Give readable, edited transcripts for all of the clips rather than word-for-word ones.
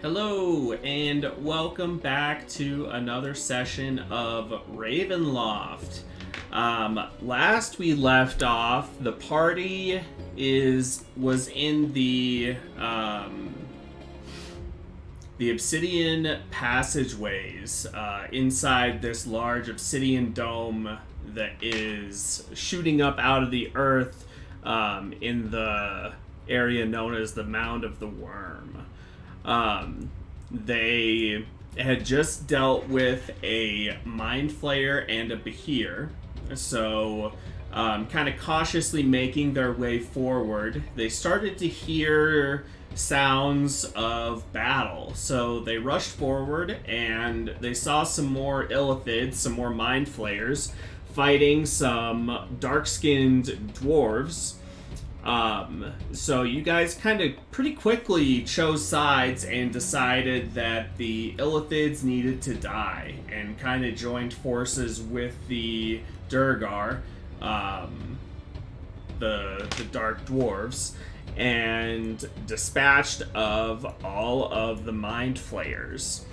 Hello, and welcome back to another session of Ravenloft. Last we left off, the party was in the obsidian passageways inside this large obsidian dome that is shooting up out of the earth in the area known as the Mound of the Worm. They had just dealt with a Mind Flayer and a Behir, so kind of cautiously making their way forward, they started to hear sounds of battle. So they rushed forward and they saw some more Illithids, some more Mind Flayers, fighting some dark-skinned dwarves. So you guys kind of pretty quickly chose sides and decided that the Illithids needed to die and kind of joined forces with the Durgar, the Dark Dwarves, and dispatched of all of the Mind Flayers.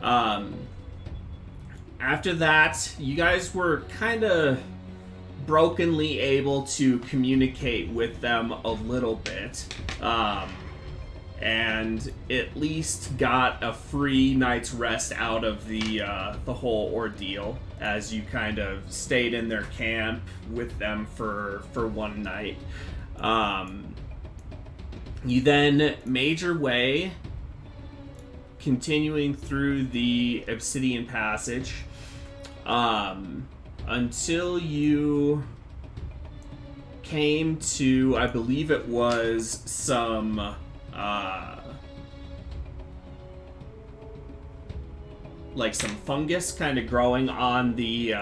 After that, you guys were kind of brokenly able to communicate with them a little bit, and at least got a free night's rest out of the whole ordeal as you kind of stayed in their camp with them for one night. You then made your way, continuing through the Obsidian Passage, until you came to, I believe it was some, like some fungus kind of growing on the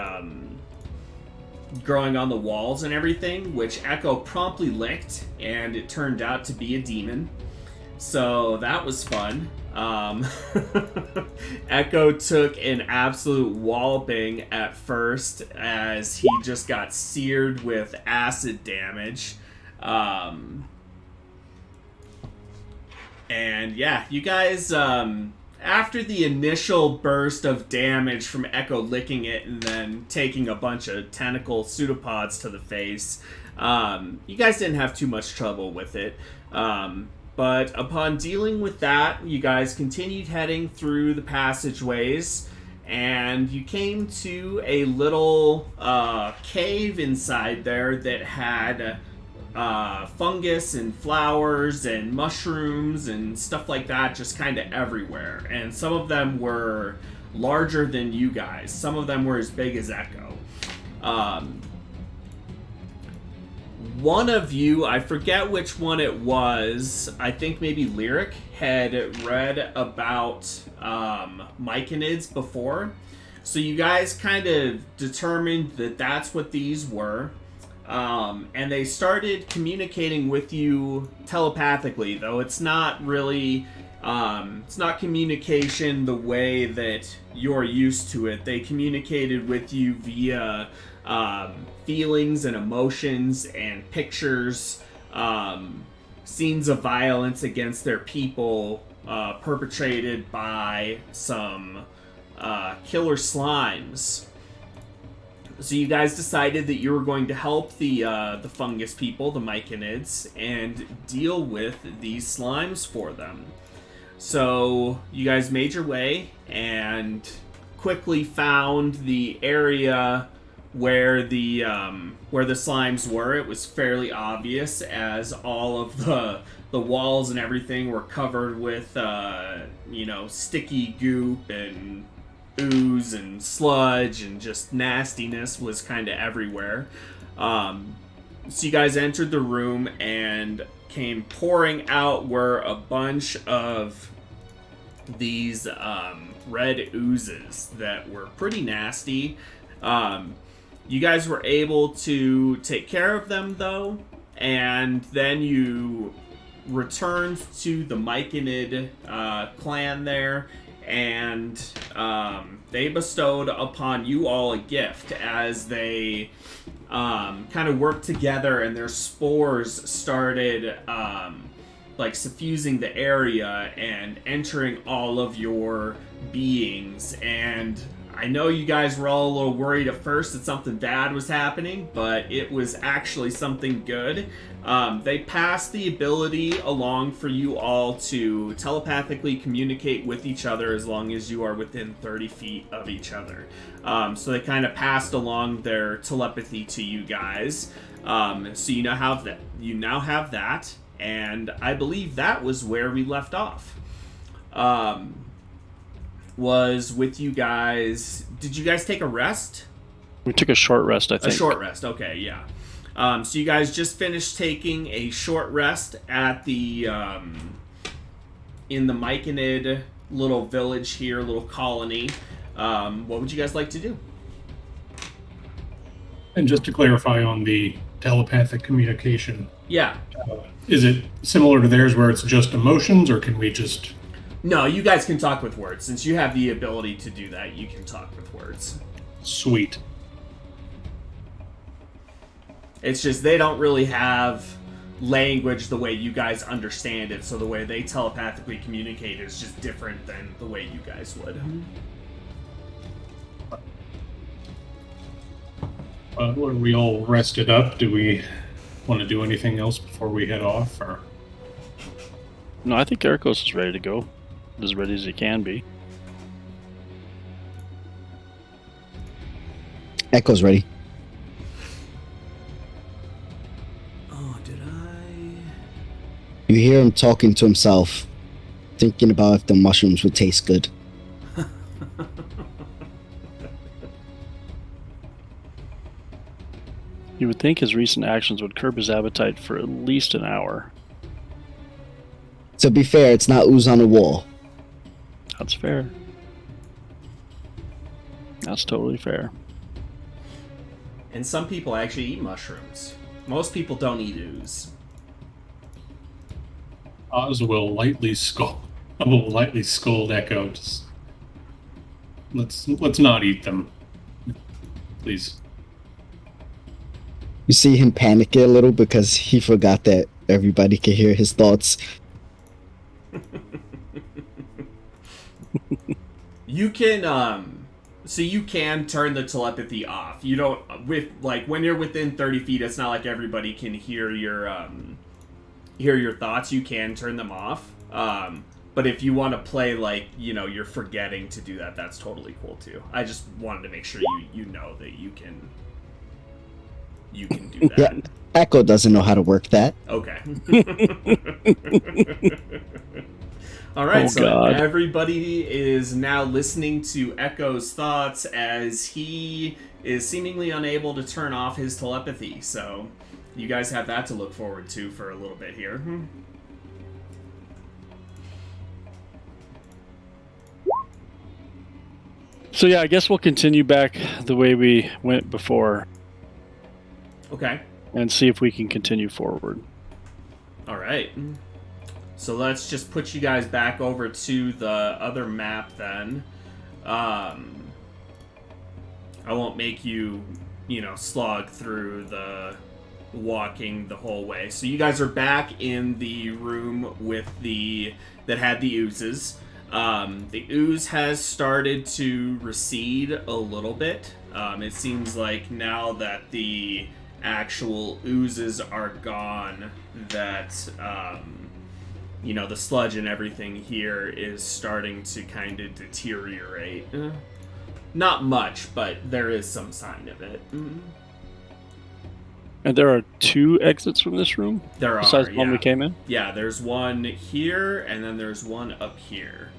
walls and everything, which Echo promptly licked, and it turned out to be a demon. So that was fun. Echo took an absolute walloping at first as he just got seared with acid damage. And yeah, you guys, after the initial burst of damage from Echo licking it and then taking a bunch of tentacle pseudopods to the face, you guys didn't have too much trouble with it. But upon dealing with that, you guys continued heading through the passageways, and you came to a little cave inside there that had fungus and flowers and mushrooms and stuff like that just kind of everywhere. And some of them were larger than you guys. Some of them were as big as Echo. One of you, I forget which one it was, I think maybe Lyric, had read about myconids before. So you guys kind of determined that that's what these were. And they started communicating with you telepathically, though it's not really, it's not communication the way that you're used to it. They communicated with you via feelings and emotions and pictures, scenes of violence against their people perpetrated by some killer slimes. So you guys decided that you were going to help the fungus people, the myconids, and deal with these slimes for them. So you guys made your way and quickly found the area where the slimes were. It was fairly obvious as all of the walls and everything were covered with sticky goop and ooze and sludge, and just nastiness was kind of everywhere. So you guys entered the room and came pouring out were a bunch of these red oozes that were pretty nasty. You guys were able to take care of them, though, and then you returned to the Myconid clan there, and they bestowed upon you all a gift as they kind of worked together, and their spores started like suffusing the area and entering all of your beings. And I know you guys were all a little worried at first that something bad was happening, but it was actually something good. They passed the ability along for you all to telepathically communicate with each other as long as you are within 30 feet of each other. So they kind of passed along their telepathy to you guys. So you now have that, and I believe that was where we left off. Was with you guys. Did you guys take a rest? We took a short rest, I think. A short rest, okay, yeah. So you guys just finished taking a short rest at the in the Myconid little village here, little colony. What would you guys like to do? And just to clarify on the telepathic communication, Yeah. Is it similar to theirs where it's just emotions, or can we just... No, you guys can talk with words. Since you have the ability to do that, you can talk with words. Sweet. It's just they don't really have language the way you guys understand it, so the way they telepathically communicate is just different than the way you guys would. Are we all rested up? Do we want to do anything else before we head off? Or... No, I think Ericos is ready to go. As ready as he can be. Echo's ready. Oh, did I? You hear him talking to himself, thinking about if the mushrooms would taste good. You would think his recent actions would curb his appetite for at least an hour. To be fair, it's not ooze on the wall. That's fair. That's totally fair. And some people actually eat mushrooms. Most people don't eat ooze. Oz will lightly scold Echo. Just let's not eat them, please. You see him panic a little because he forgot that everybody can hear his thoughts. You can so you can turn the telepathy off. You don't when you're within 30 feet, it's not like everybody can hear your thoughts. You can turn them off. But if you want to play you're forgetting to do that, that's totally cool too. I just wanted to make sure you know that you can do that. Yeah, Echo doesn't know how to work that. Okay. All right, so God. Everybody is now listening to Echo's thoughts as he is seemingly unable to turn off his telepathy. So you guys have that to look forward to for a little bit here. So yeah, I guess we'll continue back the way we went before. Okay. And see if we can continue forward. All right. So let's just put you guys back over to the other map then. I won't make you, slog through the walking the whole way. So you guys are back in the room that had the oozes. The ooze has started to recede a little bit. It seems like now that the actual oozes are gone, that the sludge and everything here is starting to kind of deteriorate. Not much, but there is some sign of it. And there are 2 exits from this room? There besides are, the one we came in? Yeah, there's one here, and then there's one up here.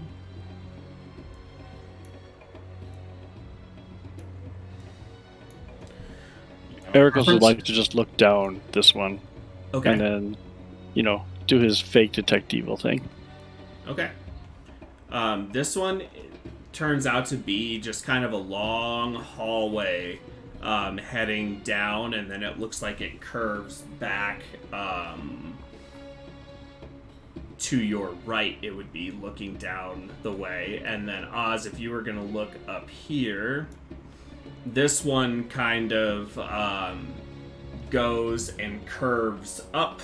Ericos would like to just look down this one. Okay. And then, do his fake detect evil thing. Okay. This one turns out to be just kind of a long hallway heading down, and then it looks like it curves back to your right. It would be looking down the way. And then Oz, if you were going to look up here, this one kind of goes and curves up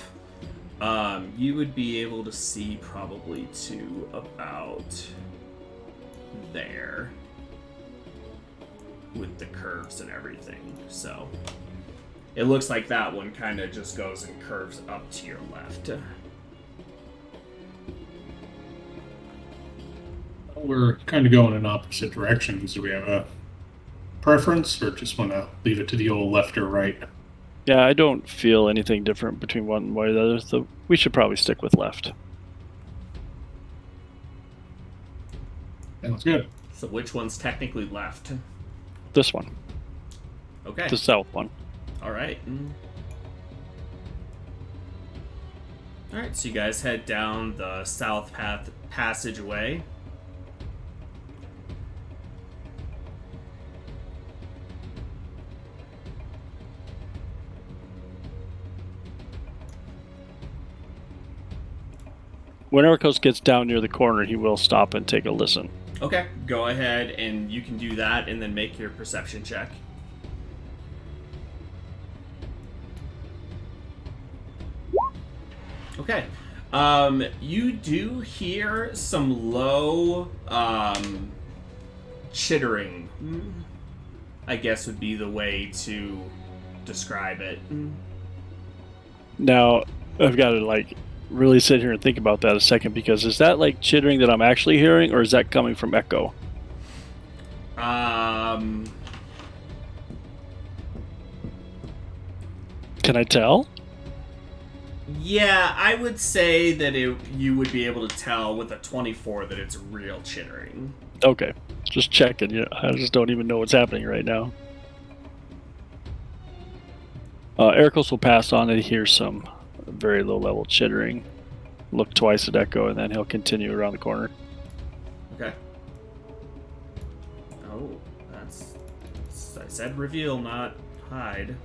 You would be able to see probably to about there with the curves and everything. So it looks like that one kind of just goes and curves up to your left. We're kind of going in opposite directions. Do we have a preference, or just want to leave it to the old left or right? Yeah, I don't feel anything different between one way or the other, so we should probably stick with left. Sounds good. So which one's technically left? This one. Okay. The south one. All right. All right, so you guys head down the south passageway. When Ericos gets down near the corner, he will stop and take a listen. Okay, go ahead and you can do that and then make your perception check. Okay. You do hear some low chittering, I guess would be the way to describe it. Now, I've got to really sit here and think about that a second, because is that like chittering that I'm actually hearing, or is that coming from echo? Can I tell? Yeah, I would say that you would be able to tell with a 24 that it's real chittering. Okay, just checking. Yeah, I just don't even know what's happening right now. Ericos will pass on and hear some very low level chittering. Look twice at Echo, and then he'll continue around the corner. Okay. Oh, I said reveal, not hide.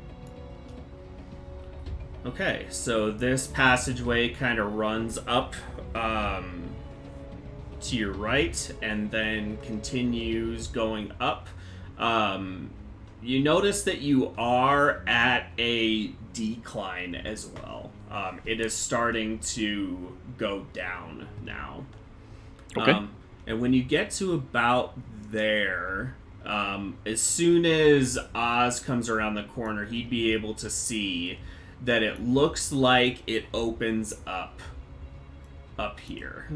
Okay, so this passageway kind of runs up to your right and then continues going up. You notice that you are at a decline as well. It is starting to go down now. Okay. And when you get to about there, as soon as Oz comes around the corner, he'd be able to see that it looks like it opens up here.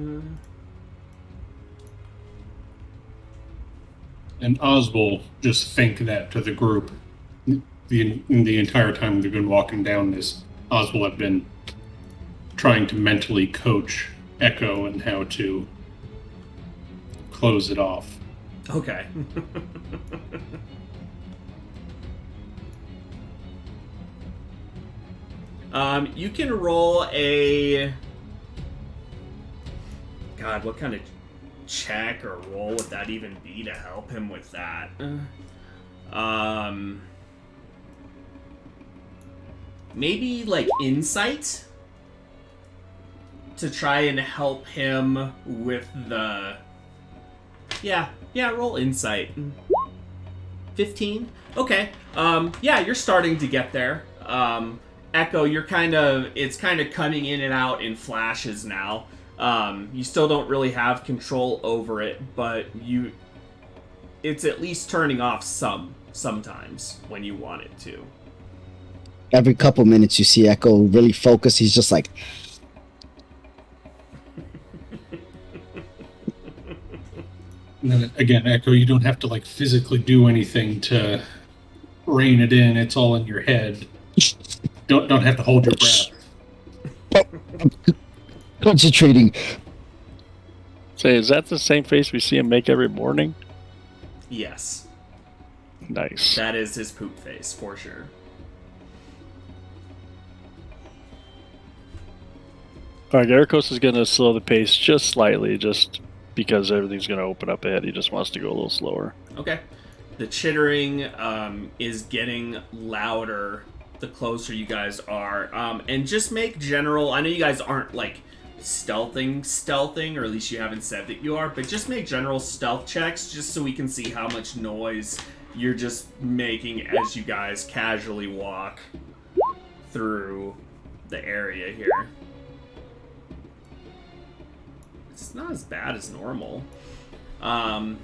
And Oz will just think that to the group. The entire time they've been walking down this, Oz will have been trying to mentally coach Echo and how to close it off. Okay. You can roll a... God, what kind of check or roll would that even be to help him with that? Maybe like insight to try and help him with the... Yeah, roll insight. 15? Okay. Yeah, you're starting to get there. Echo, it's kind of coming in and out in flashes now. You still don't really have control over it, but it's at least turning off sometimes when you want it to. Every couple minutes you see Echo really focus. He's just like... And then again, Echo, you don't have to physically do anything to rein it in. It's all in your head. Don't have to hold your breath. Concentrating. Say, is that the same face we see him make every morning? Yes. Nice. That is his poop face, for sure. Alright, Ericos is going to slow the pace just slightly, just because everything's going to open up ahead. He just wants to go a little slower. Okay. The chittering is getting louder the closer you guys are. And just make general... I know you guys aren't, stealthing, or at least you haven't said that you are, but just make general stealth checks just so we can see how much noise you're just making as you guys casually walk through the area here. It's not as bad as normal. What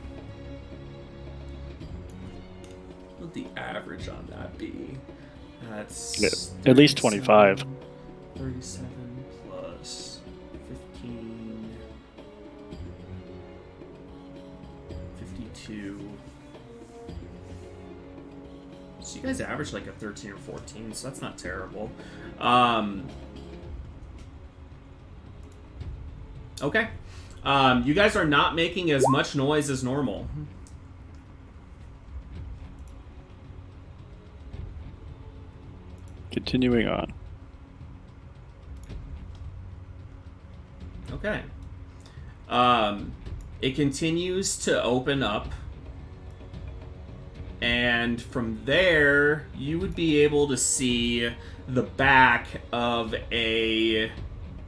would the average on that be? That's At least 25. 37 plus 15. 52. So you guys average like a 13 or 14, so that's not terrible. Okay. You guys are not making as much noise as normal. Continuing on. Okay. It continues to open up. And from there, you would be able to see the back of a...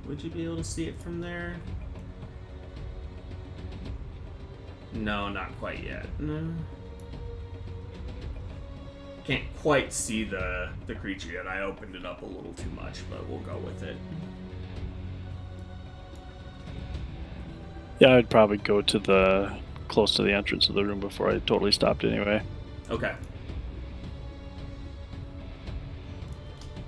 Would you be able to see it from there? No, not quite yet. No. Can't quite see the creature yet. I opened it up a little too much, but we'll go with it. Yeah, I'd probably go to the close to the entrance of the room before I totally stopped anyway. Okay.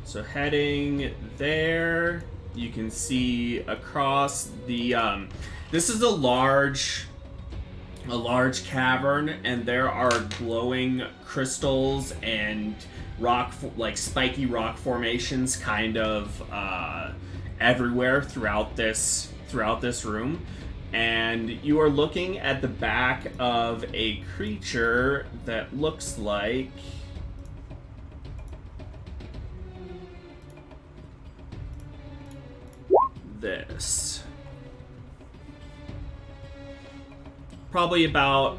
So heading there, you can see across the this is a large cavern, and there are glowing crystals and rock, like spiky rock formations, kind of everywhere throughout this room. And you are looking at the back of a creature that looks like this. Probably about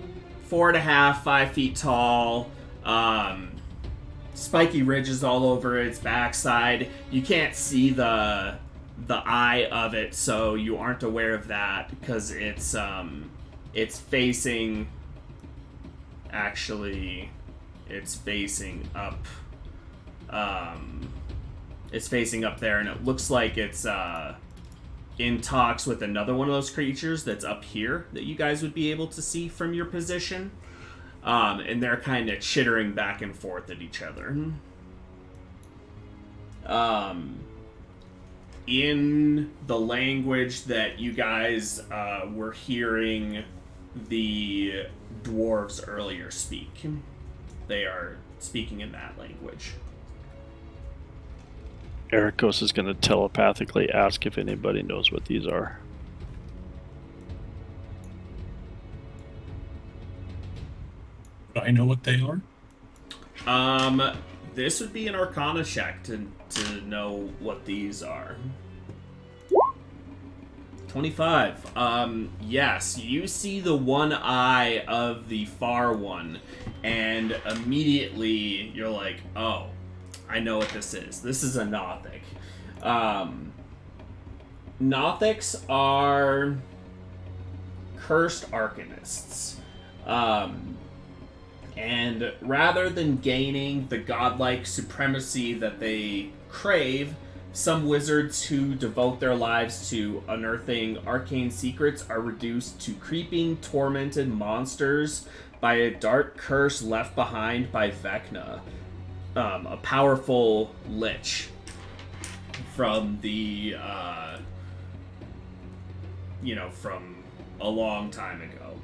4.5, 5 feet tall. Spiky ridges all over its backside. You can't see the eye of it, so you aren't aware of that because it's facing. Actually, it's facing up. It's facing up there, and it looks like it's in talks with another one of those creatures that's up here that you guys would be able to see from your position. And they're kind of chittering back and forth at each other. In the language that you guys were hearing the dwarves earlier speak. They are speaking in that language. Ericos is going to telepathically ask if anybody knows what these are. Do I know what they are? This would be an Arcana check to know what these are. 25. Yes, you see the one eye of the far one, and immediately you're like, oh, I know what this is. This is a Nothic. Nothics are cursed arcanists. And rather than gaining the godlike supremacy that they crave, some wizards who devote their lives to unearthing arcane secrets are reduced to creeping, tormented monsters by a dark curse left behind by Vecna, a powerful lich from the, from a long time ago.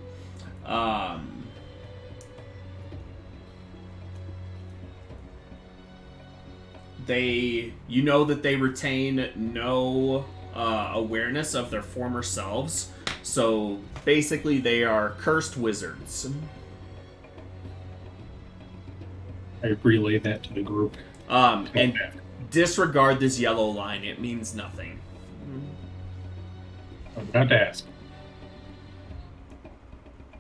You know that they retain no awareness of their former selves, so basically they are cursed wizards. I relay that to the group. And disregard this yellow line, it means nothing. I was about to ask.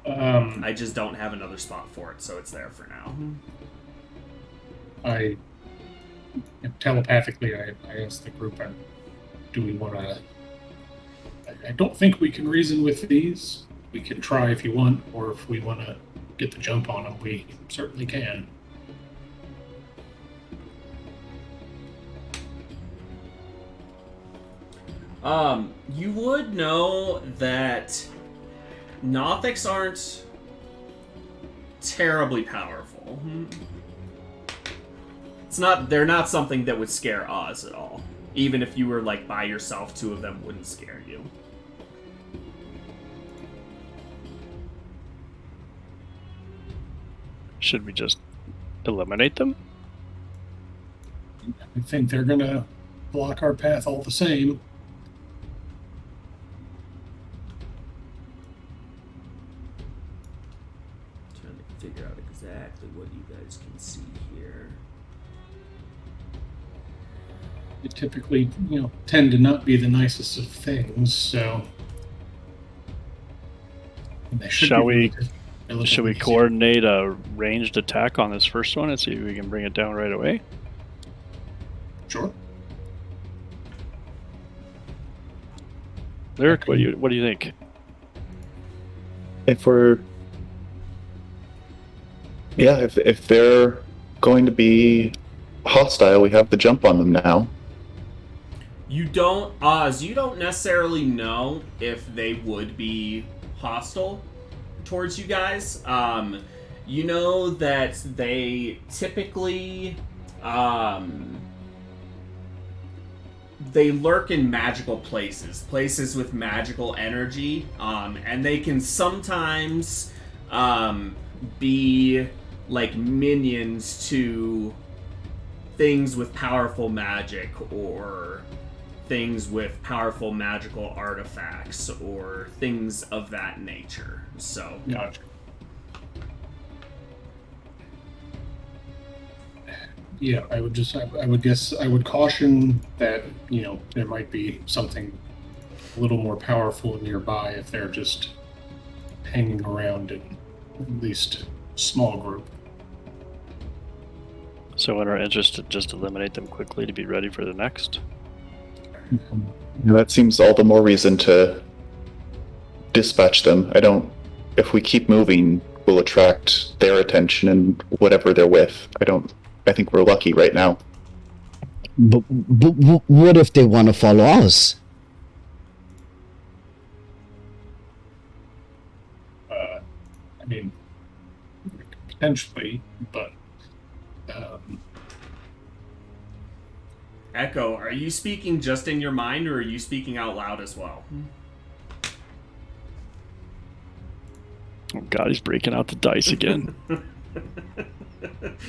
I just don't have another spot for it, so it's there for now. Telepathically, I asked the group, do we want to... I don't think we can reason with these. We can try if you want, or if we want to get the jump on them, we certainly can. You would know that Nothics aren't terribly powerful. They're not something that would scare Oz at all. Even if you were, like, by yourself, 2 of them wouldn't scare you. Should we just eliminate them? I think they're gonna block our path all the same. Trying to figure out exactly what you guys can see here. They typically, tend to not be the nicest of things, so. And they Shall we relatively easy. coordinate a ranged attack on this first one and see if we can bring it down right away? Sure. Lyric, what do you think? If they're going to be hostile, we have the jump on them now. You don't necessarily know if they would be hostile towards you guys. You know that they typically they lurk in magical places with magical energy, and they can sometimes be like minions to things with powerful magic, or things with powerful magical artifacts, or things of that nature. So, Gotcha. Yeah, I would caution that, there might be something a little more powerful nearby if they're just hanging around in at least a small group. So in our interest to just eliminate them quickly to be ready for the next? Yeah, that seems all the more reason to dispatch them. If we keep moving, we'll attract their attention and whatever they're with. I think we're lucky right now. But what if they want to follow us? Potentially, but Echo, are you speaking just in your mind, or are you speaking out loud as well? Oh god, he's breaking out the dice again.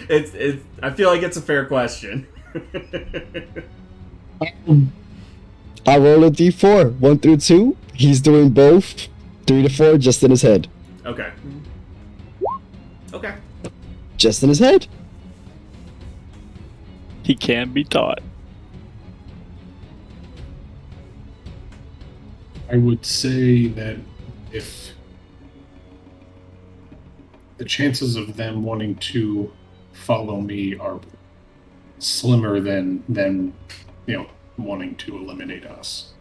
I feel like it's a fair question. I roll a d4, 1 through 2. He's doing both, 3 to 4, just in his head. Okay. Okay. Just in his head. He can be taught. I would say that if the chances of them wanting to follow me are slimmer than wanting to eliminate us.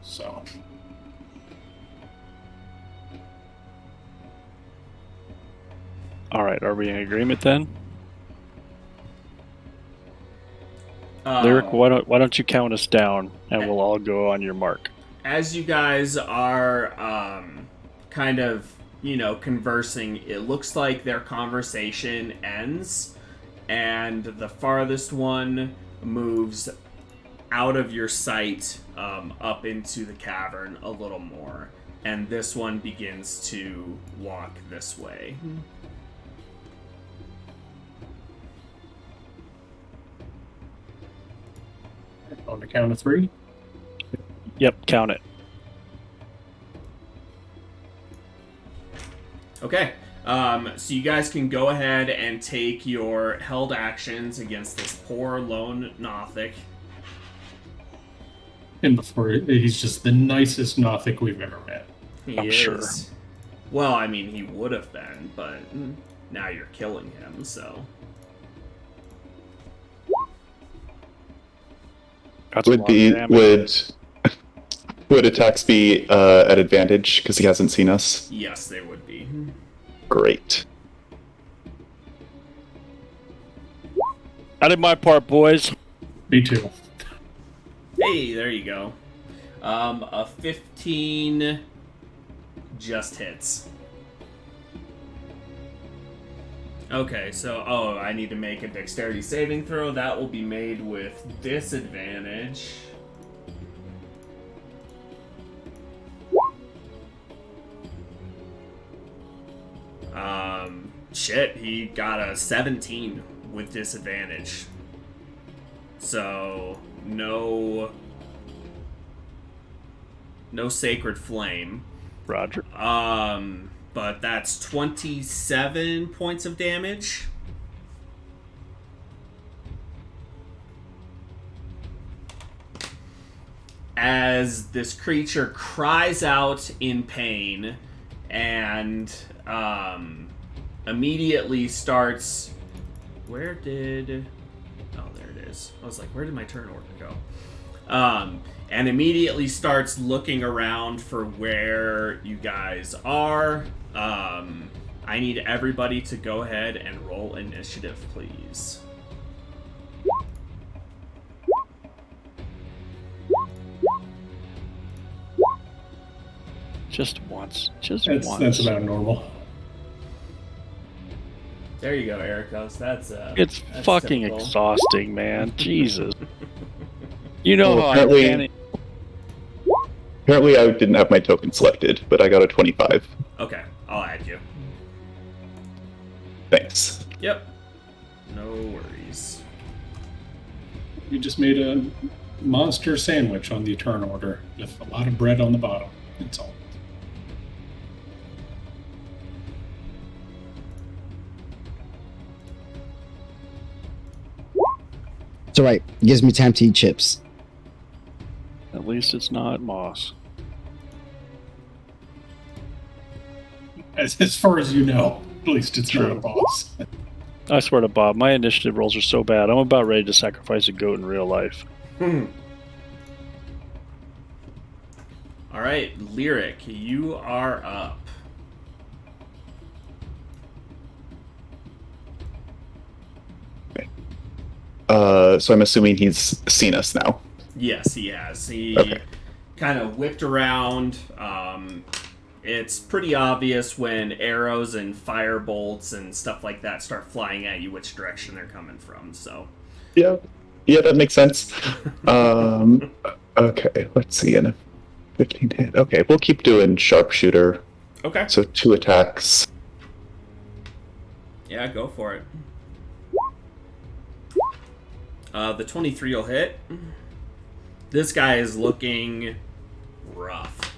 So All right, are we in agreement then? Lyric, why don't you count us down and we'll all go on your mark. As you guys are kind of, conversing, it looks like their conversation ends, and the farthest one moves out of your sight, up into the cavern a little more, and this one begins to walk this way. on the count of 3. Yep, count it. Okay, so you guys can go ahead and take your held actions against this poor lone Nothic. And before, he's just the nicest Nothic we've ever met. He is. Sure. Well, I mean, he would have been, but now you're killing him, so. That's a lot of damage. Would attacks be at advantage because he hasn't seen us? Yes, they would be. Great. I did my part, boys. Me too. Hey, there you go. A 15 just hits. Okay, so, I need to make a dexterity saving throw. That will be made with disadvantage. Shit, he got a 17 with disadvantage. So, no sacred flame. Roger. But that's 27 points of damage. As this creature cries out in pain and immediately starts... Where did... Oh, there it is. I was like, where did my turn order go? And immediately starts looking around for where you guys are. I need everybody to go ahead and roll initiative, please. Just once. Just That's once. about normal. There you go, Ericos. That's It's that's fucking typical. exhausting, man. Jesus. You know Well, how I apparently- panic. Apparently, I didn't have my token selected, but I got a 25. Okay, I'll add you. Thanks. Yep. No worries. You just made a monster sandwich on the turn order with a lot of bread on the bottom. That's all. It's alright. It gives me time to eat chips. At least it's not moss. As far as you know, at least it's not a boss. I swear to Bob, my initiative rolls are so bad. I'm about ready to sacrifice a goat in real life. All right, Lyric, you are up. So I'm assuming he's seen us now. Yes, he has. He Okay. kind of whipped around. It's pretty obvious when arrows and fire bolts and stuff like that start flying at you which direction they're coming from. So, Yeah, that makes sense. Okay, let's see. In a 15 hit. Okay, we'll keep doing sharpshooter. okay, So 2 attacks. yeah, go for it. The 23 will hit. This guy is looking rough.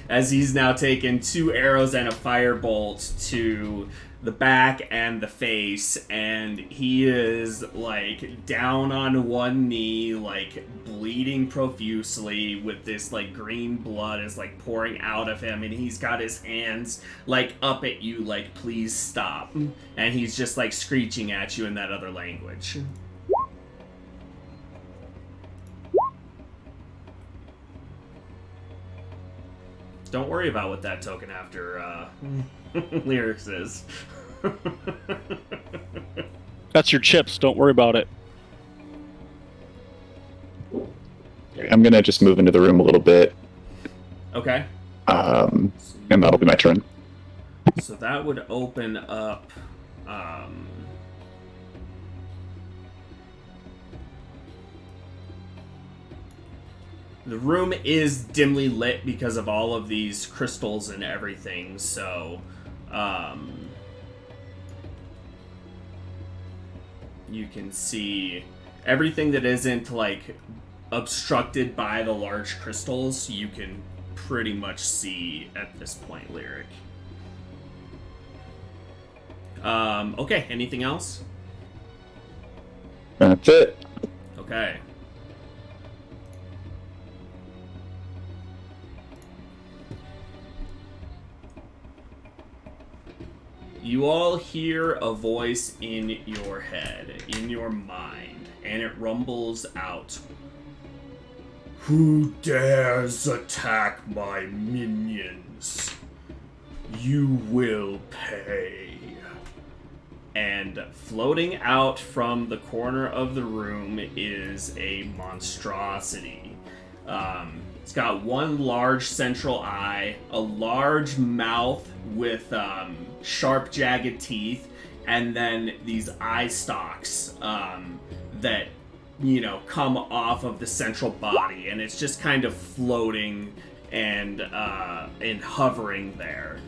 As he's now taken 2 arrows and a firebolt to the back and the face, and he is like down on one knee, like bleeding profusely, with this like green blood is like pouring out of him, and he's got his hands like up at you like, please stop, and he's just like screeching at you in that other language. Don't worry about what that token after lyrics is. That's your chips. Don't worry about it. I'm gonna just move into the room a little bit, Okay. and that'll be my turn. So that would open up. The room is dimly lit because of all of these crystals and everything, so you can see everything that isn't like obstructed by the large crystals. You can pretty much see at this point, Lyric. Okay, anything else? That's it. Okay. You all hear a voice in your head, in your mind, and it rumbles out. Who dares attack my minions? You will pay. And floating out from the corner of the room is a monstrosity. It's got one large central eye, a large mouth with sharp, jagged teeth, and then these eye stalks that, come off of the central body, and it's just kind of floating and hovering there.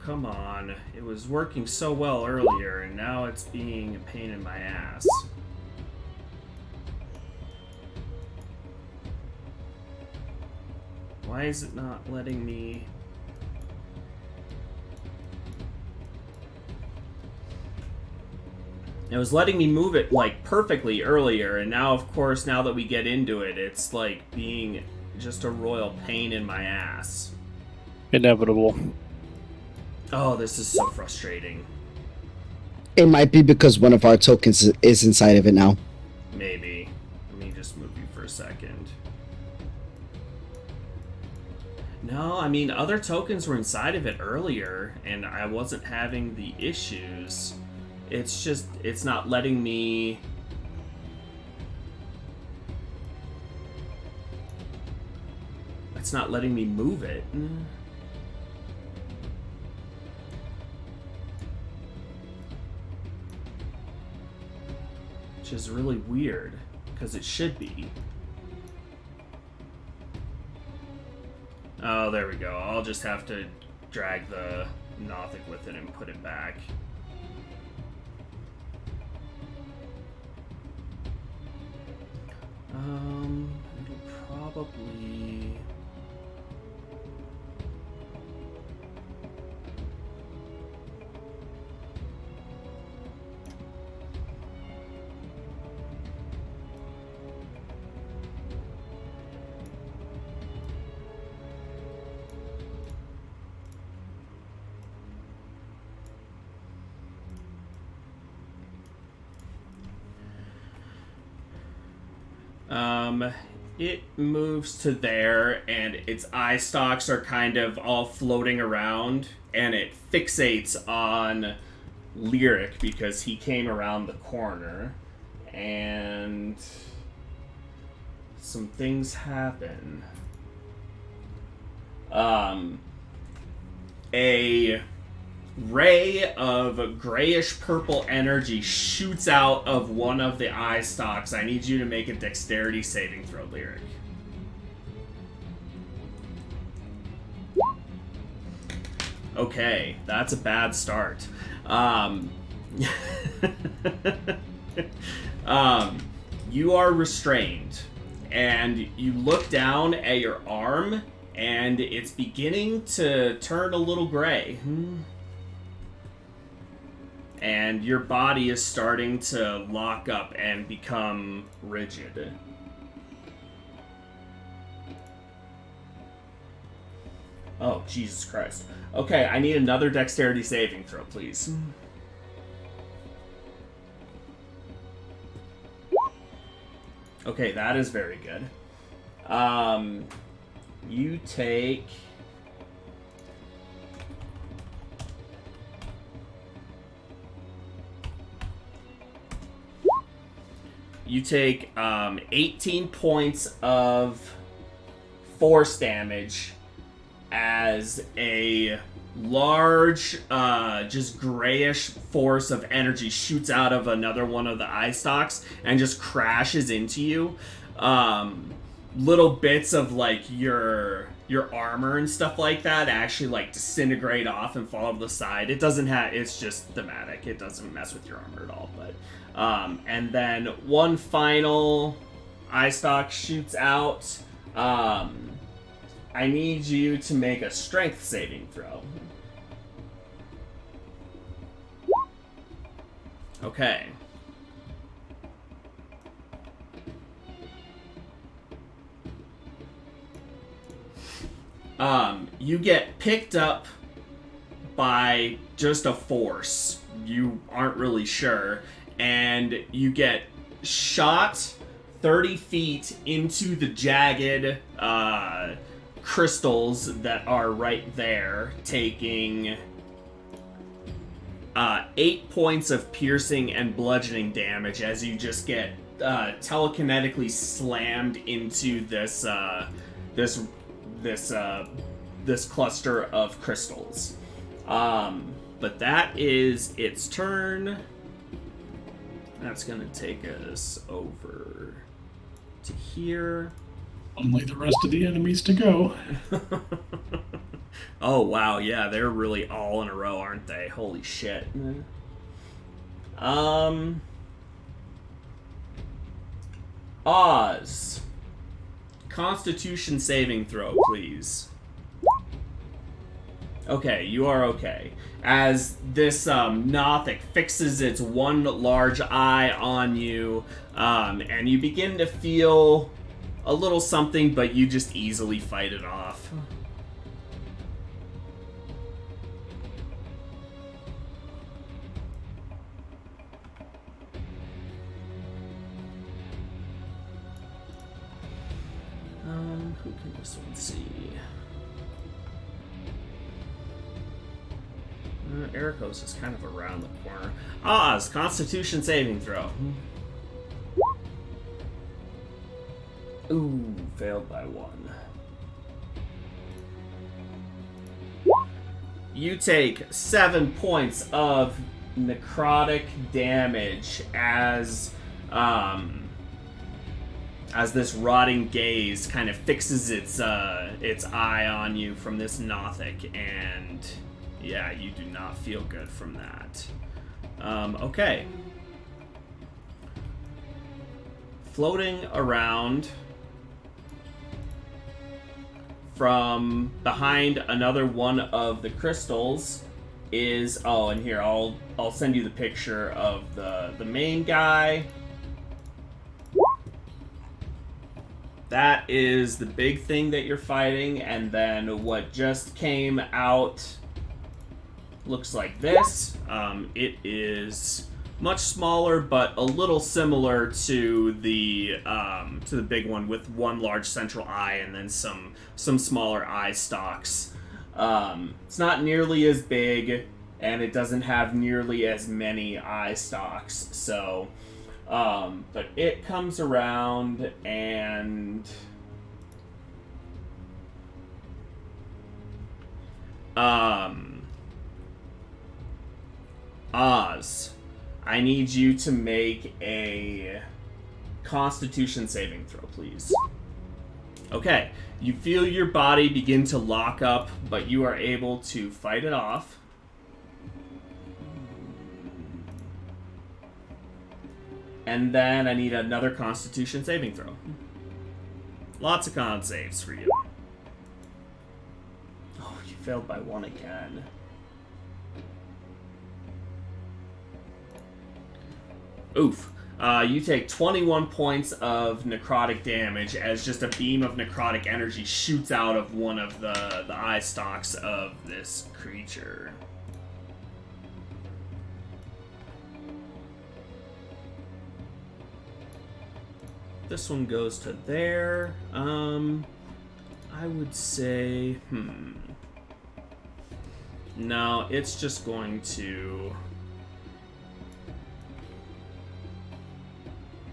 Come on. It was working so well earlier, and now it's being a pain in my ass. Why is it not letting me... It was letting me move it, like, perfectly earlier, and now, of course, now that we get into it, it's, like, being just a royal pain in my ass. Inevitable. Oh, this is so frustrating. It might be because one of our tokens is inside of it now. Maybe. Let me just move you for a second. No, I mean, other tokens were inside of it earlier, and I wasn't having the issues. It's just, it's not letting me... It's not letting me move it. Which is really weird, because it should be. Oh, there we go. I'll just have to drag the Nothic with it and put it back. It'll probably... It moves to there, and its eye stalks are kind of all floating around, and it fixates on Lyric because he came around the corner, and some things happen. A ray of grayish purple energy shoots out of one of the eye stalks. I need you to make a dexterity saving throw, Lyric. Okay, that's a bad start. You are restrained, and you look down at your arm, and it's beginning to turn a little gray. And your body is starting to lock up and become rigid. Oh, Jesus Christ. Okay, I need another dexterity saving throw, please. Okay, that is very good. You take... You take 18 points of force damage as a large, just grayish force of energy shoots out of another one of the eye stalks and just crashes into you. Little bits of like your armor and stuff like that actually like disintegrate off and fall to the side. It doesn't have, it's just thematic. It doesn't mess with your armor at all. But and then one final eye stalk shoots out. I need you to make a strength saving throw. Okay. You get picked up by just a force. You aren't really sure. And you get shot 30 feet into the jagged crystals that are right there, taking 8 points of piercing and bludgeoning damage as you just get telekinetically slammed into this cluster of crystals. But that is its turn. That's gonna take us over to here. Only the rest of the enemies to go. Oh wow, yeah, they're really all in a row, aren't they? Holy shit. Oz. Constitution saving throw, please. Okay, you are okay. As this Nothic fixes its one large eye on you, and you begin to feel a little something, but you just easily fight it off. Who can this one see? Ericos is kind of around the corner. Oz, Constitution saving throw. Ooh, failed by 1. You take 7 points of necrotic damage as this rotting gaze kind of fixes its eye on you from this Nothic, and yeah, you do not feel good from that. Okay. Floating around from behind another one of the crystals is, oh, and here I'll send you the picture of the main guy. That is the big thing that you're fighting, and then what just came out looks like this. It is much smaller, but a little similar to the big one, with one large central eye and then some smaller eye stalks. It's not nearly as big, and it doesn't have nearly as many eye stalks. So, but it comes around and Oz, I need you to make a Constitution saving throw, please. Okay, you feel your body begin to lock up, but you are able to fight it off. And then I need another Constitution saving throw. Lots of con saves for you. Oh, you failed by 1 again. Oof. You take 21 points of necrotic damage as just a beam of necrotic energy shoots out of one of the eye stalks of this creature. This one goes to there. I would say, no, it's just going to...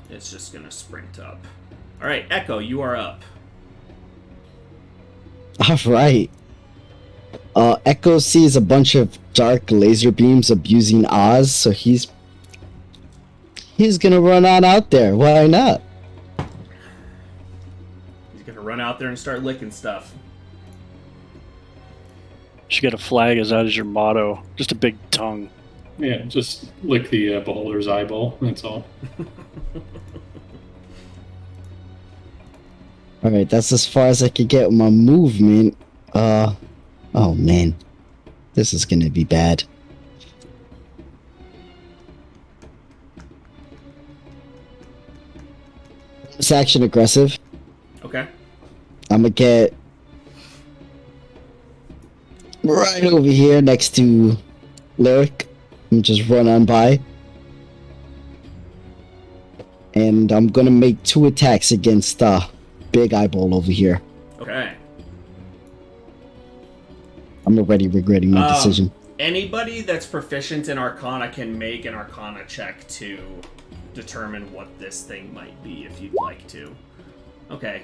It's just gonna sprint up. Alright, Echo, you are up. Alright. Echo sees a bunch of dark laser beams abusing Oz, so he's gonna run on out there. Why not? He's gonna run out there and start licking stuff. You should get a flag as that is your motto. Just a big tongue. Yeah, just lick the beholder's eyeball, that's all. Alright, that's as far as I could get with my movement. Oh man. This is gonna be bad. It's action aggressive. Okay. I'm gonna get right over here next to Lyric and just run on by. And I'm gonna make 2 attacks against Big Eyeball over here. Okay. I'm already regretting my decision. Anybody that's proficient in Arcana can make an Arcana check to determine what this thing might be, if you'd like to. Okay.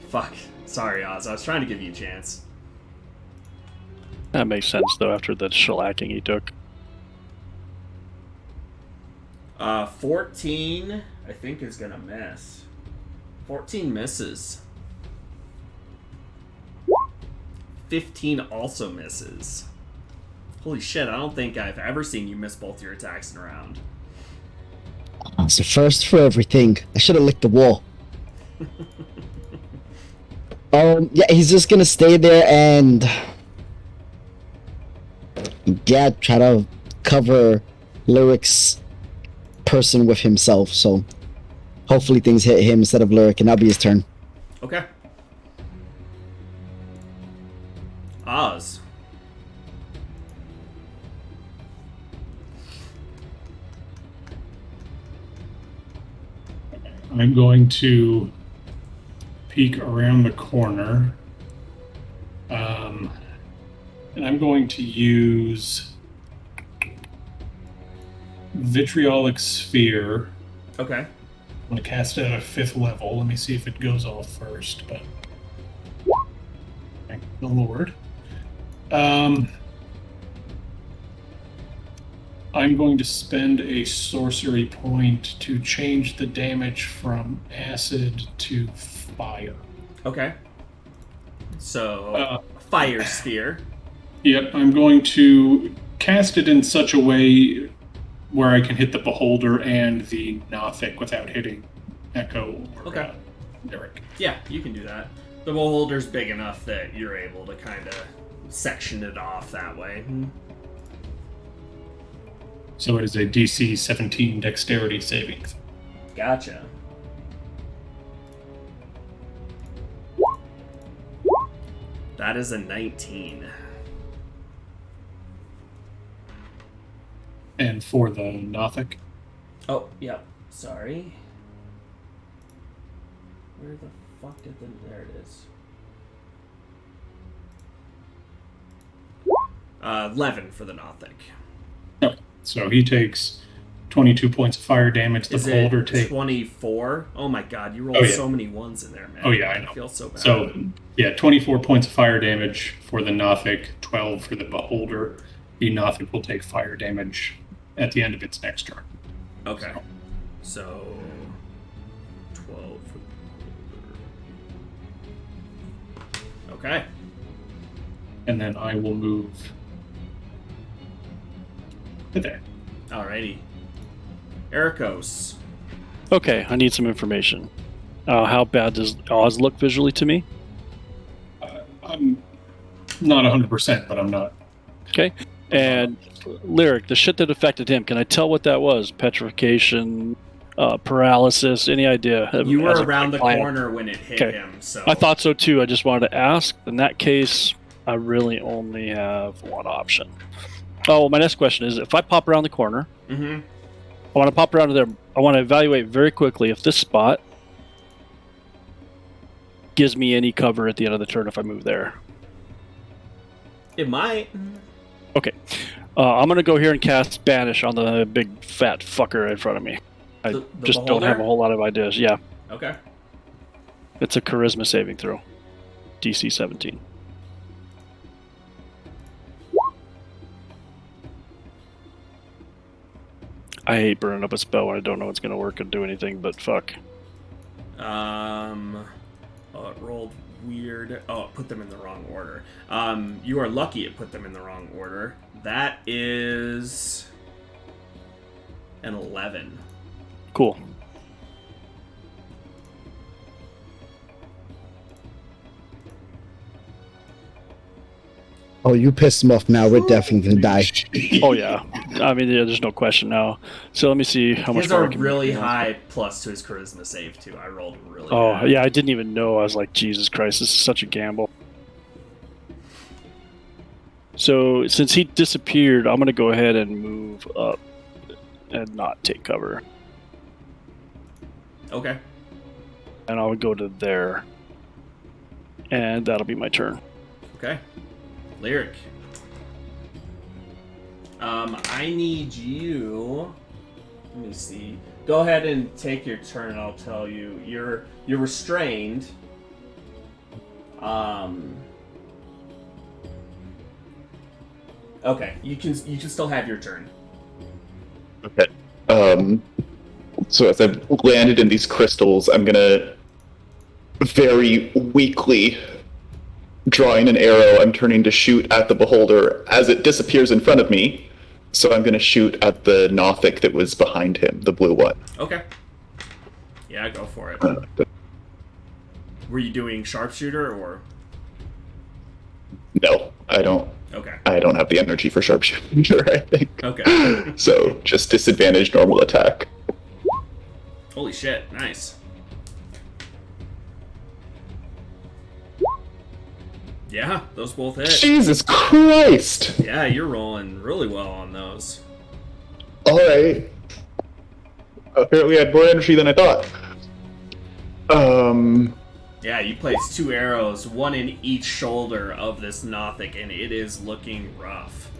Fuck. Sorry, Oz. I was trying to give you a chance. That makes sense, though, after the shellacking he took. 14, I think, is gonna miss. 14 misses. 15 also misses. Holy shit, I don't think I've ever seen you miss both your attacks in a round. It's the first for everything. I should have licked the wall. Yeah, he's just gonna stay there and yeah, try to cover Lyric's person with himself, so hopefully things hit him instead of Lyric, and that'll be his turn. Okay. Oz. I'm going to peek around the corner. And I'm going to use Vitriolic Sphere. Okay. I'm going to cast it at a 5th level. Let me see if it goes off first. But thank the Lord. I'm going to spend a sorcery point to change the damage from acid to fire. Okay. So, Fire Sphere. Yep, I'm going to cast it in such a way where I can hit the Beholder and the Nothic without hitting Echo or Derek. Yeah, you can do that. The beholder's big enough that you're able to kind of section it off that way. So it is a DC 17 Dexterity saving. Gotcha. That is a 19. And for the Nothic, Oh, yep. Sorry. Where the fuck did the... There it is. 11 for the Nothic. no. So he takes 22 points of fire damage. The Is Beholder it takes 24? Oh my god, you rolled so many ones in there, man. Oh, yeah, I know. I feel so bad. So, yeah, 24 points of fire damage for the Nothic, 12 for the Beholder. The Nothic will take fire damage at the end of its next turn. Okay. So 12 for the beholder. Okay. And then I will move to there. Alrighty. Ericos. Okay, I need some information. How bad does Oz look visually to me? I'm not 100%, but I'm not. Okay. And Lyric, the shit that affected him, can I tell what that was? Petrification, paralysis, any idea? You were As a around the client? corner when it hit Okay. him, so... I thought so too. I just wanted to ask. In that case, I really only have one option. Oh, well, my next question is, if I pop around the corner, Mm-hmm. I want to pop around to there. I want to evaluate very quickly if this spot gives me any cover at the end of the turn if I move there. It might. Okay. I'm going to go here and cast Banish on the big fat fucker in front of me. I The just don't beholder? have a whole lot of ideas. Yeah. Okay. It's a charisma saving throw. DC 17. I hate burning up a spell when I don't know it's going to work or do anything, but fuck. Oh, it rolled weird. Oh, it put them in the wrong order. You are lucky it put them in the wrong order. That is an 11. Cool. Oh, you pissed him off now. We're definitely gonna die. Oh, yeah. I mean, yeah, there's no question now. So let me see how He much has more a I can really do. high plus to his charisma save, too. I rolled really Oh, bad. yeah, I didn't even know. I was like, Jesus Christ, this is such a gamble. So since he disappeared, I'm going to go ahead and move up and not take cover. Okay. And I would go to there. And that'll be my turn. Okay. Lyric. I need you. Let me see. Go ahead and take your turn. I'll tell you. You're restrained. Okay. You can still have your turn. Okay. So as I've landed in these crystals, I'm gonna very weakly drawing an arrow. I'm turning to shoot at the beholder as it disappears in front of me. So I'm gonna shoot at the Nothic that was behind him, the blue one. Okay. Yeah, go for it. Were you doing sharpshooter or? No, I don't. Okay. I don't have the energy for sharpshooter, I think. Okay. So just disadvantage normal attack. Holy shit! Nice. Yeah, those both hit. Jesus Christ! Yeah, you're rolling really well on those. Alright. Apparently I had more energy than I thought. Yeah, you placed 2 arrows, one in each shoulder of this Nothic, and it is looking rough.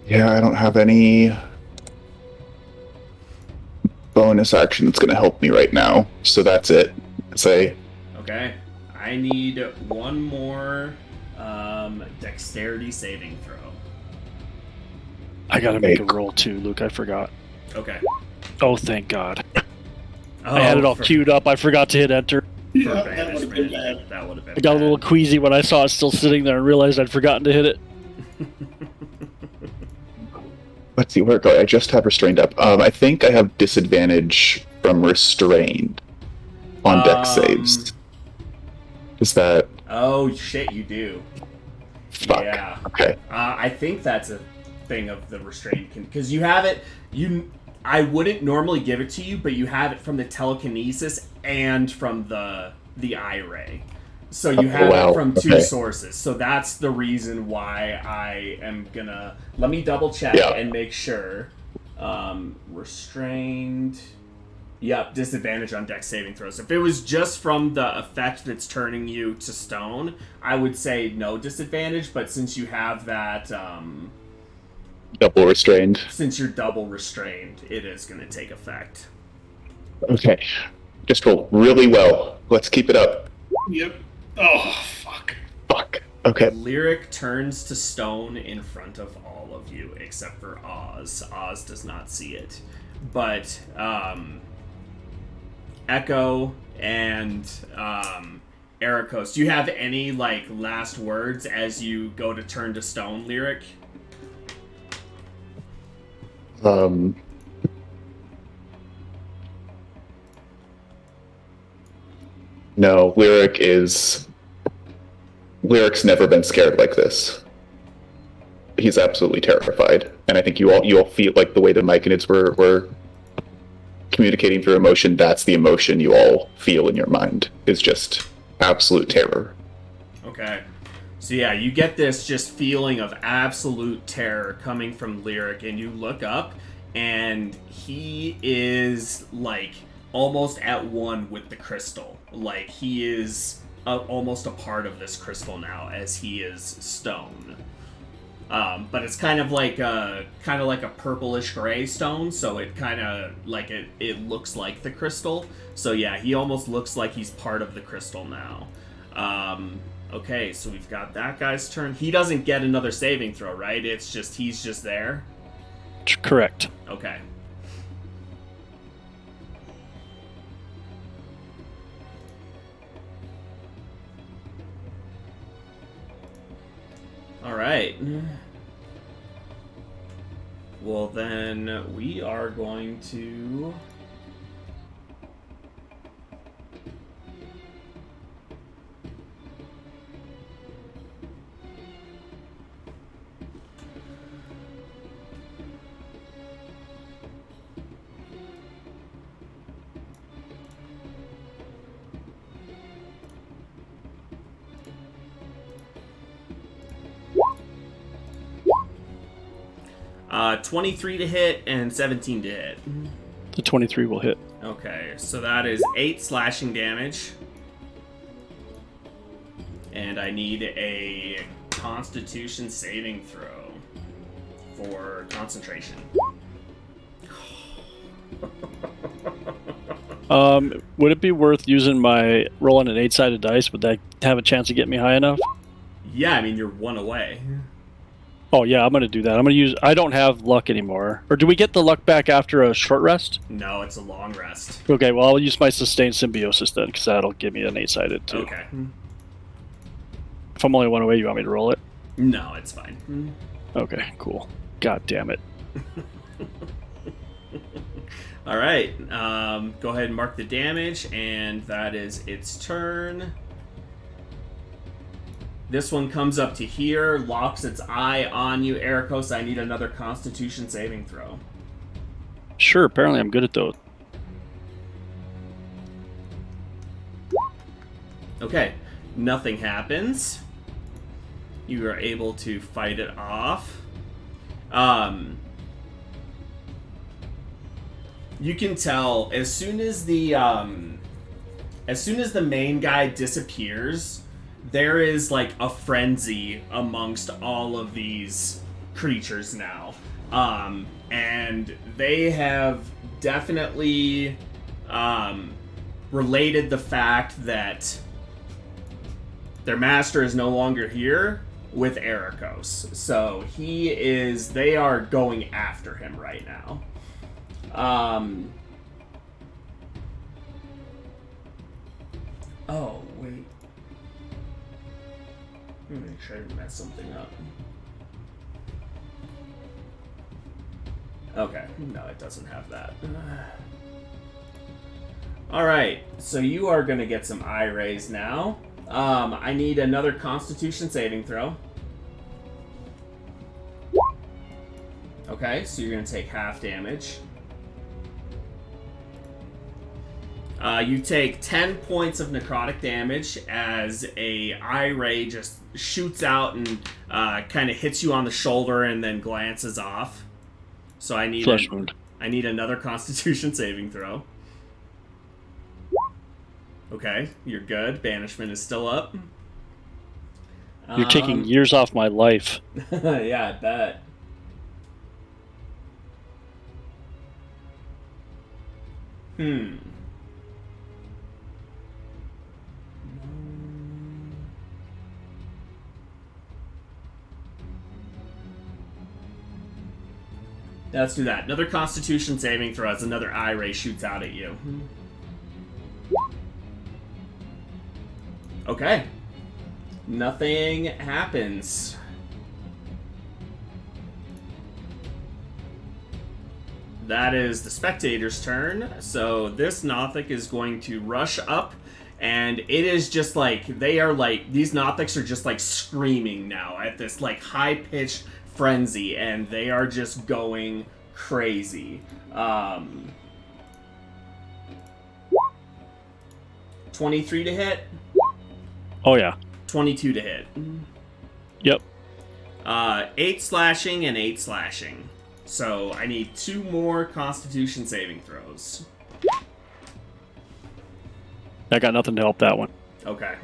Yeah, I don't have any bonus action that's going to help me right now, so that's it. Say. Okay. I need one more dexterity saving throw. I gotta make a roll too, Luke. I forgot. Okay. Oh, thank God. Oh, I had it all queued up. I forgot to hit enter. Yeah, that would have been bad. That would have been I got a bad. little queasy when I saw it still sitting there and realized I'd forgotten to hit it. Let's see, where go? I just have restrained up. I think I have disadvantage from restrained on dex saves. Is that... Oh, shit, you do. Fuck. Yeah. Okay. I think that's a thing of the restraint, because you have it. I wouldn't normally give it to you, but you have it from the telekinesis and from the eye ray. So you have it from 2 sources. So that's the reason why I am gonna... Let me double check and make sure. Restrained... Yep, disadvantage on dex saving throws. If it was just from the effect that's turning you to stone, I would say no disadvantage, but since you have that... double restrained. Since you're double restrained, it is going to take effect. Okay. Just roll really well. Let's keep it up. Yep. Oh, fuck. Fuck. Okay. Lyric turns to stone in front of all of you, except for Oz. Oz does not see it. But, Echo and, Ericos, do you have any, last words as you go to turn to stone, Lyric? No, Lyric's never been scared like this. He's absolutely terrified. And I think you all feel like the way the Myconids were communicating through emotion, that's the emotion you all feel in your mind, is just absolute terror. Okay. So yeah, you get this just feeling of absolute terror coming from Lyric, and you look up, and he is, almost at one with the crystal. He is almost a part of this crystal now, as he is stone. But it's kind of like a purplish gray stone, so it kind of it looks like the crystal. So yeah, he almost looks like he's part of the crystal now. Okay, so we've got that guy's turn. He doesn't get another saving throw, right? It's just he's just there. Correct. Okay. All right. Well, then we are going to... 23 to hit and 17 to hit. The 23 will hit. Okay, so that is 8 slashing damage. And I need a Constitution saving throw for concentration. Would it be worth using my rolling an 8-sided dice? Would that have a chance of getting me high enough? Yeah, I mean, you're 1 away. Oh yeah, I'm gonna do that. I'm gonna use. I don't have luck anymore. Or do we get the luck back after a short rest? No, it's a long rest. Okay, well I'll use my sustained symbiosis then, because that'll give me an 8-sided too. Okay. If I'm only 1 away, you want me to roll it? No, it's fine. Okay, cool. God damn it. All right, go ahead and mark the damage, and that is its turn. This one comes up to here, locks its eye on you, Ericos. I need another Constitution saving throw. Sure, apparently I'm good at those. Okay, nothing happens. You are able to fight it off. You can tell as soon as the main guy disappears, there is like a frenzy amongst all of these creatures now. And they have definitely related the fact that their master is no longer here with Ericos. So they are going after him right now. Oh, wait. Let me make sure I didn't mess something up. Okay, no, it doesn't have that. Alright, so you are going to get some eye rays now. I need another Constitution saving throw. Okay, so you're going to take half damage. You take 10 points of necrotic damage as a eye ray just shoots out and kind of hits you on the shoulder and then glances off. So I need another Constitution saving throw. Okay, you're good. Banishment is still up. You're taking years off my life. Yeah, I bet. Let's do that. Another Constitution saving throw as another eye ray shoots out at you. Okay. Nothing happens. That is the spectator's turn. So this Nothic is going to rush up, and it is just like, these Nothics are just like screaming now at this like high-pitched frenzy, and they are just going crazy. 23 to hit. Oh yeah. 22 to hit. Yep. 8 slashing and 8 slashing. So I need 2 more Constitution saving throws. I got nothing to help that one. Okay.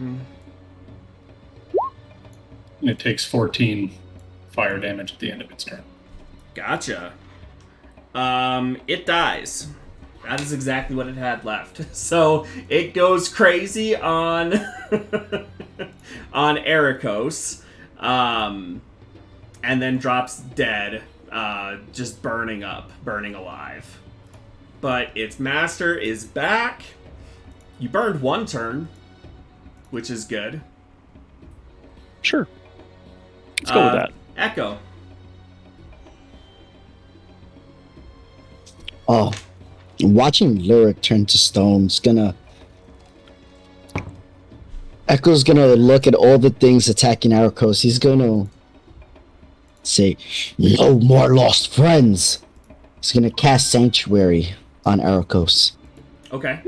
It takes 14 fire damage at the end of its turn. Gotcha. It dies. That is exactly what it had left. So it goes crazy on on Ericos, and then drops dead, just burning alive. But its master is back. You burned 1 turn, which is good. Sure. Let's go with that. Echo. Oh, watching Lyric turn to stone is gonna... Echo's gonna look at all the things attacking Arcos. He's gonna say, "No more lost friends." He's gonna cast Sanctuary on Arcos. Okay.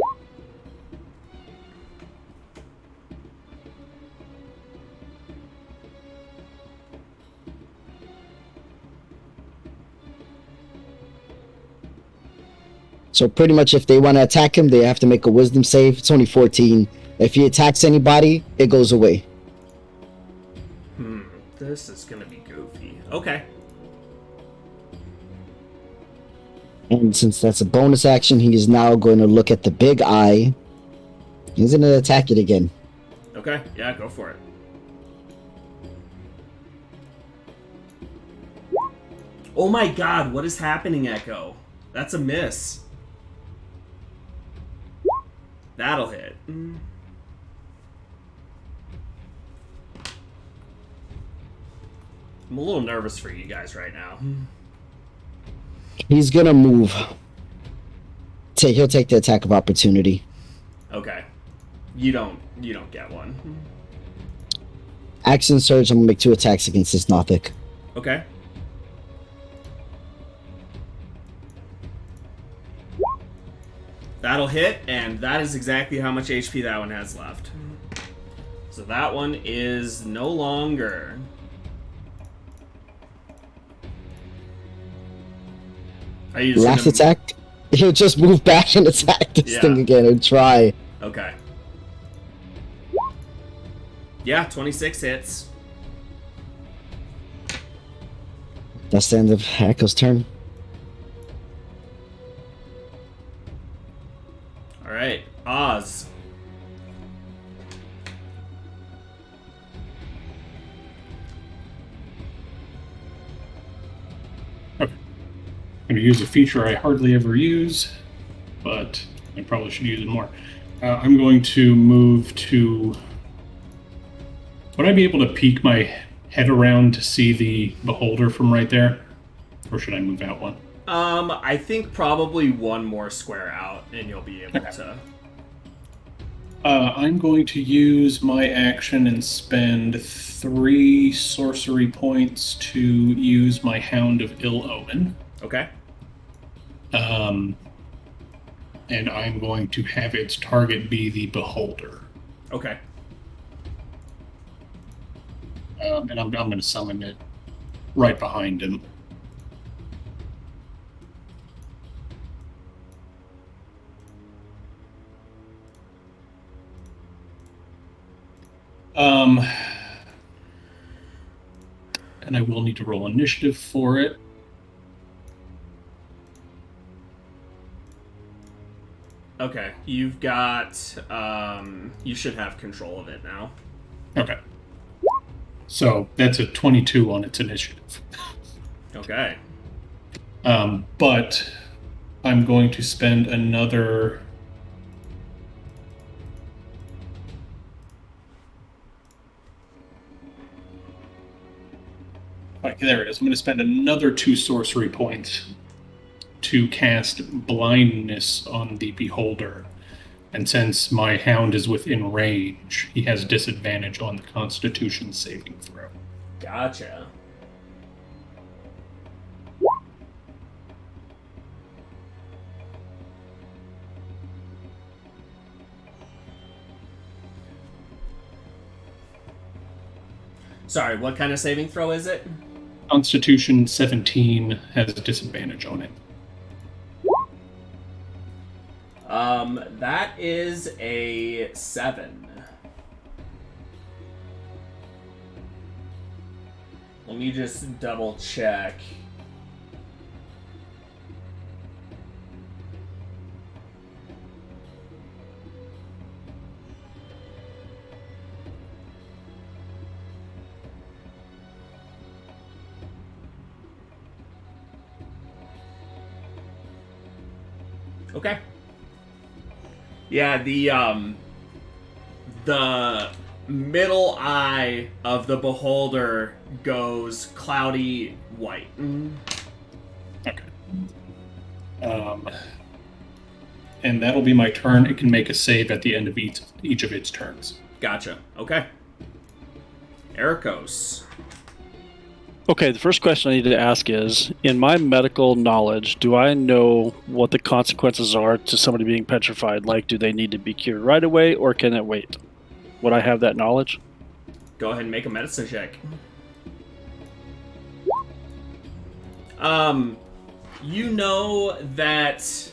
So pretty much if they want to attack him, they have to make a wisdom save. It's only 14. If he attacks anybody, it goes away. This is gonna be goofy. Okay. And since that's a bonus action, he is now going to look at the big eye. He's going to attack it again. Okay, yeah, go for it. Oh my god, what is happening, Echo? That's a miss. That'll hit. I'm a little nervous for you guys right now. He's going to move. He'll take the attack of opportunity. Okay. You don't get one. Action surge, I'm going to make 2 attacks against this Nothic. Okay. That'll hit, and that is exactly how much HP that one has left. So that one is no longer. Are you just Last gonna... attack, he'll just move back and attack this thing again and try. Okay. Yeah, 26 hits. That's the end of Echo's turn. Alright, Oz. Okay. I'm going to use a feature I hardly ever use, but I probably should use it more. I'm going to move to... Would I be able to peek my head around to see the beholder from right there? Or should I move out one? I think probably one more square out, and you'll be able to... I'm going to use my action and spend 3 sorcery points to use my Hound of Ill Omen. Okay. And I'm going to have its target be the beholder. Okay. And I'm going to summon it right behind him. And I will need to roll initiative for it. Okay, you've got, you should have control of it now. Okay. So that's a 22 on its initiative. Okay. But I'm going to spend another... Okay, there it is. I'm going to spend another 2 sorcery points to cast blindness on the beholder. And since my hound is within range, he has disadvantage on the Constitution saving throw. Gotcha. Sorry, what kind of saving throw is it? Constitution 17 has disadvantage on it. That is a 7. Let me just double check. Okay. Yeah, the middle eye of the beholder goes cloudy white. Okay. And that'll be my turn. It can make a save at the end of each of its turns. Gotcha. Okay. Ericos. Okay, the first question I need to ask is, in my medical knowledge, do I know what the consequences are to somebody being petrified? Like, do they need to be cured right away, or can it wait? Would I have that knowledge? Go ahead and make a medicine check. You know that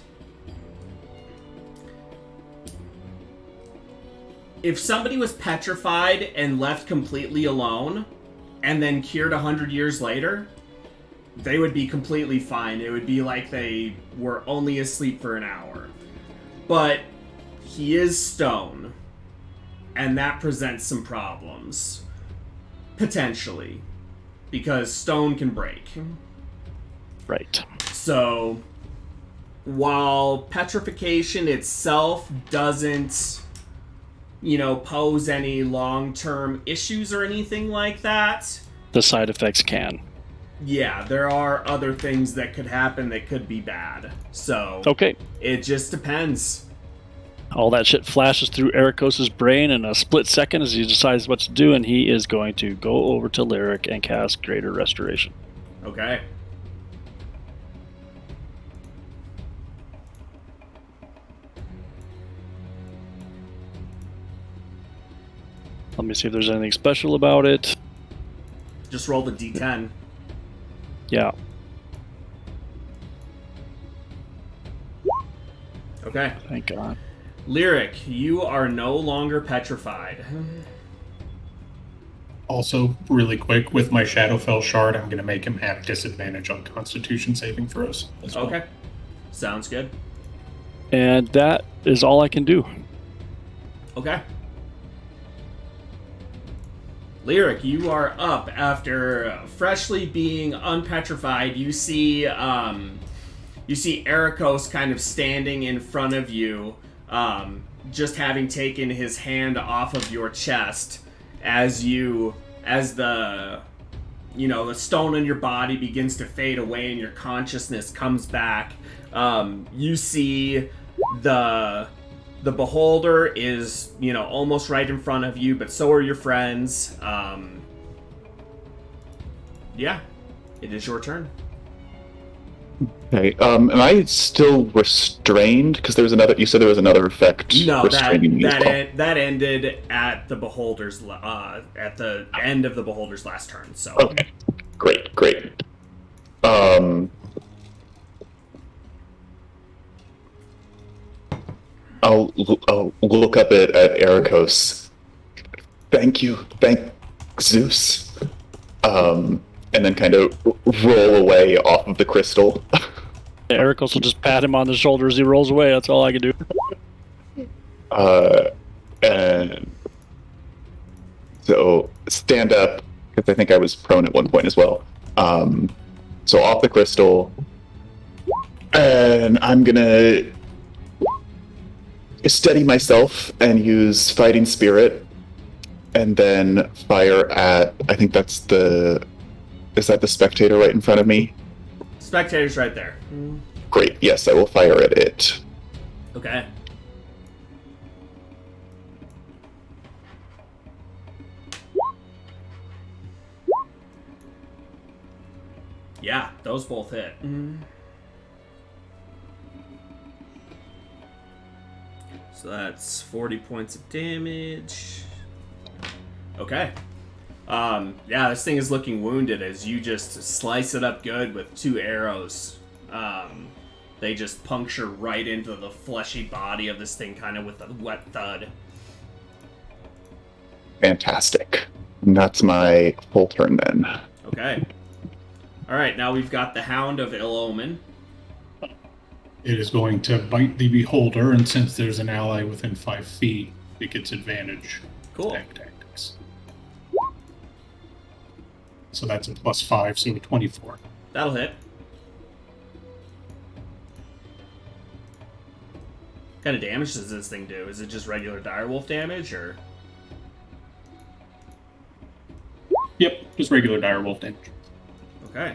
if somebody was petrified and left completely alone, and then cured 100 years later, they would be completely fine. It would be like they were only asleep for an hour. But he is stone, and that presents some problems. Potentially. Because stone can break. Right. So, while petrification itself doesn't, pose any long-term issues or anything like that, The side effects can. yeah, there are other things that could happen that could be bad. So, Okay. it just depends. All that shit flashes through Ericos' brain in a split second as he decides what to do, and he is going to go over to Lyric and cast Greater Restoration. Okay. Let me see if there's anything special about it. Just roll the d10. Yeah. Okay. Thank God. Lyric, you are no longer petrified. Also, really quick, with my Shadowfell shard, I'm going to make him have disadvantage on Constitution saving throws. As well. Okay. Sounds good. And that is all I can do. Okay. Lyric, you are up after freshly being unpetrified. You see Ericos kind of standing in front of you, just having taken his hand off of your chest as the stone in your body begins to fade away and your consciousness comes back. You see the beholder is, almost right in front of you, but so are your friends. Yeah, it is your turn. Okay. Am I still restrained? Because you said there was another effect No, restraining me as well. that ended at the beholder's at the end of the beholder's last turn. So Okay. Great. I'll look up at Ericos. Thank Zeus. And then kind of roll away off of the crystal. Ericos will just pat him on the shoulder as he rolls away. That's all I can do. And so stand up, because I think I was prone at one point as well. So off the crystal, and I'm gonna steady myself and use Fighting Spirit, and then fire at, I think is that the spectator right in front of me? Spectator's right there. Great, yes, I will fire at it. Okay. Yeah, those both hit. So that's 40 points of damage. Okay. Yeah, this thing is looking wounded as you just slice it up good with 2 arrows. They just puncture right into the fleshy body of this thing, kind of with a wet thud. Fantastic. And that's my full turn then. Okay. Alright, now we've got the Hound of Ill Omen. It is going to bite the beholder, and since there's an ally within 5 feet, it gets advantage. Cool. Attack tactics. So that's a +5, so a 24. That'll hit. What kind of damage does this thing do? Is it just regular direwolf damage, or? Yep, just regular direwolf damage. Okay.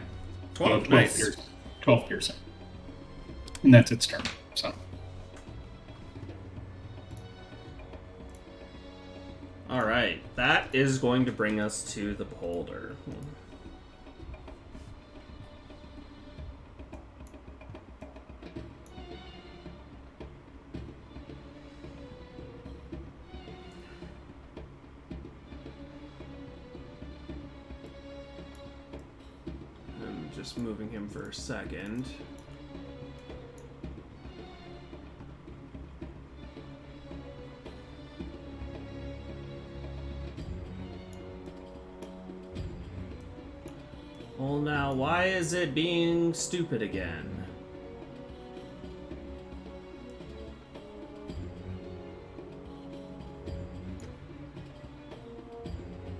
12, 12, nice. 12 piercing. And that's its turn, so. Alright, that is going to bring us to the beholder. I'm just moving him for a second. Well, now, why is it being stupid again?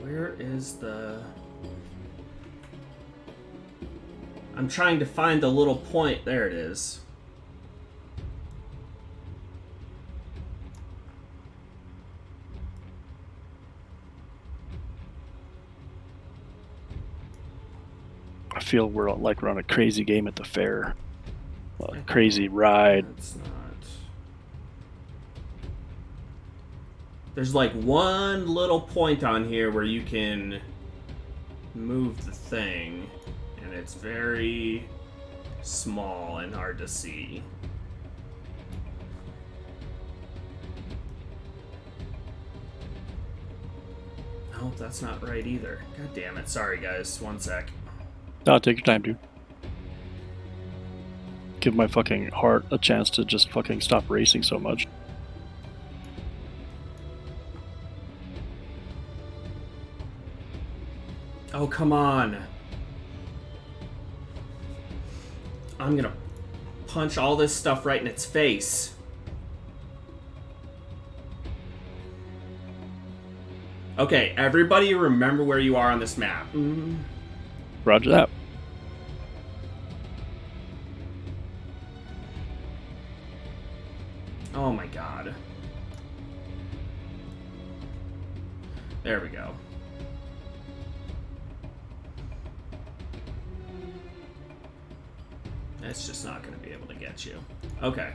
Where is the... I'm trying to find the little point. There it is. I feel we're on a crazy game at the fair. A crazy ride. It's not. There's like one little point on here where you can move the thing, and it's very small and hard to see. Nope, that's not right either. God damn it. Sorry, guys. One sec. No, take your time, dude. Give my fucking heart a chance to just fucking stop racing so much. Oh, come on. I'm gonna punch all this stuff right in its face. Okay, everybody remember where you are on this map. Roger that. Oh my god. There we go. It's just not going to be able to get you. Okay.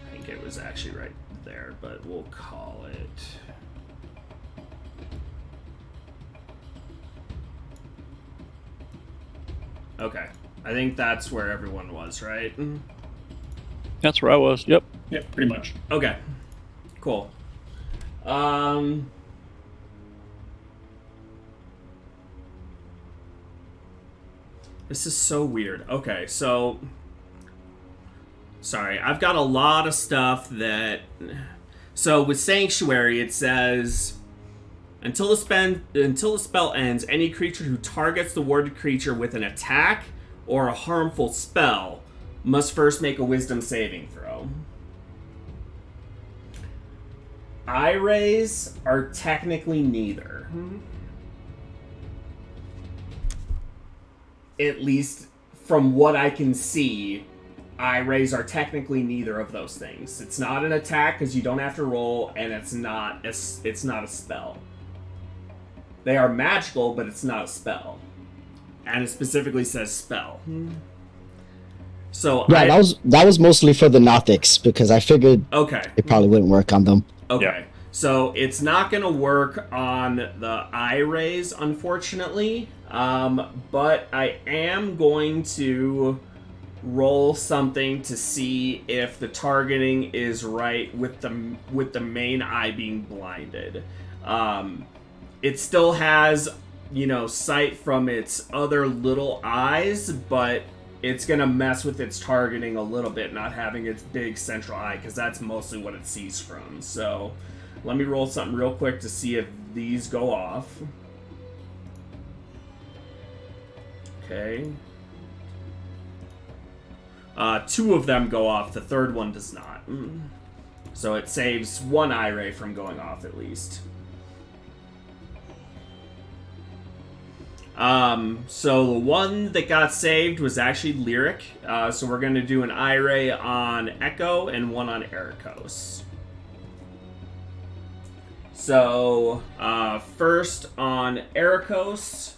I think it was actually right there, but we'll call it... Okay. I think that's where everyone was, right? That's where I was. Yep. Yeah, pretty much. Okay. Cool. This is so weird. Okay, so... Sorry, I've got a lot of stuff that... So, with Sanctuary, it says... Until the spell ends, any creature who targets the warded creature with an attack or a harmful spell must first make a wisdom saving throw. Eye rays are technically neither. At least from what I can see, eye rays are technically neither of those things. It's not an attack because you don't have to roll, and it's not a spell. They are magical, but it's not a spell. And it specifically says spell. So Yeah, that was mostly for the Nothics because I figured it probably wouldn't work on them. Okay. Yeah. So it's not going to work on the eye rays, unfortunately. But I am going to roll something to see if the targeting is right with the main eye being blinded. It still has, sight from its other little eyes, but it's going to mess with its targeting a little bit, not having its big central eye, because that's mostly what it sees from. So let me roll something real quick to see if these go off. Okay. 2 of them go off, the third one does not. So it saves 1 eye ray from going off at least. So the one that got saved was actually Lyric. So we're going to do an eye ray on Echo and 1 on Ericos. So, first on Ericos.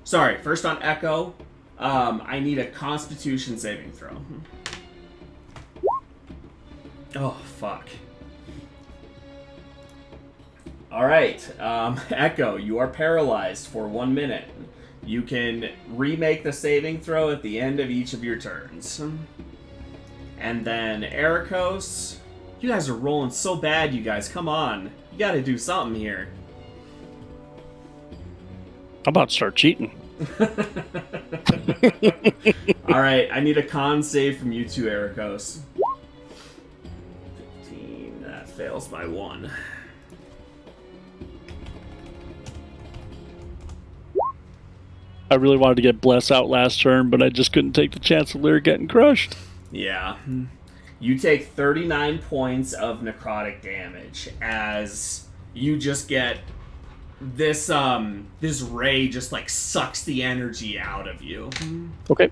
Sorry, first on Echo. I need a Constitution saving throw. Oh, fuck. Alright, Echo, you are paralyzed for 1 minute. You can remake the saving throw at the end of each of your turns. And then Ericos, you guys are rolling so bad, you guys. Come on. You gotta do something here. I'm about to start cheating. All right, I need a con save from you two, Ericos. 15. That fails by 1. I really wanted to get Bless out last turn, but I just couldn't take the chance of Lyric getting crushed. Yeah. You take 39 points of necrotic damage as you just get this this ray just like sucks the energy out of you. Okay.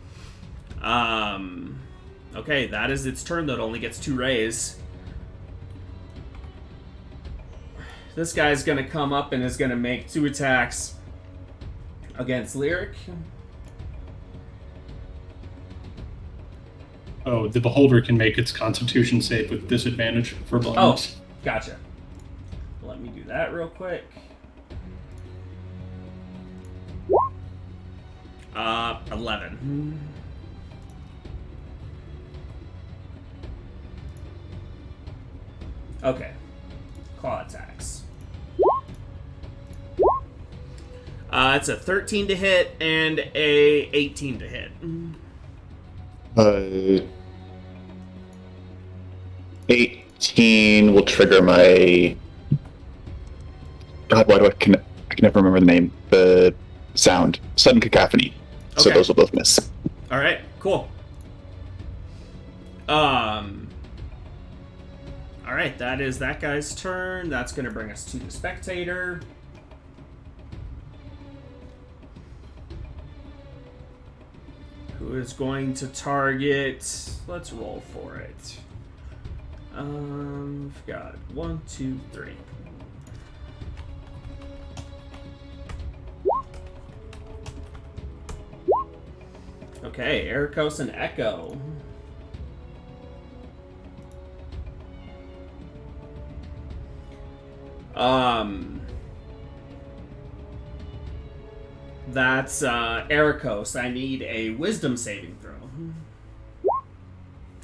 Okay, that is its turn though. It only gets 2 rays. This guy's gonna come up and is gonna make 2 attacks against Lyric. Oh, the beholder can make its constitution save with disadvantage for blindness. Oh, gotcha. Let me do that real quick. 11. Okay. Claw attacks. It's a 13 to hit and a 18 to hit. 18 will trigger my. God, why do I can never remember the name? The sound. Sudden cacophony. So Okay. those will both miss. All right, cool. All right, that is that guy's turn. That's going to bring us to the spectator. Who is going to target? Let's roll for it. We've got 1, 2, 3. Okay, Ericos and Echo. That's Ericos. I need a wisdom saving throw.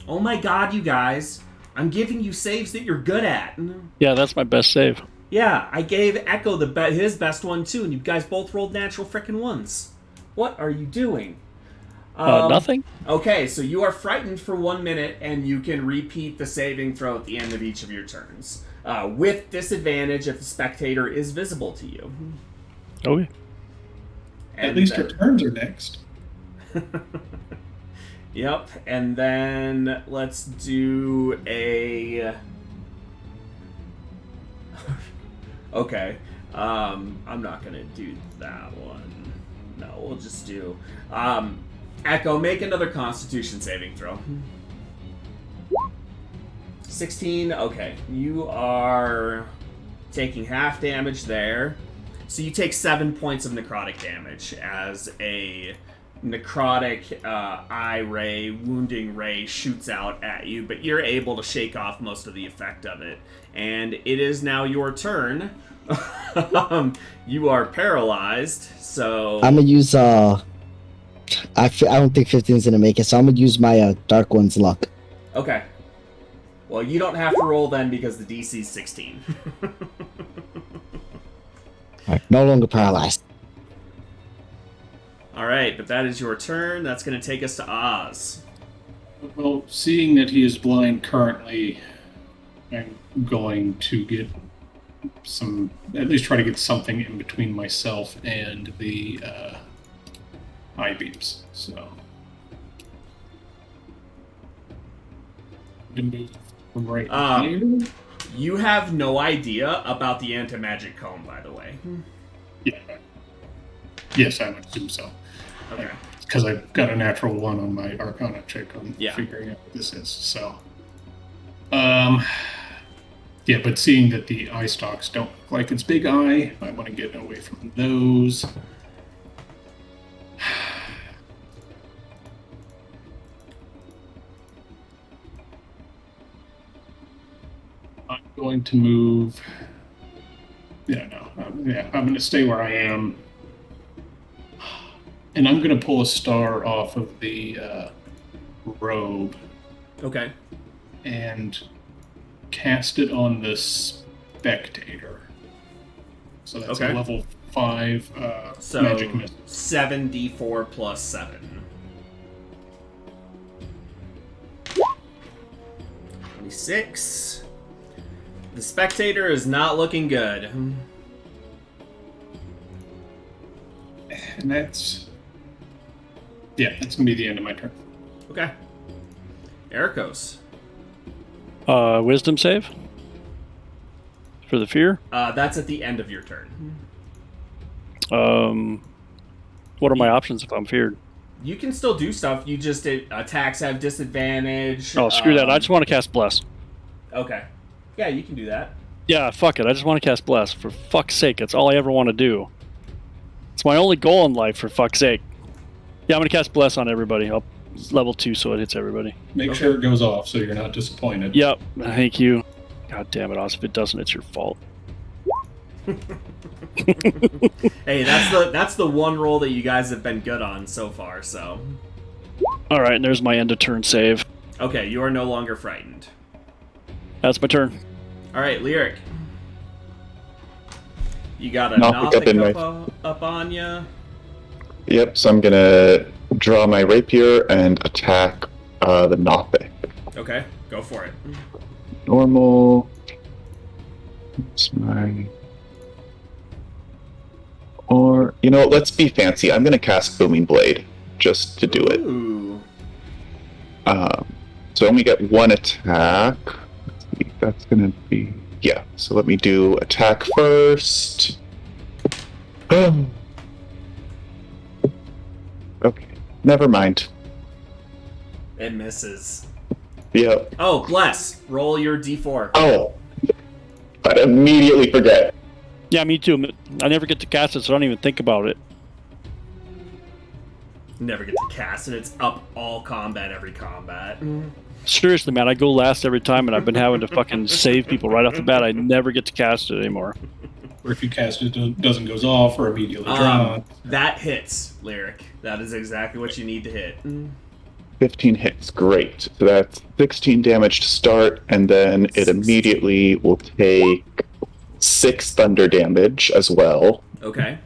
Oh my god, you guys. I'm giving you saves that you're good at. Yeah, that's my best save. Yeah, I gave Echo his best one too, and you guys both rolled natural frickin' ones. What are you doing? Nothing. Okay, so you are frightened for 1 minute, and you can repeat the saving throw at the end of each of your turns. With disadvantage if the spectator is visible to you. Okay. At least your turns are next. Yep, and then let's do a... Okay, I'm not gonna do that one. No, we'll just do... Echo, make another Constitution saving throw. 16, okay. You are taking half damage there. So you take 7 points of necrotic damage as a necrotic eye ray, wounding ray shoots out at you, but you're able to shake off most of the effect of it. And it is now your turn. You are paralyzed, so... I'm gonna use I don't think 15 is gonna make it, so I'm gonna use my Dark One's luck. Okay. Well, you don't have to roll then because the DC is 16. Alright, no longer paralyzed. Alright, but that is your turn. That's going to take us to Oz. Well, seeing that he is blind currently, I'm going to get some, at least try to get something in between myself and the eye beams. So, to move from right here. You have no idea about the anti-magic comb, by the way. Yeah. Yes, I would assume so. Okay. Because I've got a natural 1 on my Arcana check on Yeah. figuring out what this is. So, yeah, but seeing that the eye stalks don't look like it's big eye, I want to get away from those. I'm going to move. Yeah, no. I'm going to stay where I am. And I'm going to pull a star off of the robe Okay. and cast it on the spectator. So that's Okay. a level 5 So magic missiles. 7d4 plus 7. 26. The spectator is not looking good. And that's... Yeah, that's going to be the end of my turn. Okay. Ericos. Wisdom save for the fear. That's at the end of your turn. What are my options if I'm feared? You can still do stuff. You just attacks have disadvantage. Oh, screw that. I just want to cast Bless. Okay. Yeah, you can do that. Yeah, fuck it. I just want to cast Bless. For fuck's sake, that's all I ever want to do. It's my only goal in life, for fuck's sake. Yeah, I'm going to cast Bless on everybody. It's level 2, so it hits everybody. Make sure it goes off so you're not disappointed. Yep, thank you. God damn it, Oz. If it doesn't, it's your fault. Hey, that's the one roll that you guys have been good on so far, so. Alright, and there's my end of turn save. Okay, you are no longer frightened. That's my turn. Alright, Lyric. You got a Nothic up on ya. Yep, so I'm gonna draw my rapier and attack the Nothic. Okay, go for it. Normal. That's my... Or, you know, let's be fancy. I'm gonna cast Booming Blade, just to do it. Ooh. So I only get one attack. Let's see, that's gonna be... Yeah, so let me do attack first. Okay, never mind. It misses. Yep. Oh, bless. Roll your d4. Oh! I'd immediately forget. Yeah, me too. I never get to cast it, so I don't even think about it. Never get to cast it. It's up all combat, every combat. Seriously, man, I go last every time, and I've been having to fucking save people right off the bat. I never get to cast it anymore. Or if you cast it, it doesn't goes off or immediately draw. That hits, Lyric. That is exactly what you need to hit. 15 hits, great. So that's 16 damage to start, and then it immediately will take 6 thunder damage as well. Okay.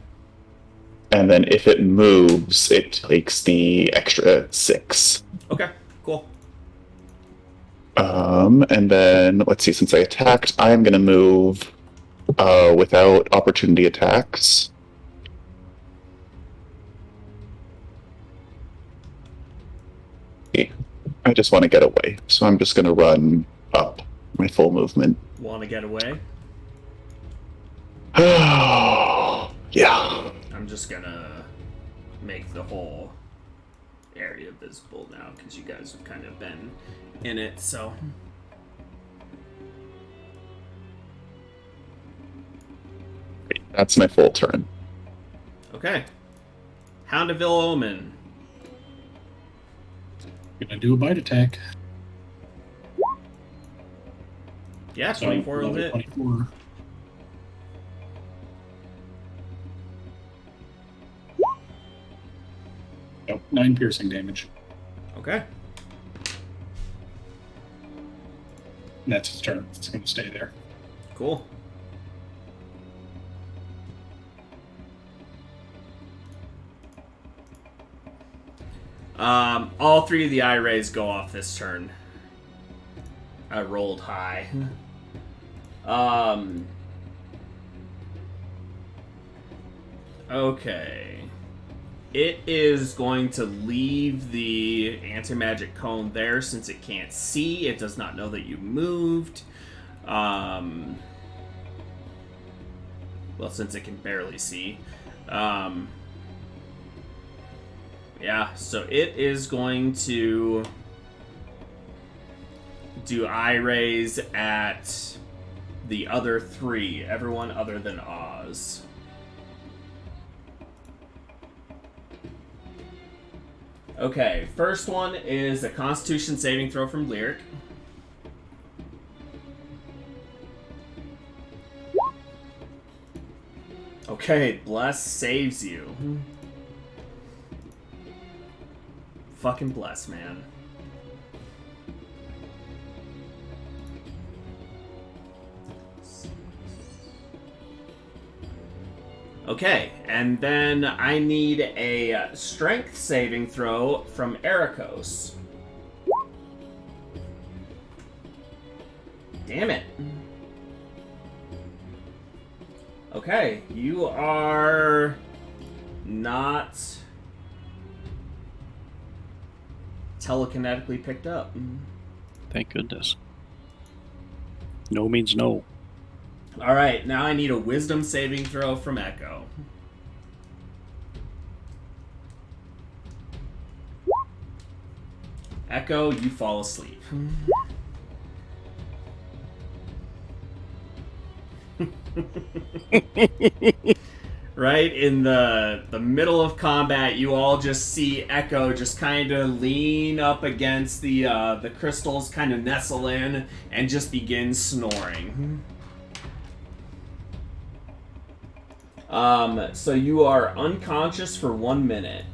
And then if it moves, it takes the extra 6. Okay, cool. And then, let's see, since I attacked, I'm going to move without opportunity attacks. I just want to get away, so I'm just going to run up my full movement. Want to get away? Yeah. I'm just gonna make the whole area visible now because you guys have kind of been in it, so. That's my full turn. Okay. Houndeville Omen. Gonna do a bite attack. Yeah, So 24 will another hit. 24. Nope, 9 piercing damage. Okay. And that's his turn. It's going to stay there. Cool. All 3 of the eye rays go off this turn. I rolled high. Okay. It is going to leave the anti-magic cone there since it can't see. It does not know that you moved. Well, since it can barely see. Yeah, so it is going to do eye rays at the other 3, everyone other than Oz. Okay, first one is a Constitution saving throw from Lyric. Okay, Bless saves you. Fucking Bless, man. Okay, and then I need a strength saving throw from Ericos. Damn it. Okay, you are not telekinetically picked up. Thank goodness. No means no. All right, now I need a wisdom saving throw from Echo. Echo, you fall asleep. Right in the middle of combat, you all just see Echo just kind of lean up against the crystals, kind of nestle in, and just begin snoring. So you are unconscious for 1 minute.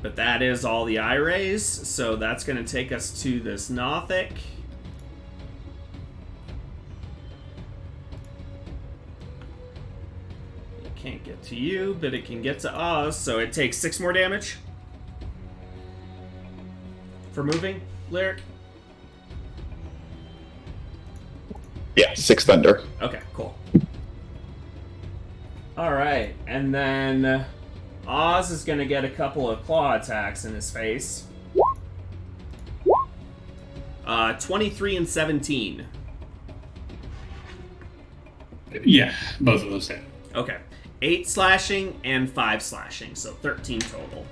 But that is all the eye rays, so that's going to take us to this Nothic. It can't get to you, but it can get to us, so it takes 6 more damage. For moving, Lyric? Yeah, 6 thunder. Okay, cool. Alright, and then Oz is going to get a couple of claw attacks in his face. 23 and 17. Yeah, both of those hit. Okay. 8 slashing and 5 slashing, so 13 total.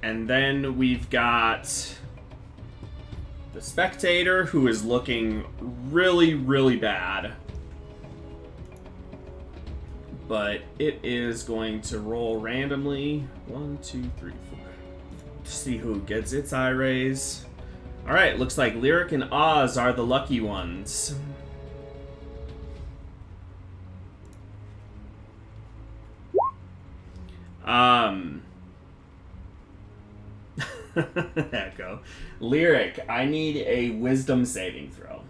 And then we've got the Spectator, who is looking really, really bad. But it is going to roll randomly. 1, 2, 3, 4. To see who gets its eye rays. Alright, looks like Lyric and Oz are the lucky ones. Echo. Lyric, I need a wisdom saving throw.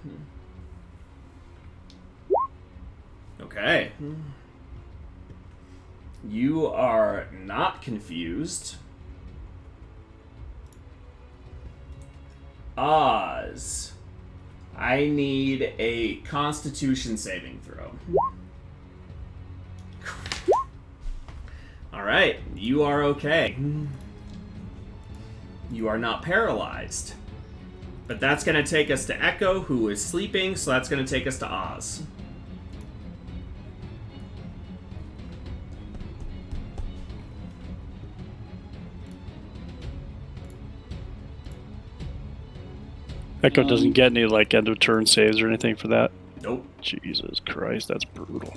Okay. You are not confused. Oz, I need a Constitution saving throw. Alright, you are okay. You are not paralyzed. But that's going to take us to Echo, who is sleeping, so that's going to take us to Oz. Echo doesn't get any like end of turn saves or anything for that. Nope. Jesus Christ, that's brutal.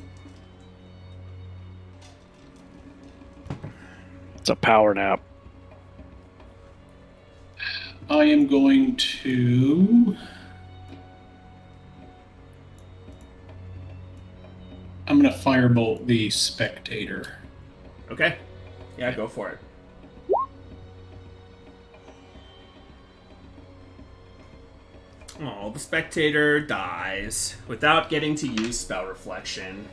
It's a power nap. I am going to... I'm going to firebolt the Spectator. Okay. Yeah, go for it. Oh, the Spectator dies without getting to use Spell Reflection.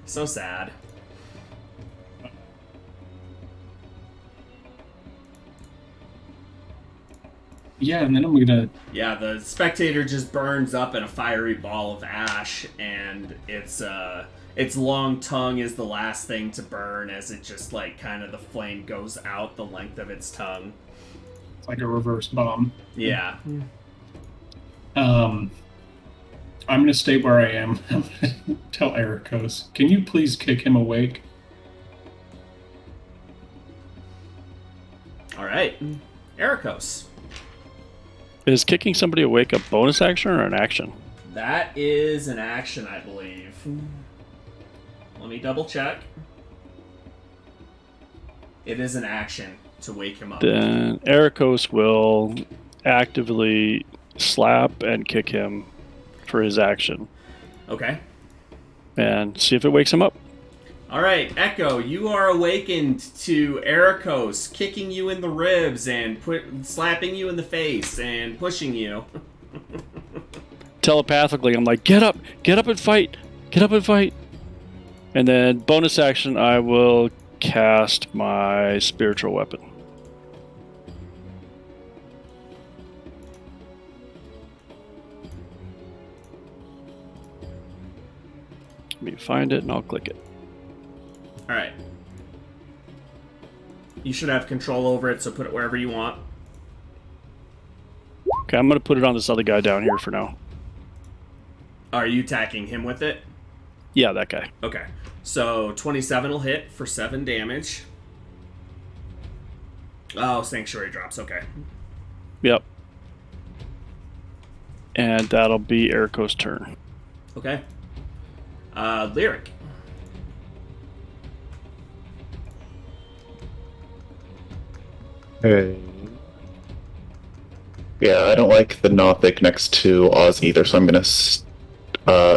So sad. Yeah, and then I'm gonna... Yeah, the Spectator just burns up in a fiery ball of ash, and its long tongue is the last thing to burn as it just, like, kind of the flame goes out the length of its tongue. It's like a reverse bomb. Yeah. I'm gonna stay where I am. I'm gonna tell Ericos, can you please kick him awake? Alright. Ericos. Is kicking somebody awake a bonus action or an action? That is an action, I believe. Let me double check. It is an action to wake him up. Then Ericos will actively slap and kick him for his action. Okay. And see if it wakes him up. Alright, Echo, you are awakened to Ericos kicking you in the ribs and slapping you in the face and pushing you. Telepathically, I'm like, get up and fight, get up and fight. And then bonus action, I will cast my spiritual weapon. Let me find it and I'll click it. All right. You should have control over it, so put it wherever you want. Okay, I'm going to put it on this other guy down here for now. Are you attacking him with it? Yeah, that guy. Okay. So 27 will hit for 7 damage. Oh, Sanctuary drops. Okay. Yep. And that'll be Eriko's turn. Okay. Lyric. Hey. Yeah, I don't like the Nothic next to Oz either, so I'm gonna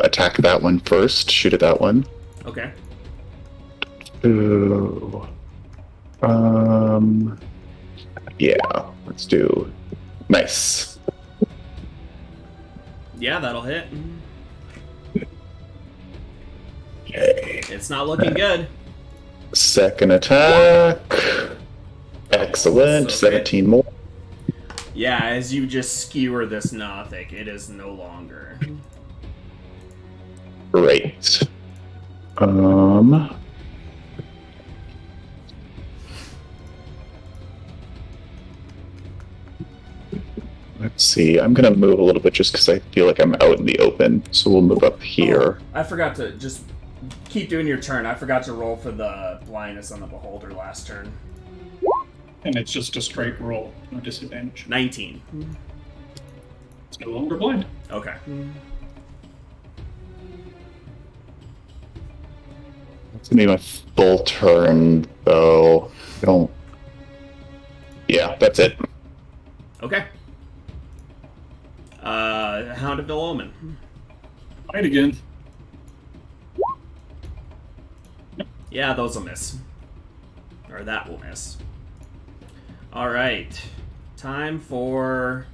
attack that one first. Shoot at that one. Okay. Ooh. Yeah, let's do. Nice. Yeah, that'll hit. Okay. It's not looking good. Second attack. Excellent. So 17 more. Yeah, as you just skewer this Nothic, it is no longer. Great. Let's see. I'm gonna move a little bit just because I feel like I'm out in the open. So we'll move up here. Oh, I forgot to just keep doing your turn. I forgot to roll for the blindness on the beholder last turn. And it's just a straight roll, no disadvantage. 19. It's no longer blind. Okay. It's gonna be my full turn, though. I don't. Yeah, that's it. Okay. Hound of Omen. Fight again. Yeah, those will miss. Or that will miss. Alright. Time for...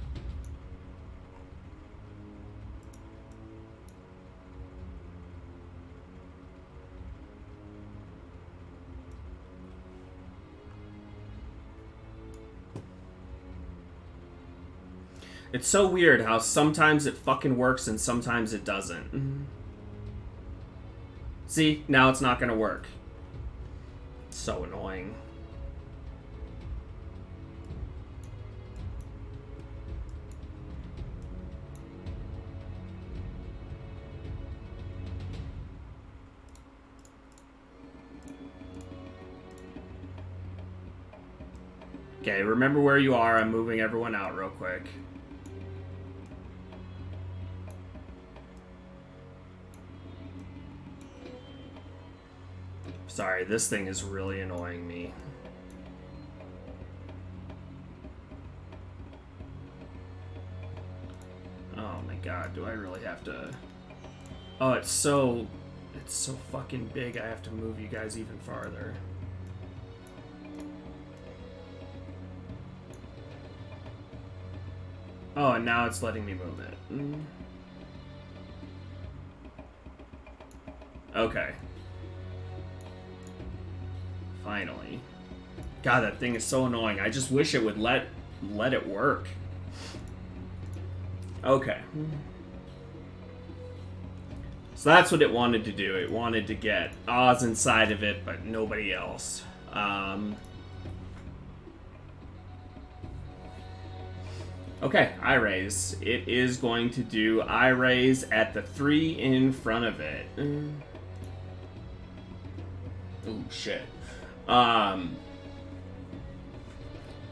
It's so weird how sometimes it fucking works and sometimes it doesn't. See? Now it's not gonna work. It's so annoying. Okay, remember where you are. I'm moving everyone out real quick. Sorry, this thing is really annoying me. Oh my god, do I really have to... Oh, it's so fucking big, I have to move you guys even farther. Oh, and now it's letting me move it. Okay. Finally. God, that thing is so annoying. I just wish it would let it work. Okay. So that's what it wanted to do. It wanted to get Oz inside of it, but nobody else. Okay, I raise. It is going to do I raise at the 3 in front of it. Oh shit.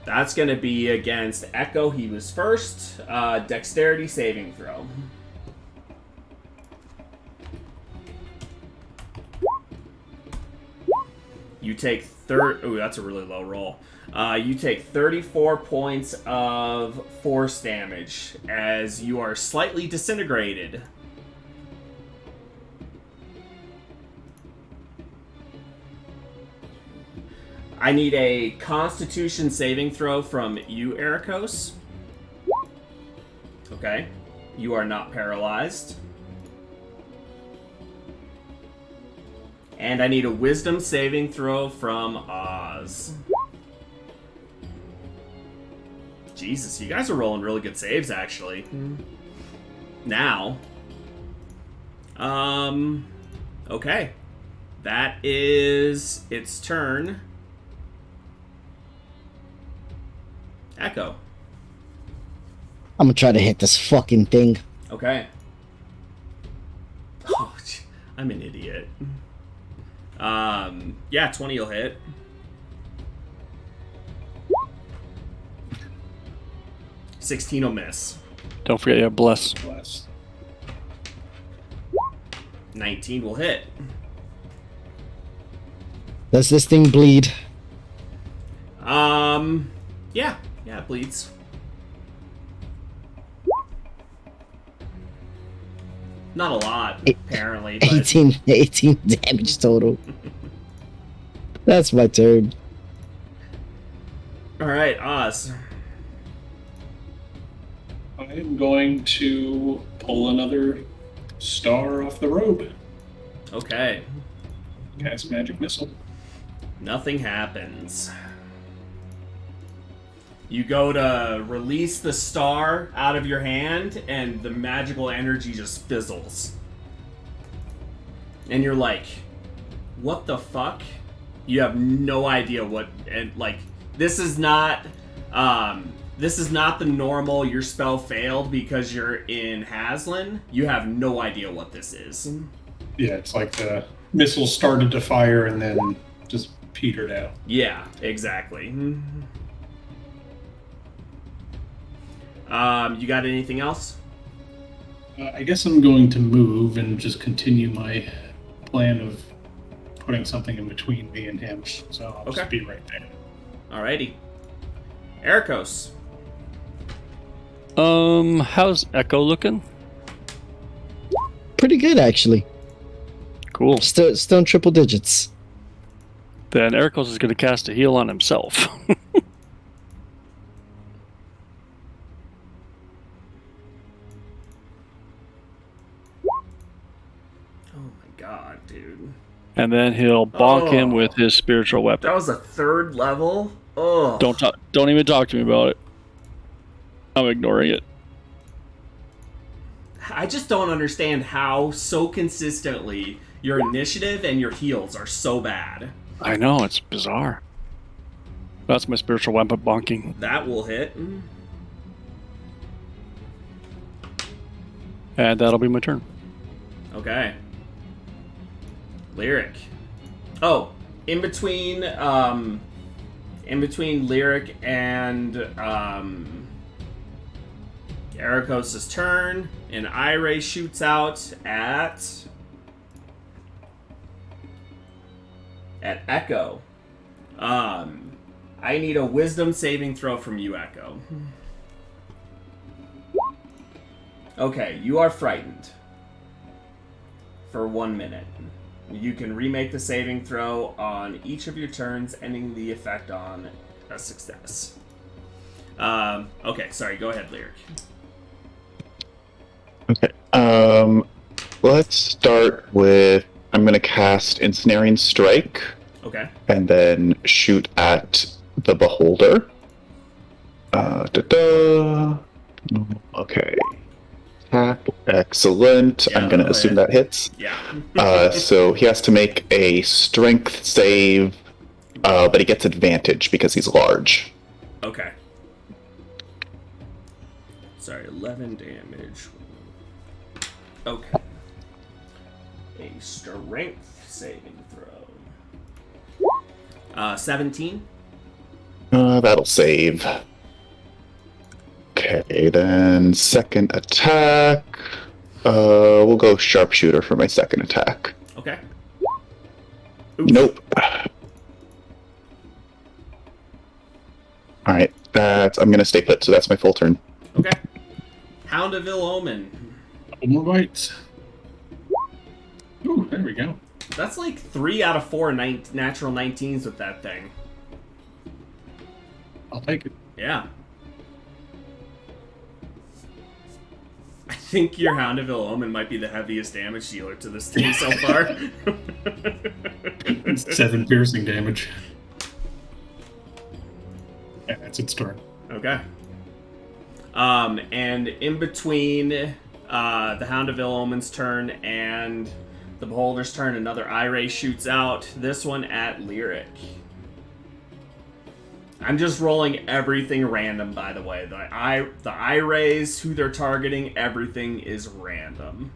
That's gonna be against Echo. He was first. Dexterity saving throw. You take ooh, that's a really low roll. You take 34 points of force damage as you are slightly disintegrated. I need a Constitution saving throw from you, Erikos. Okay. You are not paralyzed. And I need a wisdom saving throw from Oz. Jesus, you guys are rolling really good saves, actually. Now. Okay. That is its turn. Echo. I'm gonna try to hit this fucking thing. Okay. Oh, I'm an idiot. Yeah, 20 will hit. $16 will miss. Don't forget you have bless. Bless. 19 will hit. Does this thing bleed? Yeah, it bleeds. Not a lot, apparently, but 18 damage total. That's my turn. alright, Oz. I am going to pull another star off the robe. Okay. Cast magic missile. Nothing happens. You go to release the star out of your hand, and the magical energy just fizzles. And you're like, what the fuck? You have no idea what, and like, this is not the normal, your spell failed because you're in Haslin. You have no idea what this is. Yeah, it's like the missile started to fire and then just petered out. Yeah, exactly. You got anything else? I guess I'm going to move and just continue my plan of putting something in between me and him. So I'll just be right there. Alrighty. Ericos. How's Echo looking? Pretty good, actually. Cool. Still in triple digits. Then Ericos is going to cast a heal on himself. Oh my god, dude. And then he'll bonk him with his spiritual weapon. That was a 3rd level? Oh. Don't even talk to me about it. I'm ignoring it. I just don't understand how so consistently your initiative and your heals are so bad. I know, it's bizarre. That's my spiritual weapon bonking. That will hit. And that'll be my turn. Okay. Lyric. Oh, in between Lyric and Ericos' turn, an eye ray shoots out at Echo. I need a wisdom saving throw from you, Echo. Okay, you are frightened for 1 minute. You can remake the saving throw on each of your turns, ending the effect on a success. Okay, sorry, go ahead, Lyric. Okay. Let's start with, I'm going to cast Ensnaring Strike. Okay. And then shoot at the Beholder. Okay. Tap. Excellent. Yeah, I'm going to assume that hits. Yeah. So he has to make a strength save, but he gets advantage because he's large. Okay. Sorry, 11 damage. Okay. A strength saving throw. 17. That'll save. Okay, then second attack. We'll go sharpshooter for my second attack. Okay. Oof. Nope. Alright, I'm gonna stay put, so that's my full turn. Okay. Hound of Ill Omen. Couple more bites. Ooh, there we go. That's like 3 out of 4 natural 19s with that thing. I'll take it. Yeah. I think your Hound of Ill Omen might be the heaviest damage dealer to this thing so far. 7 piercing damage. Yeah, that's its turn. Okay. And in between the Hound of Ill Omen's turn and the Beholder's turn, another eye ray shoots out. This one at Lyric. I'm just rolling everything random, by the way. The eye rays, who they're targeting, everything is random.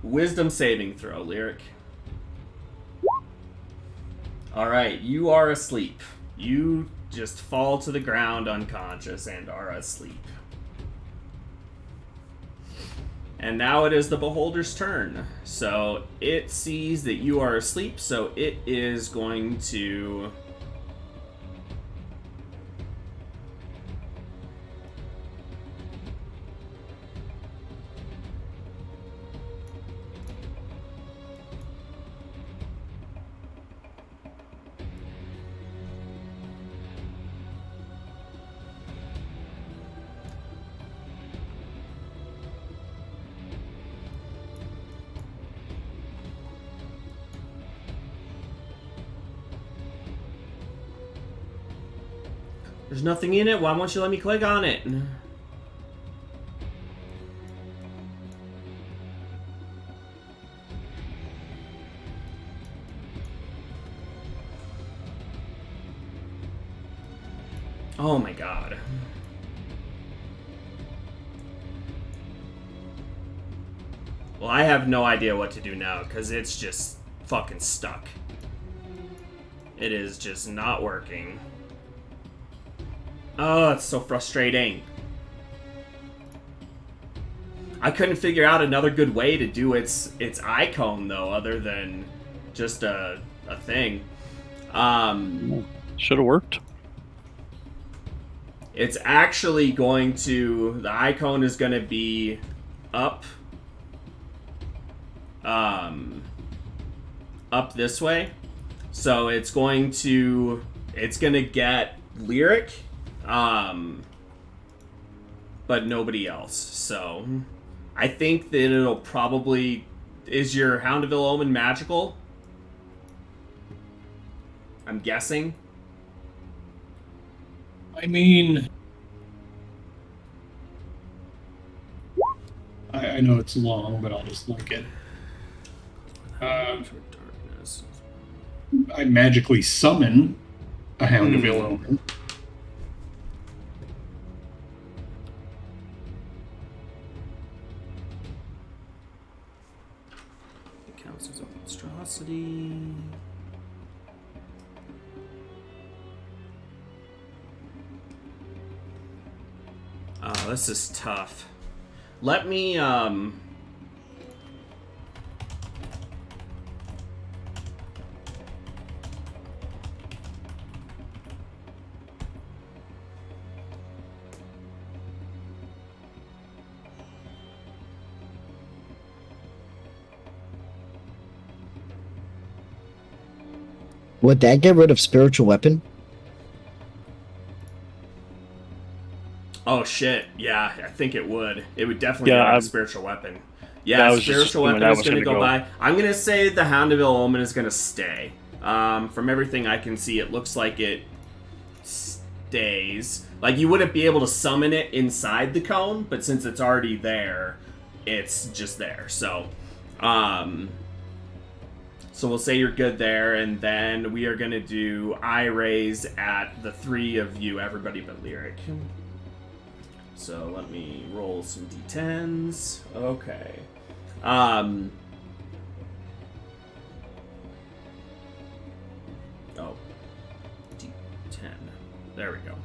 Wisdom saving throw, Lyric. Alright, you are asleep. You just fall to the ground unconscious and are asleep. And now it is the Beholder's turn. So it sees that you are asleep, so it is going to... There's nothing in it. Why won't you let me click on it? Oh my god. Well, I have no idea what to do now because it's just fucking stuck. It is just not working. Oh, it's so frustrating. I couldn't figure out another good way to do its icon though, other than just a thing. Should have worked. It's actually going to, the icon is going to be up this way. So it's going to get Lyric, but nobody else. So I think that it'll probably... Is your Hound of Ill Omen magical? I'm guessing. I mean... I know it's long, but I'll just link it. I magically summon a Hound of Ill Omen. It counts as a monstrosity. Oh, this is tough. Let me, Would that get rid of spiritual weapon? Oh shit! Yeah, I think it would. It would definitely Yeah, get rid I'm- of spiritual weapon. I Yeah, was just spiritual assuming weapon that is was going to gonna go go. by. I'm going to say the Hound of Ill Omen is going to stay. From everything I can see, it looks like it stays. Like you wouldn't be able to summon it inside the cone, but since it's already there, it's just there. So, so we'll say you're good there, and then we are going to do eye raise at the three of you, everybody but Lyric. So let me roll some d10s. Okay. Oh. D10. There we go.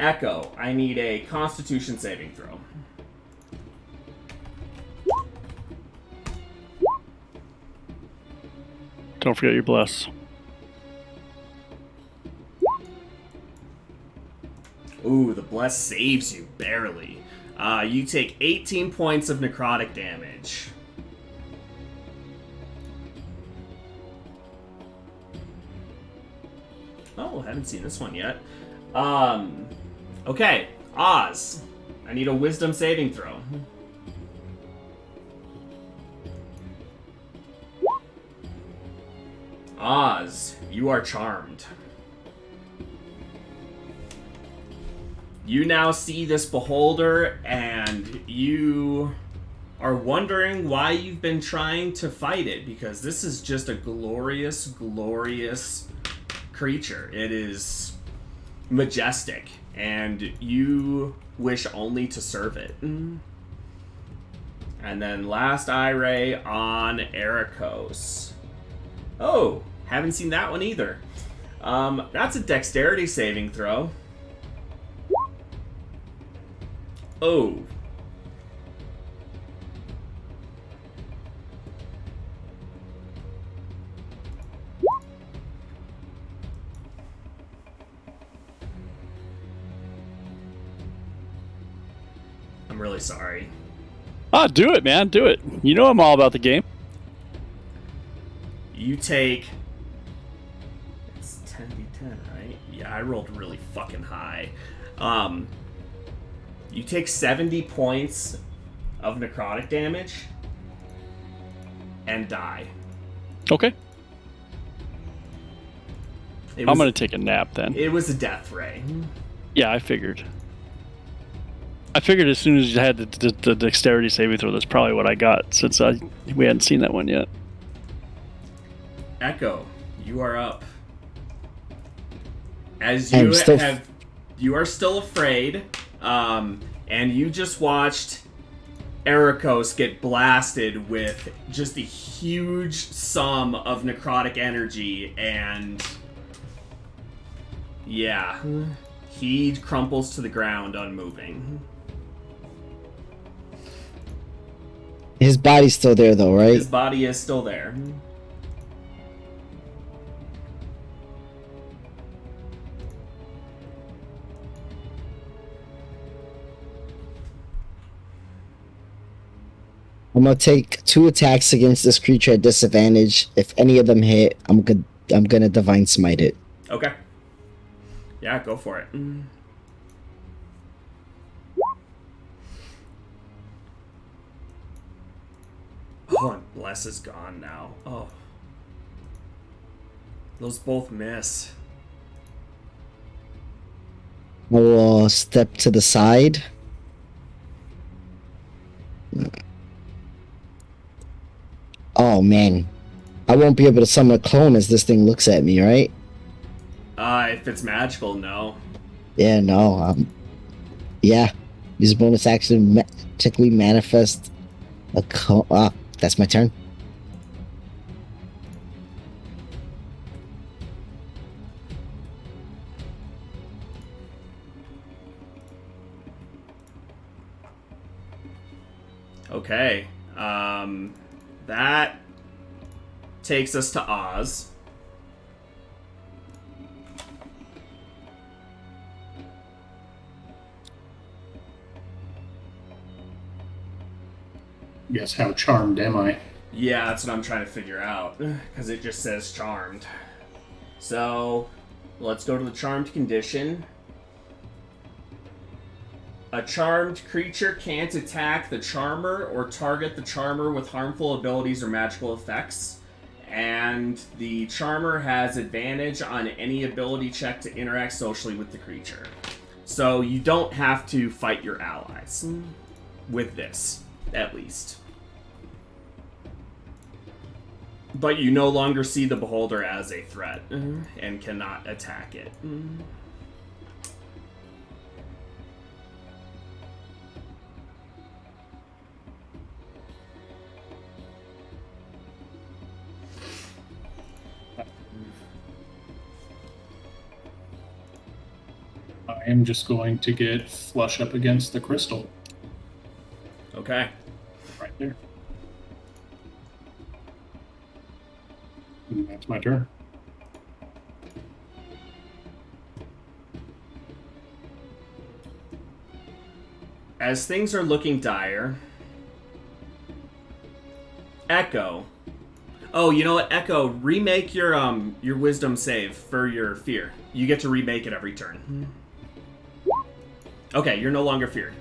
Echo, I need a Constitution saving throw. Don't forget your bless. Ooh, the bless saves you, barely. You take 18 points of necrotic damage. Oh, haven't seen this one yet. Okay, Oz. I need a wisdom saving throw. Oz, you are charmed. You now see this beholder, and you are wondering why you've been trying to fight it, because this is just a glorious, glorious creature. It is majestic, and you wish only to serve it. And then last eye on Ericos. Oh, haven't seen that one either. That's a dexterity saving throw. Oh. I'm really sorry. Ah, do it, man. Do it. You know I'm all about the game. You take... It's 10d10, right? Yeah, I rolled really fucking high. You take 70 points of necrotic damage and die. Okay. I'm going to take a nap then. It was a death ray. Yeah, I figured. As soon as you had the dexterity saving throw, that's probably what I got, since we hadn't seen that one yet. Echo, you are up. As you are still afraid, and you just watched Ericos get blasted with just a huge sum of necrotic energy, and yeah, he crumples to the ground, unmoving. His body's still there, though, right? His body is still there. I'm gonna take 2 attacks against this creature at disadvantage. If any of them hit, I'm gonna divine smite it. Okay. Yeah, go for it. Oh, and Bless is gone now. Oh. Those both miss. I will step to the side. Oh man, I won't be able to summon a clone as this thing looks at me, right? If it's magical, no. Yeah, no. Yeah, use bonus action magically manifest a clone. That's my turn. Okay. That takes us to Oz. Yes, how charmed am I? Yeah, that's what I'm trying to figure out, because it just says charmed. So, let's go to the charmed condition. A charmed creature can't attack the charmer or target the charmer with harmful abilities or magical effects. And the charmer has advantage on any ability check to interact socially with the creature. So you don't have to fight your allies with this, at least. But you no longer see the beholder as a threat and cannot attack it. I am just going to get flush up against the crystal. Okay. Right there. And that's my turn. As things are looking dire, Echo. Oh, you know what, Echo? Remake your wisdom save for your fear. You get to remake it every turn. Okay, you're no longer feared.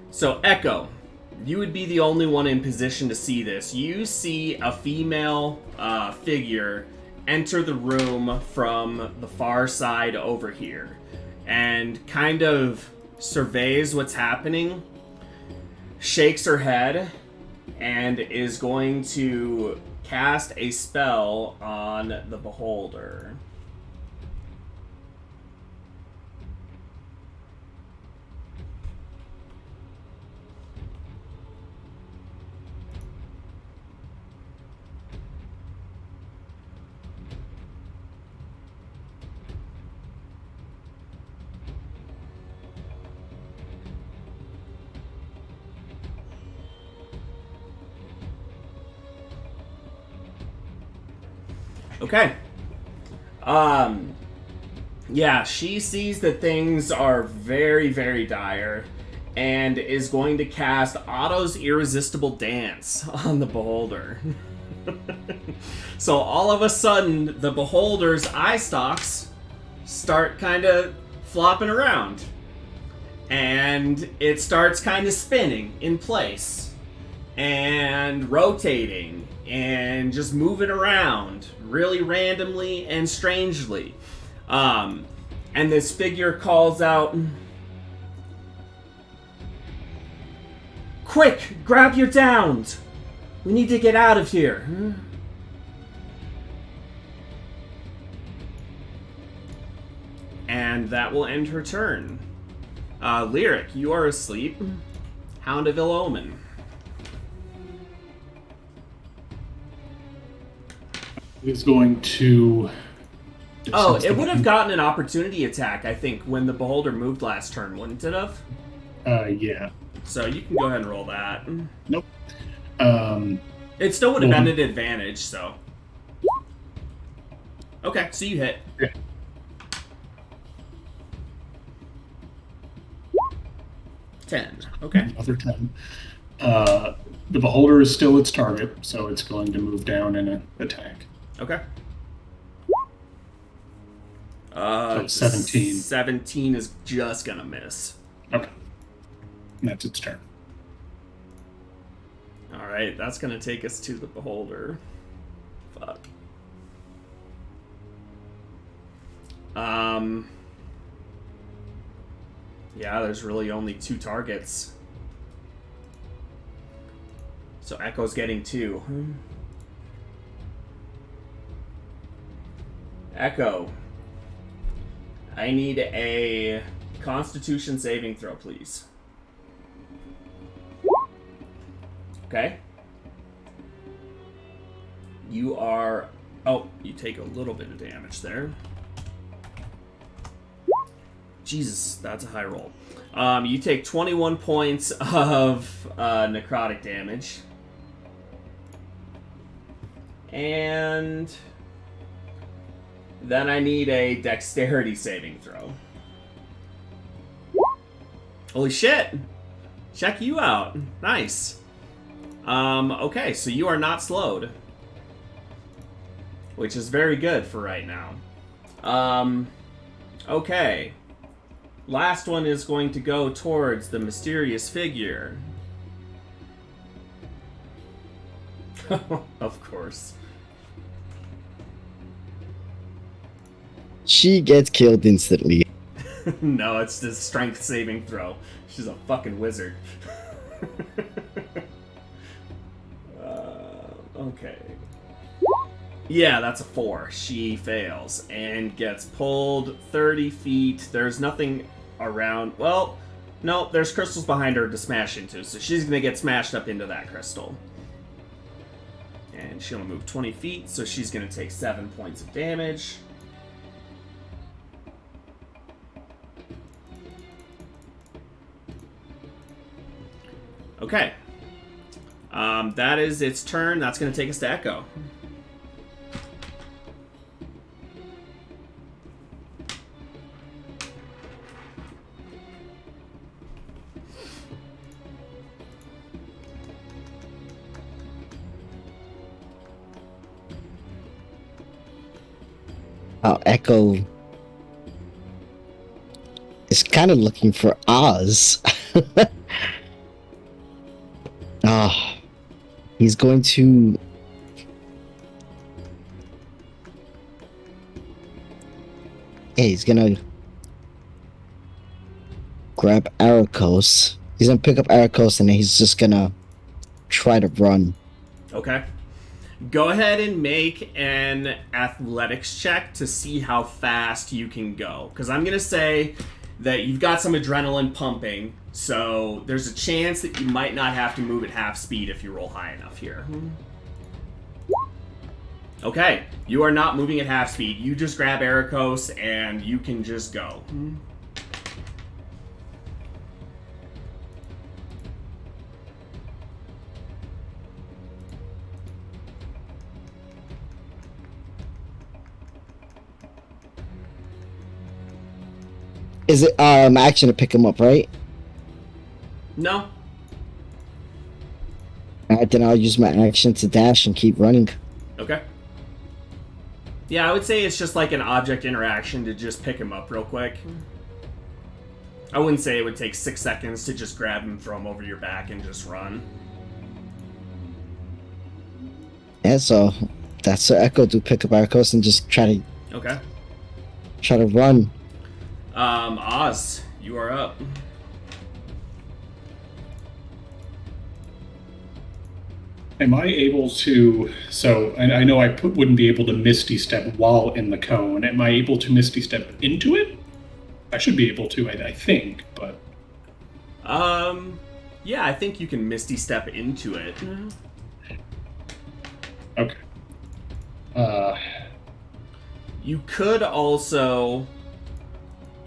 So, Echo, you would be the only one in position to see this. You see a female figure enter the room from the far side over here and kind of surveys what's happening, shakes her head, and is going to cast a spell on the beholder. Okay. Yeah, she sees that things are very, very dire and is going to cast Otto's Irresistible Dance on the beholder. So all of a sudden, the beholder's eye stalks start kind of flopping around. And it starts kind of spinning in place and rotating and just moving around really randomly and strangely. And this figure calls out, "Quick, grab your downs! We need to get out of here." And that will end her turn. Lyric, you are asleep. Hound of Ill Omen. Is going to. Oh, it would have gotten an opportunity attack, I think, when the beholder moved last turn, wouldn't it have? Yeah. So you can go ahead and roll that. Nope. It still would have been an advantage, so. Okay, so you hit. Yeah. $10. Okay. Another 10. The beholder is still its target, so it's going to move down and attack. Okay. So 17. 17 is just gonna miss. Okay. And that's its turn. Alright, that's gonna take us to the beholder. Fuck. Yeah, there's really only 2 targets. So Echo's getting 2. Echo, I need a Constitution saving throw, please. Okay. You are... Oh, you take a little bit of damage there. Jesus, that's a high roll. You take 21 points of necrotic damage. And then I need a dexterity saving throw. Holy shit! Check you out. Nice. Okay, so you are not slowed. Which is very good for right now. Okay. Last one is going to go towards the mysterious figure. Of course. She gets killed instantly. No, it's the strength saving throw. She's a fucking wizard. Okay. Yeah, that's a 4. She fails and gets pulled 30 feet. There's nothing around. Well, no, there's crystals behind her to smash into, so she's going to get smashed up into that crystal. And she'll move 20 feet, so she's going to take 7 points of damage. Okay. That is its turn. That's going to take us to Echo. Echo is kind of looking for Oz. He's going to... Hey, he's gonna grab Aracos. He's gonna pick up Aracos and he's just gonna try to run. Okay. Go ahead and make an athletics check to see how fast you can go. Because I'm going to say that you've got some adrenaline pumping, so there's a chance that you might not have to move at half speed if you roll high enough here. Okay, you are not moving at half speed. You just grab Ericos and you can just go. Is it action to pick him up, right? No. Alright, then I'll use my action to dash and keep running. Okay. Yeah, I would say it's just like an object interaction to just pick him up real quick. I wouldn't say it would take 6 seconds to just grab him, throw him over your back, and just run. Yeah, so that's what Echo do, pick up Arcos and just try Okay. to run. Oz, you are up. Am I able to... So, I know I wouldn't be able to Misty Step while in the cone. Am I able to Misty Step into it? I should be able to, I think, but... Yeah, I think you can Misty Step into it. Okay. You could also...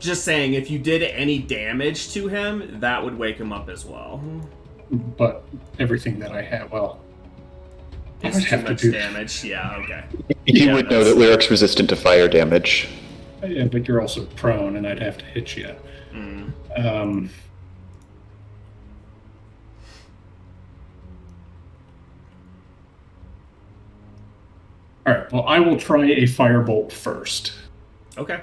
Just saying, if you did any damage to him, that would wake him up as well. But everything that I have, well... I It's would too have to much do... damage, yeah, okay. You Yeah, would know that's- that Lyric's resistant to fire damage. Yeah, but you're also prone, and I'd have to hit you. Alright, well, I will try a firebolt first. Okay.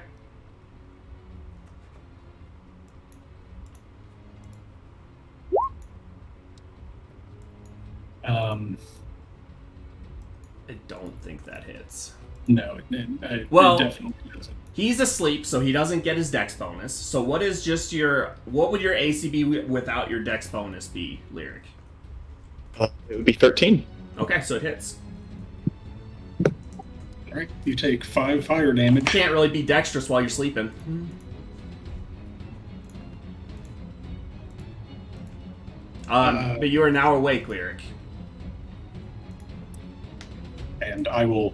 I don't think that hits. No, it Well- definitely doesn't. He's asleep, so he doesn't get his dex bonus. So what is just your... What would your AC be without your dex bonus be, Lyric? It would be 13. Okay, so it hits. Alright, you take 5 fire damage. Can't really be dexterous while you're sleeping. But you are now awake, Lyric. And I will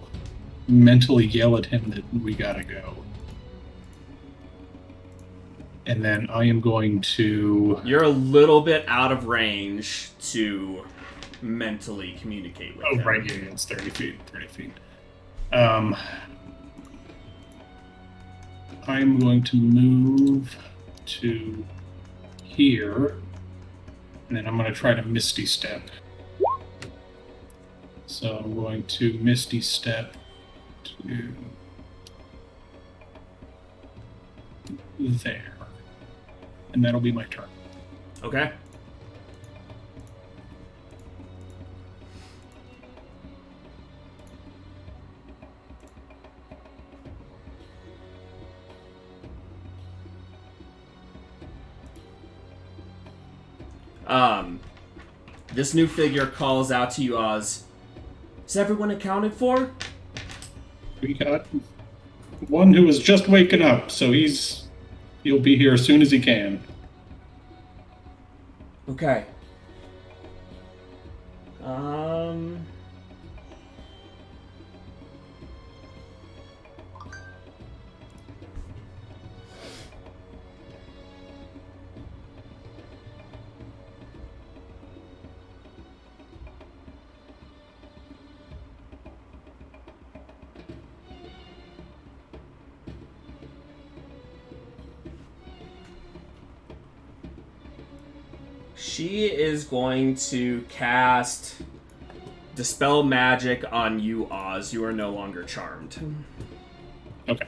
mentally yell at him that we gotta go. And then I am going to... You're a little bit out of range to mentally communicate with Oh, him. right, yeah, it's 30 feet, 30 feet. I'm going to move to here, and then I'm going to try to Misty Step. So I'm going to Misty Step to there. And that'll be my turn. Okay. This new figure calls out to you, Oz. Is everyone accounted for? We got one who is just waking up, so he'll be here as soon as he can. Okay. She is going to cast Dispel Magic on you, Oz. You are no longer charmed. Okay.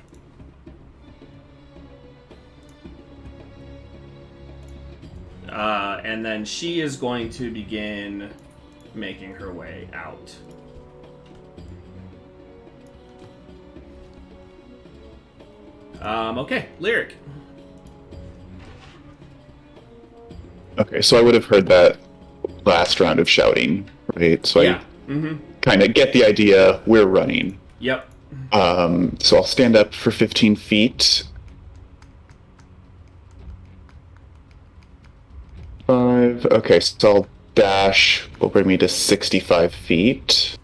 And then she is going to begin making her way out. Okay, Lyric. Okay, so I would have heard that last round of shouting, right? So Yeah. I kind of get the idea. We're running. Yep. So I'll stand up for 15 feet. 5. Okay, so I'll dash. Will bring me to 65 feet.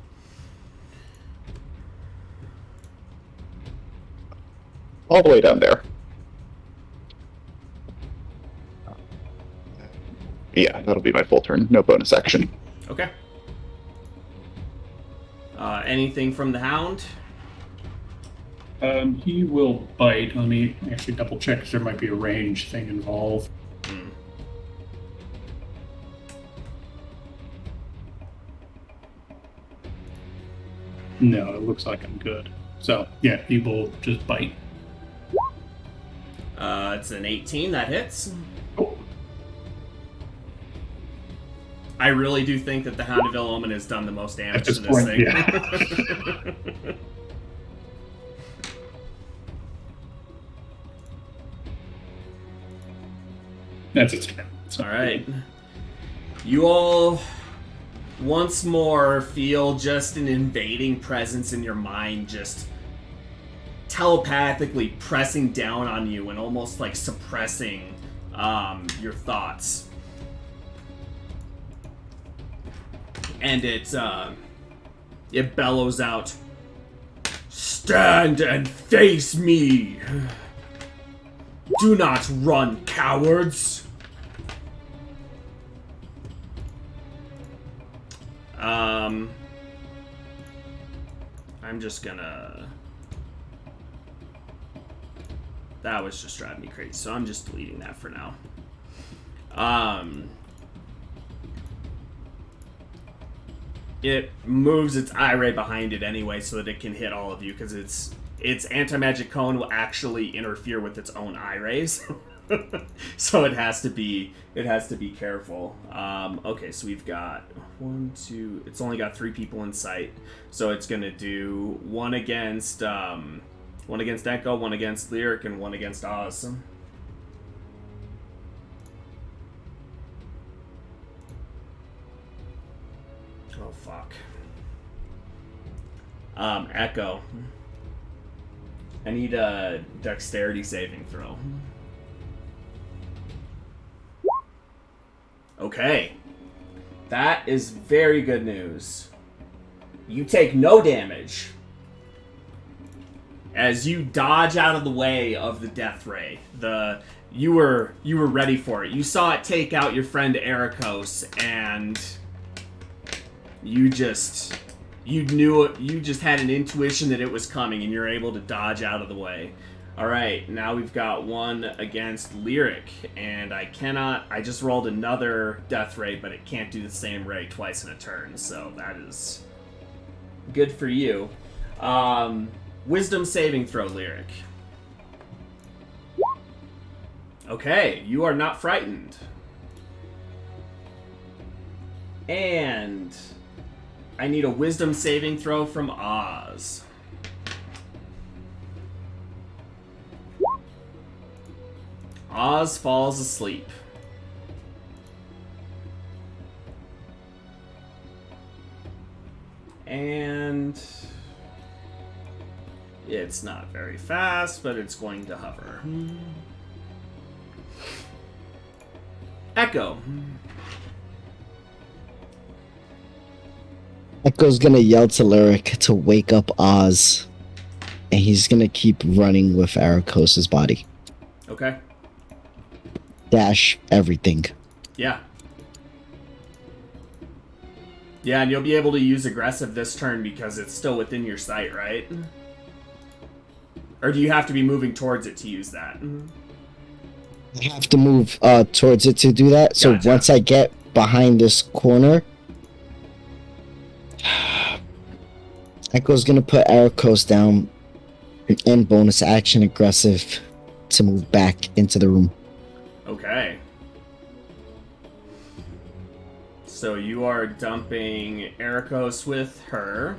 All the way down there. Yeah, that'll be my full turn. No bonus action. Okay. Anything from the hound? He will bite. Let me actually double check because there might be a range thing involved. No, it looks like I'm good. So, yeah, he will just bite. It's an 18, that hits. Oh. I really do think that the Hound of Ill Omen has done the most damage At this to this point, thing. yeah. That's its turn. All right. You all once more feel just an invading presence in your mind, just telepathically pressing down on you and almost like suppressing your thoughts. And it bellows out, "Stand and face me! Do not run, cowards!" I'm just gonna... That was just driving me crazy, so I'm just deleting that for now. It moves its eye ray behind it anyway so that it can hit all of you, because its anti-magic cone will actually interfere with its own eye rays. So it has to be careful. Okay, so we've got 1, 2. It's only got 3 people in sight, so it's gonna do one against Echo, one against Lyric, and one against Oz. Oh fuck. Echo. I need a dexterity saving throw. Okay. That is very good news. You take no damage as you dodge out of the way of the death ray. You were ready for it. You saw it take out your friend Ericos, and you just had an intuition that it was coming, and you're able to dodge out of the way. All right, now we've got one against Lyric, and I just rolled another death ray, but it can't do the same ray twice in a turn, so that is good for you. Wisdom saving throw, Lyric. Okay, you are not frightened. And I need a wisdom saving throw from Oz. Oz falls asleep. And it's not very fast, but it's going to hover. Echo. Echo's gonna yell to Lyric to wake up Oz, and he's gonna keep running with Arikos' body. Okay. Dash everything. Yeah. Yeah, and you'll be able to use aggressive this turn because it's still within your sight, right? Or do you have to be moving towards it to use that? I have to move towards it to do that. So Gotcha. once I get behind this corner, Echo's gonna put Arikos down and bonus action aggressive to move back into the room. Okay. So you are dumping Ericos with her.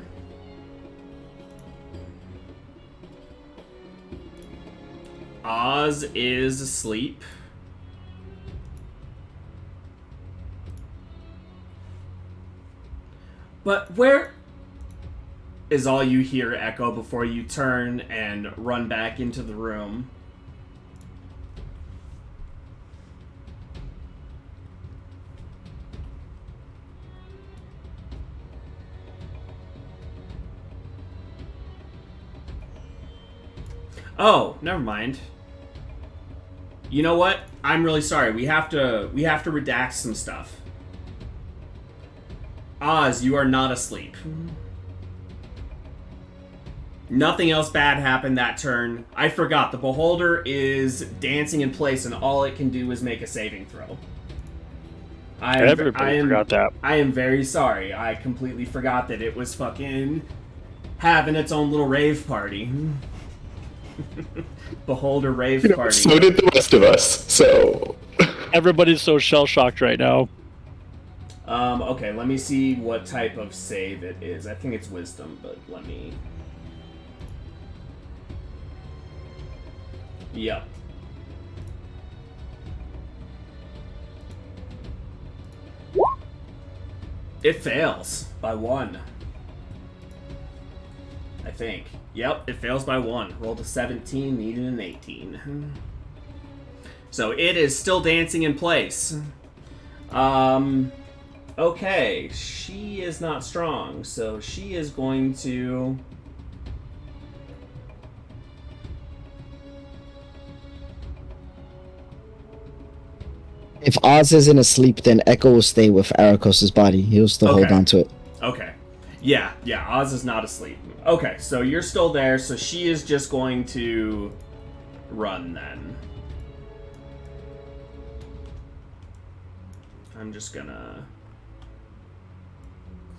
Oz is asleep. But where is all you hear echo before you turn and run back into the room? Oh, never mind. You know what? I'm really sorry. We have to redact some stuff. Oz, you are not asleep. Nothing else bad happened that turn. I forgot. The Beholder is dancing in place, and all it can do is make a saving throw. Everybody forgot that. I am very sorry. I completely forgot that it was fucking having its own little rave party. Beholder rave party. So did the rest of us. So Everybody's so shell-shocked right now. Okay, let me see what type of save it is. I think it's wisdom, but let me... Yep. It fails by 1. I think. Yep, it fails by 1. Rolled a 17, needed an 18. So it is still dancing in place. Okay, she is not strong, so she is going to... If Oz isn't asleep, then Echo will stay with Arikos' body. He'll still hold Okay. on to it. Okay. Yeah, Oz is not asleep. Okay, so you're still there, so she is just going to run then. I'm just gonna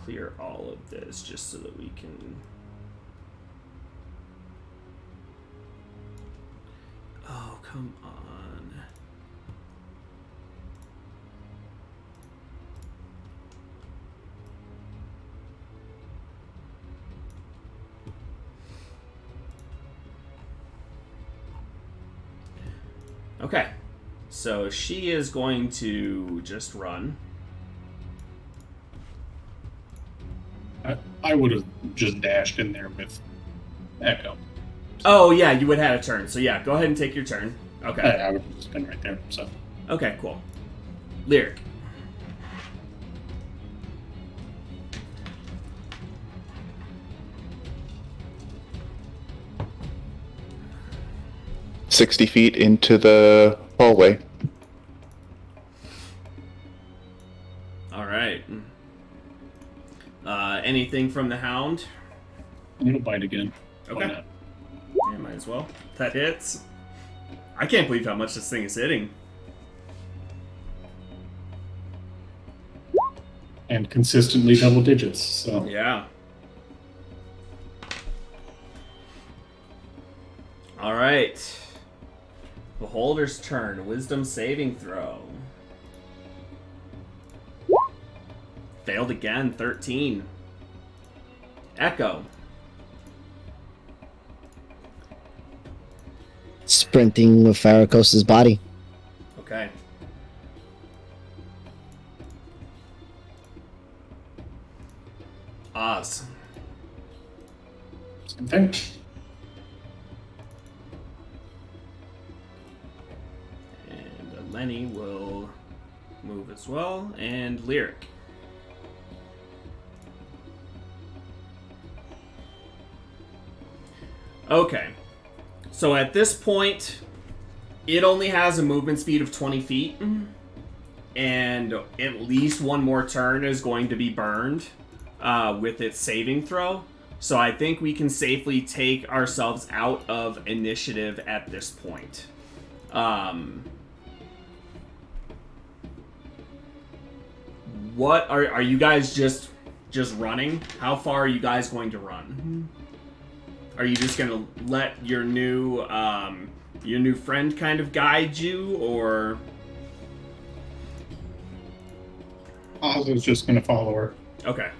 clear all of this just so that we can... Oh, come on. Okay, so she is going to just run. I would have just dashed in there with Echo. Oh, yeah, you would have had a turn. So, yeah, go ahead and take your turn. Okay. I would have just been right there. So Okay, cool. Lyric. $60 feet into the hallway. All right. Anything from the hound? it'll bite again. Why Okay. not? Yeah, might as well. That hits. I can't believe how much this thing is hitting. And consistently double digits. So Yeah. All right. Beholder's turn. Wisdom saving throw. Failed again. 13. Echo. Sprinting with Arikos' body. Okay. Oz. same thing. And Lenny will move as well. And Lyric. Okay. So at this point, it only has a movement speed of 20 feet. And at least one more turn is going to be burned with its saving throw. So I think we can safely take ourselves out of initiative at this point. What are you guys just running? How far are you guys going to run? Are you just gonna let your new friend kind of guide you, or? Oz is just going to follow her. Okay.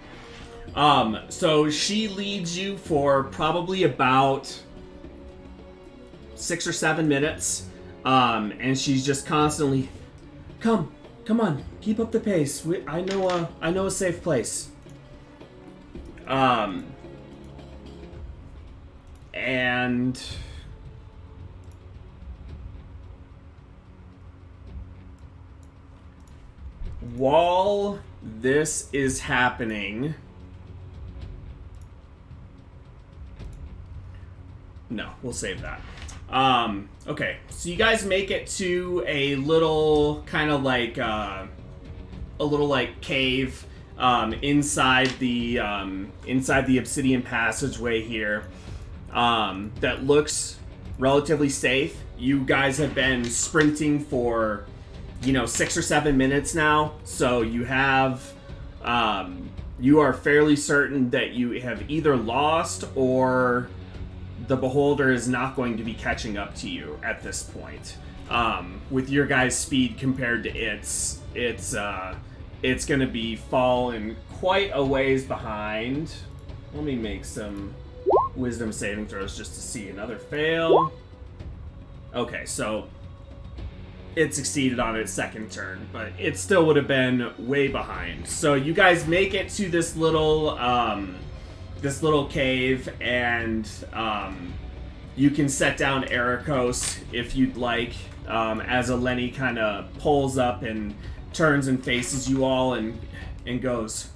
So she leads you for probably about 6 or 7 minutes. And she's just constantly, come on, keep up the pace. I know a safe place. And while this is happening, no, we'll save that. Okay, so you guys make it to a little kind of like a little like cave inside the obsidian passageway here that looks relatively safe. You guys have been sprinting for 6 or 7 minutes now, so you have you are fairly certain that you have either lost or the beholder is not going to be catching up to you at this point. With your guys' speed compared to it's going to be falling quite a ways behind. Let me make some wisdom saving throws just to see. Another fail. Okay, so it succeeded on its second turn, but it still would have been way behind. So you guys make it to this little cave, and you can set down Ericos if you'd like, as Eleni kind of pulls up and turns and faces you all and goes,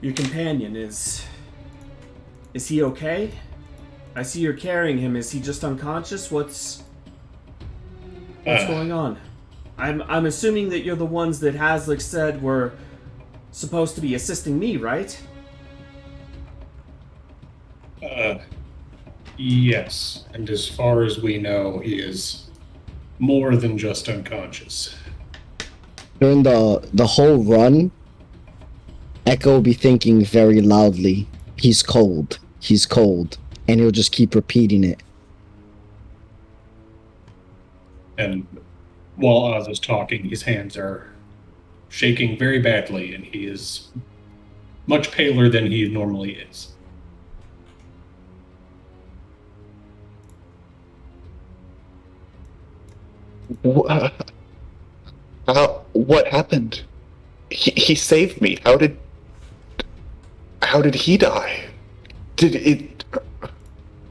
your companion, is he okay? I see you're carrying him. Is he just unconscious? What's going on? I'm assuming that you're the ones that Haslick said were supposed to be assisting me, right? Yes. And as far as we know, he is more than just unconscious. During the whole run, Echo will be thinking very loudly, he's cold, and he'll just keep repeating it. And while Oz is talking, his hands are shaking very badly, and he is much paler than he normally is. What happened? He saved me. How did he die? Did it?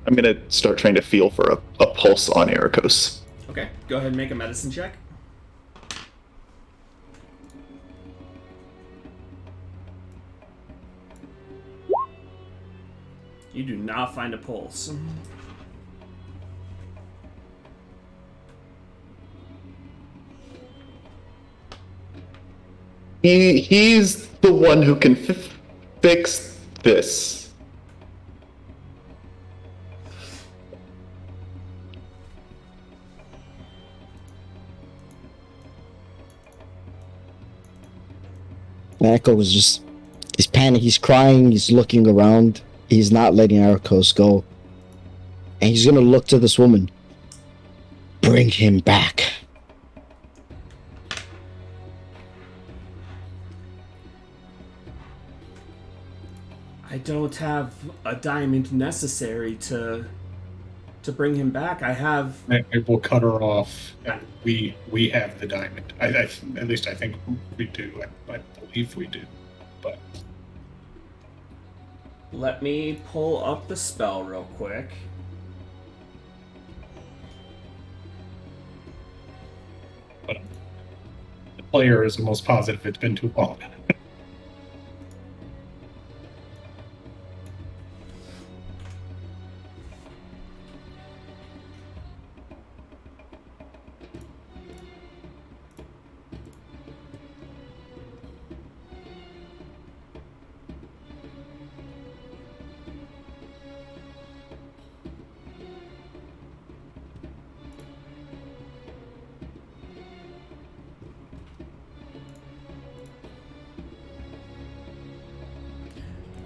I'm gonna start trying to feel for a pulse on Ericos. Okay, go ahead and make a medicine check. You do not find a pulse. He's the one who can fix this. Echo was just, he's panicked, he's crying, he's looking around, he's not letting Ericos go. And he's gonna look to this woman. Bring him back. I don't have a diamond necessary to bring him back. I have. I will cut her off, and we have the diamond. At least I think we do. I believe we do. But Let me pull up the spell real quick. the player is the most positive it's been too long.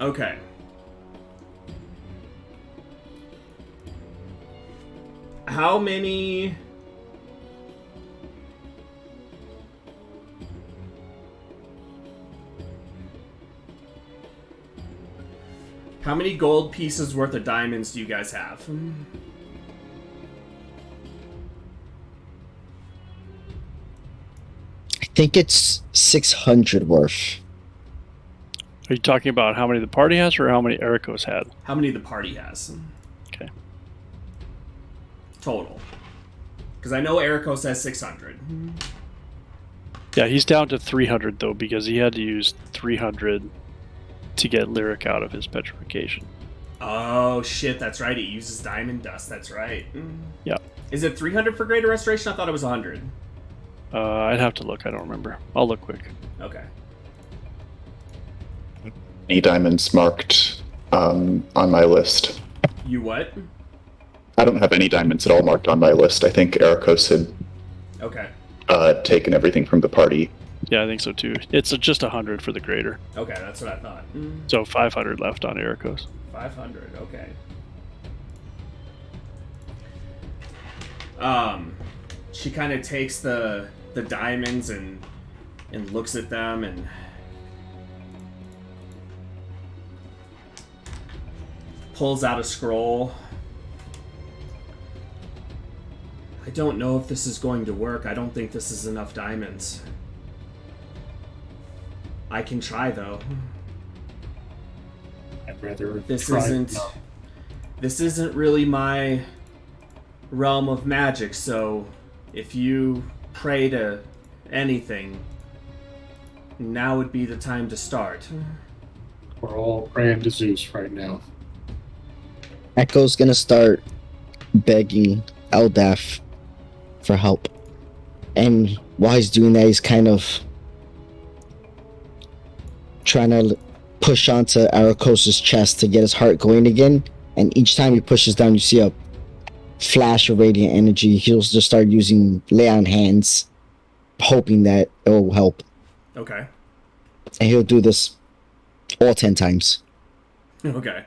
Okay. How many... How many gold pieces worth of diamonds do you guys have? I think it's 600 worth. Are you talking about how many the party has or how many Ericos had? How many the party has? Okay. Total. Because I know Ericos has 600. Yeah, he's down to 300 though because he had to use 300 to get Lyric out of his petrification. Oh shit, that's right. It uses diamond dust. That's right. Yeah. Is it 300 for Greater Restoration? I thought it was 100. I'd have to look. I don't remember. I'll look quick. Okay. Any diamonds marked on my list? You what? I don't have any diamonds at all marked on my list. I think Ericos had Okay. taken everything from the party. Yeah, I think so too. It's just 100 for the Greater. Okay, that's what I thought. So 500 left on Ericos. 500, okay. She kind of takes the diamonds and looks at them and pulls out a scroll. I don't know if this is going to work. I don't think this is enough diamonds. I can try though. I'd rather This try isn't not. this isn't really my realm of magic, so if you pray to anything, now would be the time to start. We're all praying to Zeus right now. Echo's gonna start begging Eldaf for help. And while he's doing that, he's kind of trying to push onto Arakos' chest to get his heart going again. And each time he pushes down, you see a flash of radiant energy. He'll just start using lay on hands, hoping that it will help. Okay. And he'll do this all 10 times. Okay.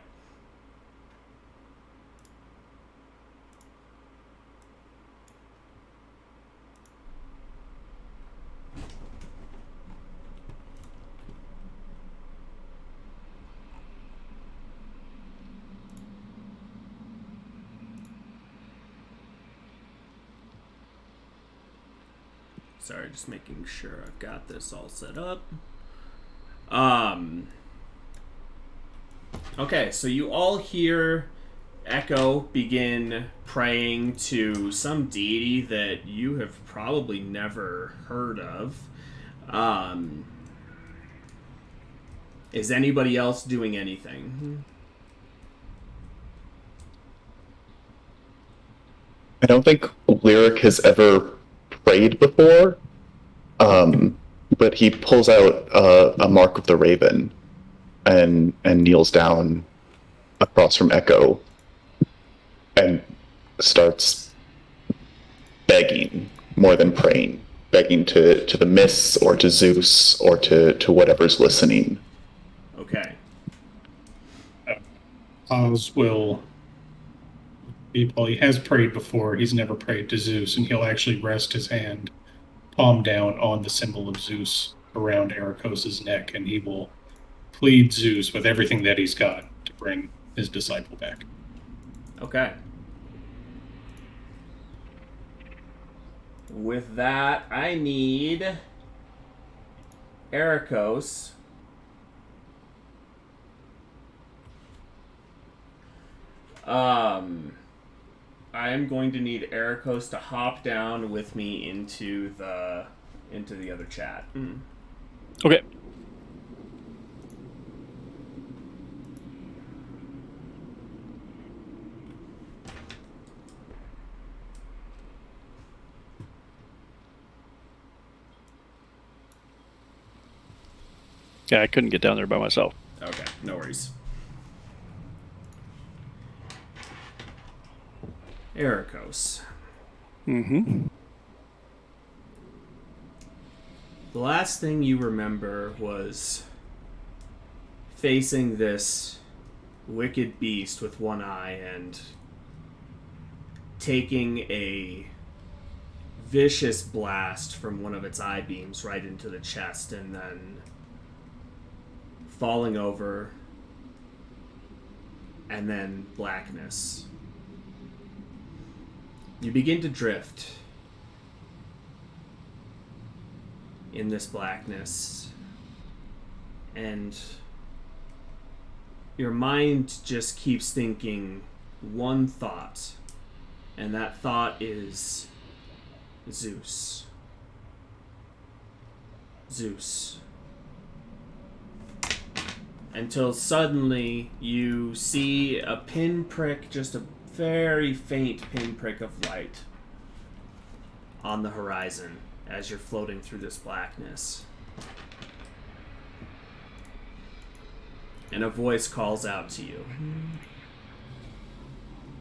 Sorry, just making sure I've got this all set up. Okay, so you all hear Echo begin praying to some deity that you have probably never heard of. Is anybody else doing anything? I don't think Lyric has ever prayed before, but he pulls out a mark of the raven and kneels down across from Echo and starts begging more than praying, begging to the mists or to Zeus or to whatever's listening. Okay. Oz will. Well, he has prayed before. He's never prayed to Zeus, and he'll actually rest his hand, palm down, on the symbol of Zeus around Ericos' neck, and he will plead Zeus with everything that he's got to bring his disciple back. Okay. With that, I need Ericos. I am going to need Ericos to hop down with me into the other chat. Okay. Yeah, I couldn't get down there by myself. Okay, no worries. Ericos. Mm-hmm. The last thing you remember was facing this wicked beast with one eye and taking a vicious blast from one of its eye beams right into the chest and then falling over and then blackness. You begin to drift in this blackness, and your mind just keeps thinking one thought, and that thought is Zeus. Zeus. Until suddenly you see a pinprick, just a very faint pinprick of light on the horizon as you're floating through this blackness. And a voice calls out to you.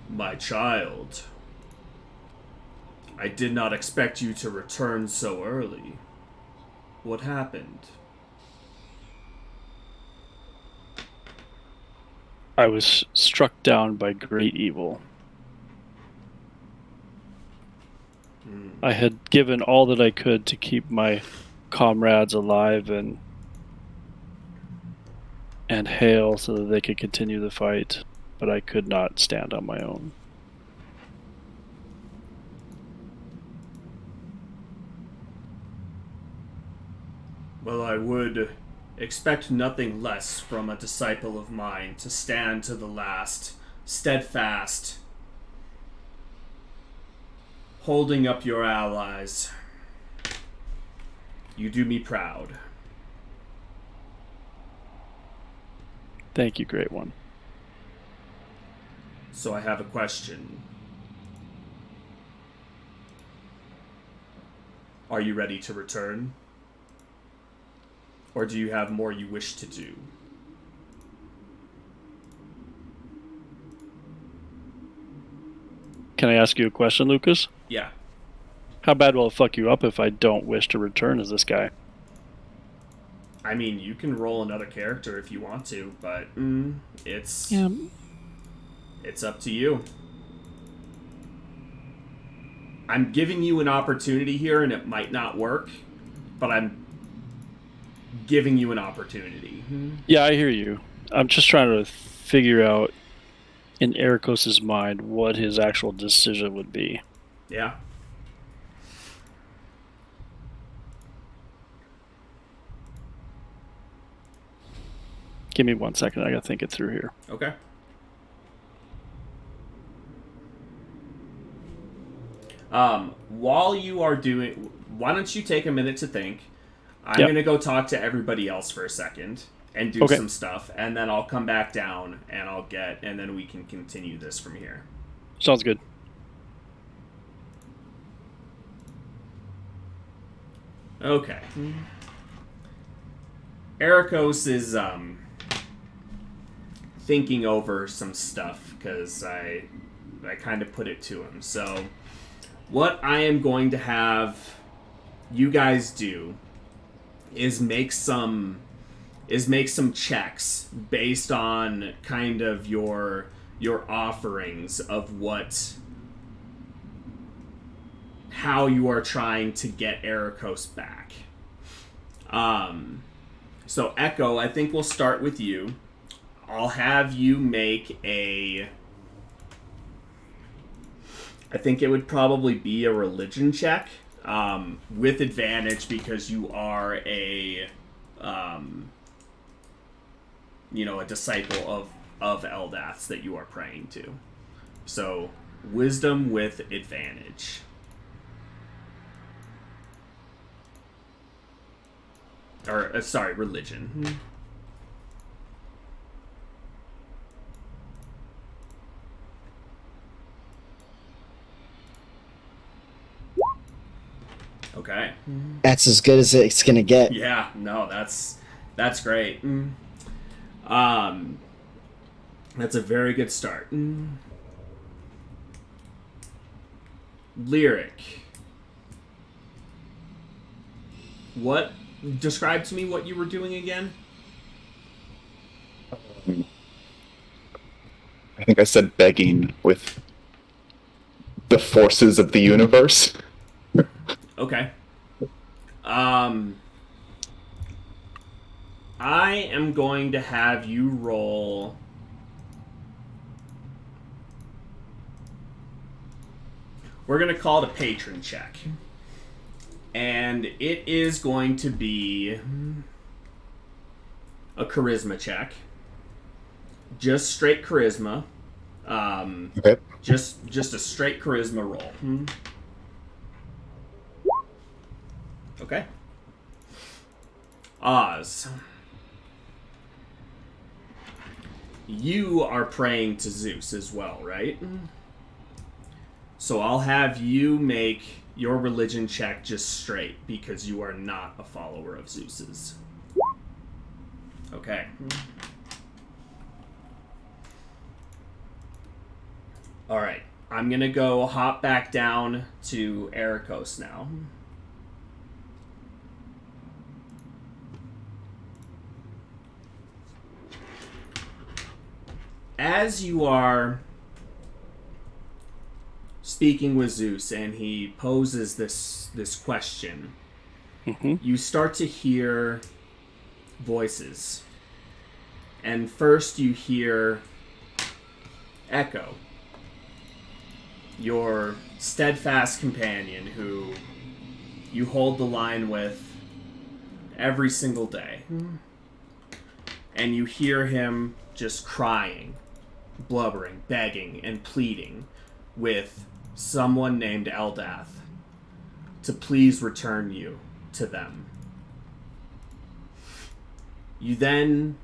My child, I did not expect you to return so early. What happened? I was struck down by great evil. I had given all that I could to keep my comrades alive and hail so that they could continue the fight, but I could not stand on my own. Well, I would expect nothing less from a disciple of mine to stand to the last, steadfast, holding up your allies. You do me proud. Thank you, Great One. So I have a question. Are you ready to return? Or do you have more you wish to do? Can I ask you a question, Lucas? Yeah. How bad will it fuck you up if I don't wish to return as this guy? I mean, you can roll another character if you want to, but it's up to you. I'm giving you an opportunity here, and it might not work, but I'm giving you an opportunity. Yeah, I hear you. I'm just trying to figure out in Ericos' mind what his actual decision would be. Yeah. Give me 1 second. I gotta think it through here. Okay. While you are doing, why don't you take a minute to think? I'm Yep. gonna go talk to everybody else for a second and do Okay. some stuff, and then I'll come back down and and then we can continue this from here. Sounds good. Okay. Ericos is thinking over some stuff because I kind of put it to him. So what I am going to have you guys do is make some checks based on kind of your offerings of how you are trying to get Ericos back. So Echo, I think we'll start with you. I'll have you make I think it would probably be a religion check, with advantage because you are a disciple of Eldath's that you are praying to. So wisdom with advantage. Or, sorry, religion. Okay. That's as good as it's gonna get. Yeah, no, that's great. That's a very good start. Lyric. Describe to me what you were doing again? I think I said begging with the forces of the universe. Okay. I am going to have you roll We're going to call it a patron check. And it is going to be a charisma check. Just straight charisma. Okay. Just a straight charisma roll. Okay. Oz. You are praying to Zeus as well, right? So I'll have you make your religion check just straight, because you are not a follower of Zeus's. Okay. Alright. I'm gonna go hop back down to Ericos now. As you are speaking with Zeus and he poses this question, you start to hear voices. And first you hear Echo, your steadfast companion who you hold the line with every single day. And you hear him just crying, blubbering, begging, and pleading with someone named Eldath to please return you to them. You then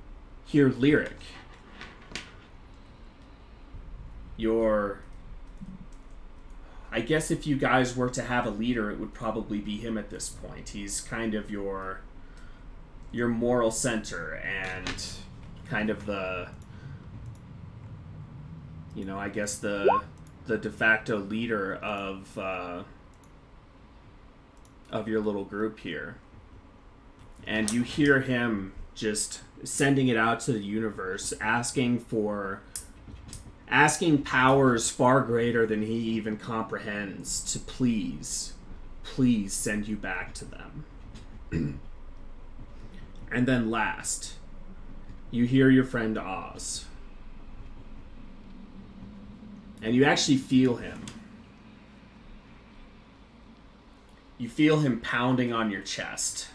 hear Lyric, I guess if you guys were to have a leader, it would probably be him at this point. He's kind of your moral center and kind of the, I guess the de facto leader of your little group here. And you hear him just sending it out to the universe, asking powers far greater than he even comprehends to please send you back to them. And then last, you hear your friend Oz. And you actually feel him. You feel him pounding on your chest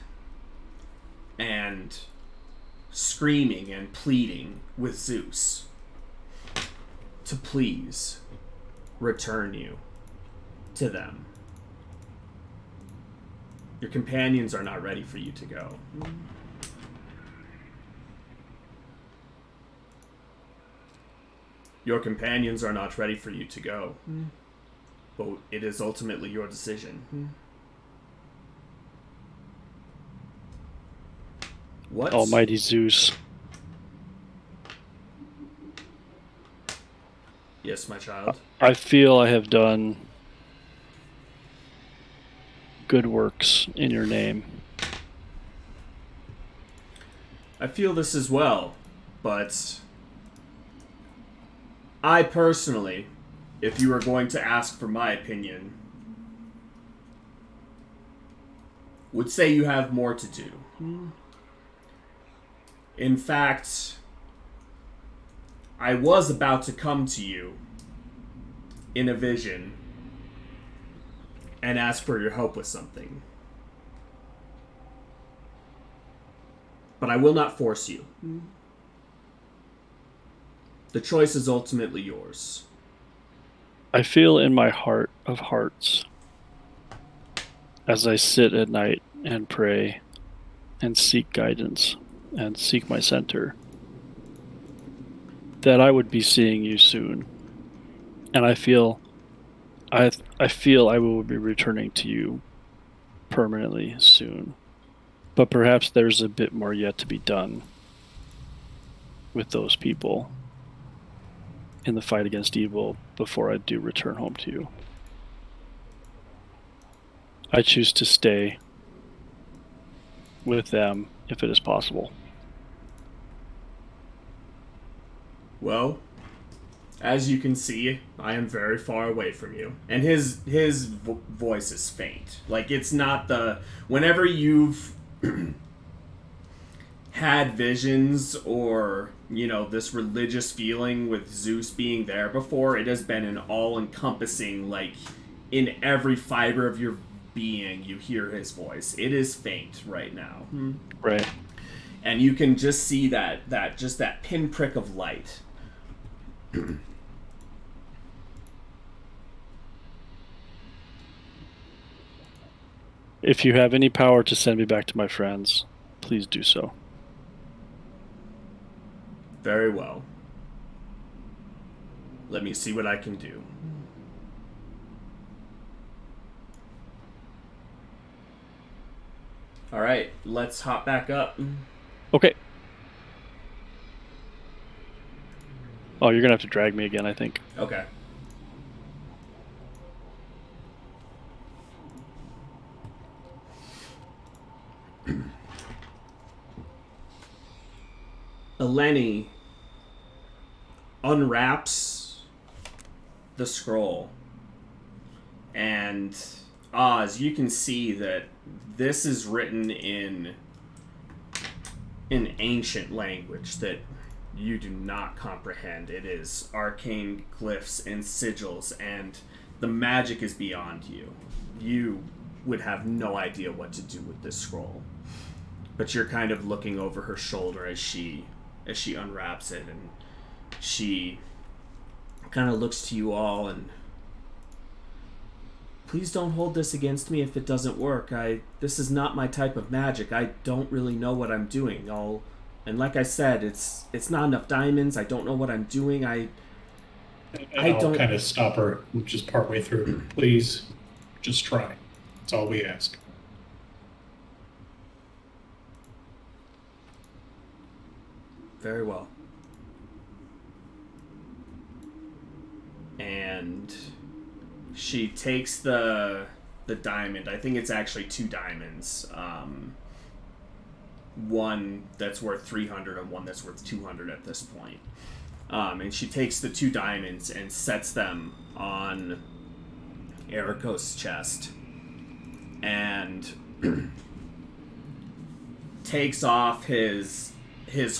and screaming and pleading with Zeus to please return you to them. Your companions are not ready for you to go. Your companions are not ready for you to go. But it is ultimately your decision. What? Almighty Zeus. Yes, my child. I feel I have done good works in your name. I feel this as well, but I personally, if you are going to ask for my opinion, would say you have more to do. In fact, I was about to come to you in a vision and ask for your help with something. But I will not force you. The choice is ultimately yours. I feel in my heart of hearts, as I sit at night and pray and seek guidance and seek my center, that I would be seeing you soon. And I feel I will be returning to you permanently soon. But perhaps there's a bit more yet to be done with those people in the fight against evil before I do return home to you. I choose to stay with them if it is possible. Well, as you can see, I am very far away from you. And his voice is faint. Like, it's not the... Whenever you've had visions or, this religious feeling with Zeus being there before, it has been an all-encompassing, like, in every fiber of your being, you hear his voice. It is faint right now. Right. And you can just see that pinprick of light. If you have any power to send me back to my friends, please do so. Very well. Let me see what I can do. All right, let's hop back up. Okay. Oh, you're gonna have to drag me again, I think. Okay. Eleni unwraps the scroll, and Oz, you can see that this is written in an ancient language that you do not comprehend. It is arcane glyphs and sigils, and the magic is beyond you. You would have no idea what to do with this scroll, but you're kind of looking over her shoulder as she unwraps it, and she kind of looks to you all and, please don't hold this against me if it doesn't work. This is not my type of magic. I don't really know what I'm doing. And like I said, it's not enough diamonds. I don't know what I'm doing. I I'll don't kind of stop her just partway through. Please, just try. That's all we ask. Very well. And she takes the diamond. I think it's actually 2 diamonds. One that's worth 300 and one that's worth 200 at this point. And she takes the 2 diamonds and sets them on Eriko's chest. And takes off his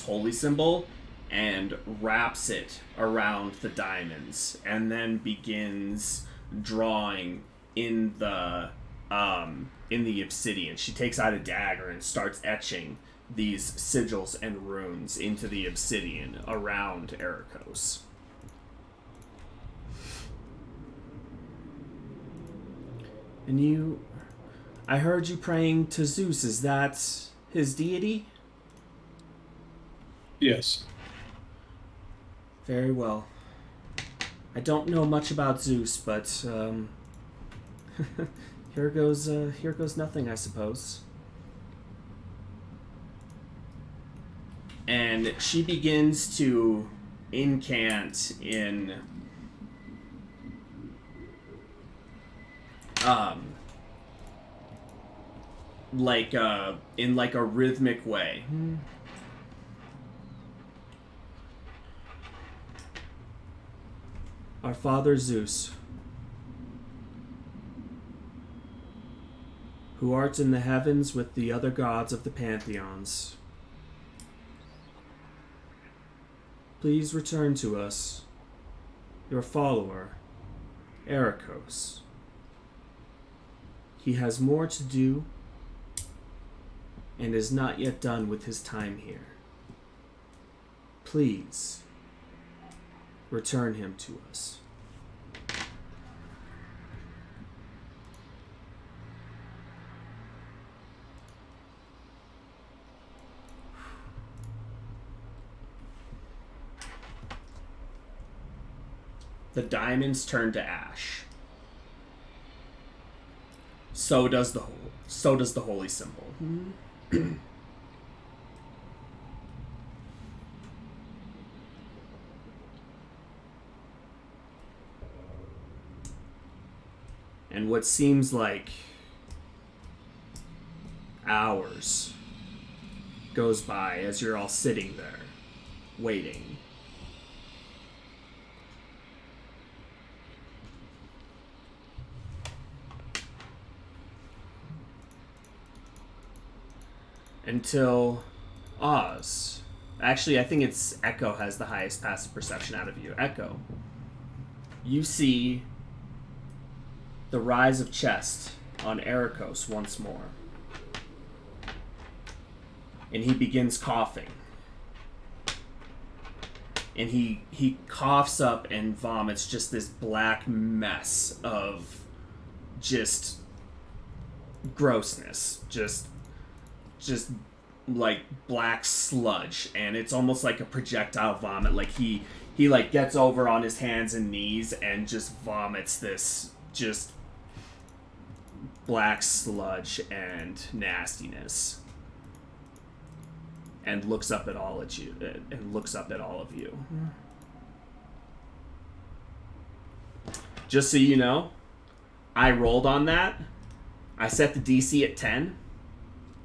holy symbol and wraps it around the diamonds, and then begins drawing in the obsidian. She takes out a dagger and starts etching these sigils and runes into the obsidian around Erikos. And I heard you praying to Zeus. Is that his deity? Yes. Very well. I don't know much about Zeus, but here goes nothing, I suppose. And she begins to incant in like a rhythmic way. Our father Zeus, who art in the heavens with the other gods of the pantheons, please return to us your follower, Erikos. He has more to do and is not yet done with his time here. Please, return him to us. The diamonds turn to ash. So does the holy symbol. And what seems like hours goes by as you're all sitting there, waiting. Until Oz. Actually, I think it's Echo has the highest passive perception out of you. Echo, you see the rise of chest on Ericos once more. And he begins coughing. And he coughs up and vomits just this black mess of just grossness. Just like black sludge. And it's almost like a projectile vomit. Like he like gets over on his hands and knees and just vomits this just black sludge and nastiness. And looks up at all of you. Just so you know, I rolled on that. I set the DC at 10.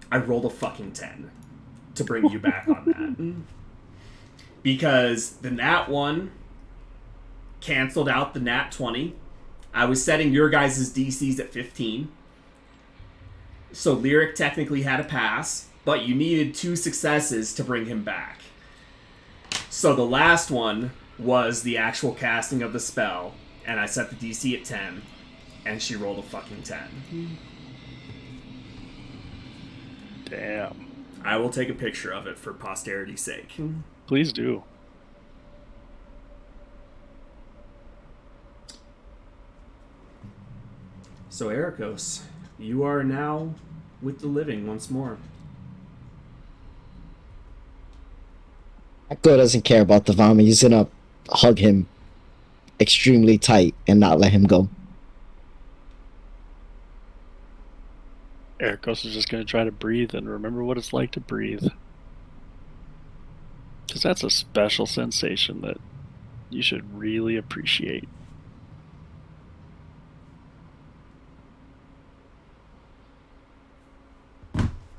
I rolled a fucking 10 to bring you back on that. Because the nat 1 canceled out the nat 20. I was setting your guys' DCs at 15. So Lyric technically had a pass. But you needed 2 successes to bring him back. So the last one was the actual casting of the spell, and I set the DC at 10, and she rolled a fucking 10. Damn. I will take a picture of it for posterity's sake. Please do. So Ericos, you are now with the living once more. Echo doesn't care about the vomit. He's gonna hug him extremely tight and not let him go. Ericos is just going to try to breathe and remember what it's like to breathe. Because that's a special sensation that you should really appreciate.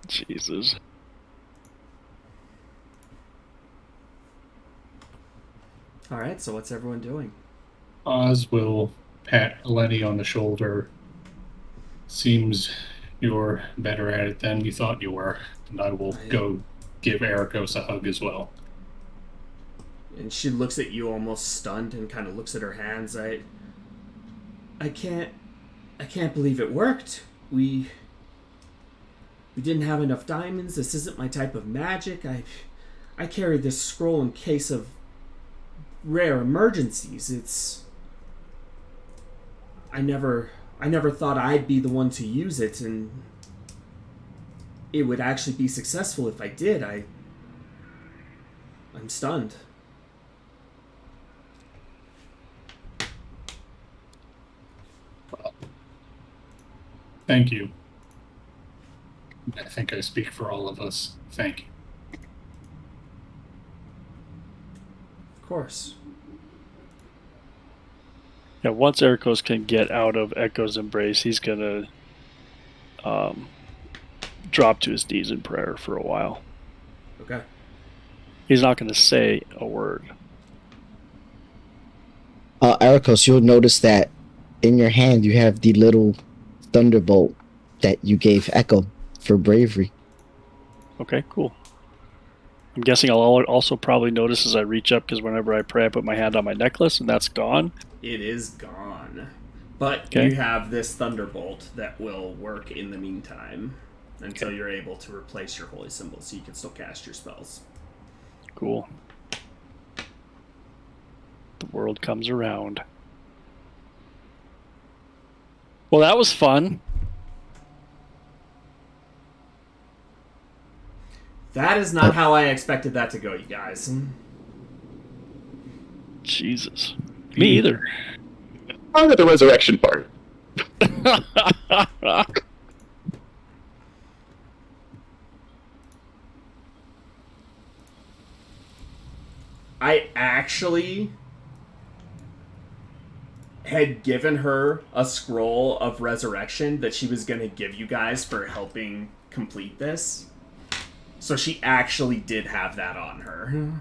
Jesus. Alright, so what's everyone doing? Oz will pat Eleni on the shoulder. Seems you're better at it than you thought you were. And I will go give Ericos a hug as well. And she looks at you almost stunned and kind of looks at her hands. I can't believe it worked. We didn't have enough diamonds. This isn't my type of magic. I carry this scroll in case of rare emergencies. I never thought I'd be the one to use it, and it would actually be successful if I did. I'm stunned. Thank you. I think I speak for all of us. Thank you. Of course. Yeah, once Ericos can get out of Echo's embrace, he's going to drop to his knees in prayer for a while. Okay. He's not going to say a word. Ericos, you'll notice that in your hand you have the little thunderbolt that you gave Echo for bravery. Okay, cool. I'm guessing I'll also probably notice as I reach up, because whenever I pray, I put my hand on my necklace, and that's gone. It is gone. But Okay. you have this thunderbolt that will work in the meantime until you're able to replace your holy symbol, so you can still cast your spells. Cool. The world comes around. Well, that was fun. That is not how I expected that to go, you guys. Jesus. Me either. On to the resurrection part. I actually had given her a scroll of resurrection that she was going to give you guys for helping complete this. So she actually did have that on her.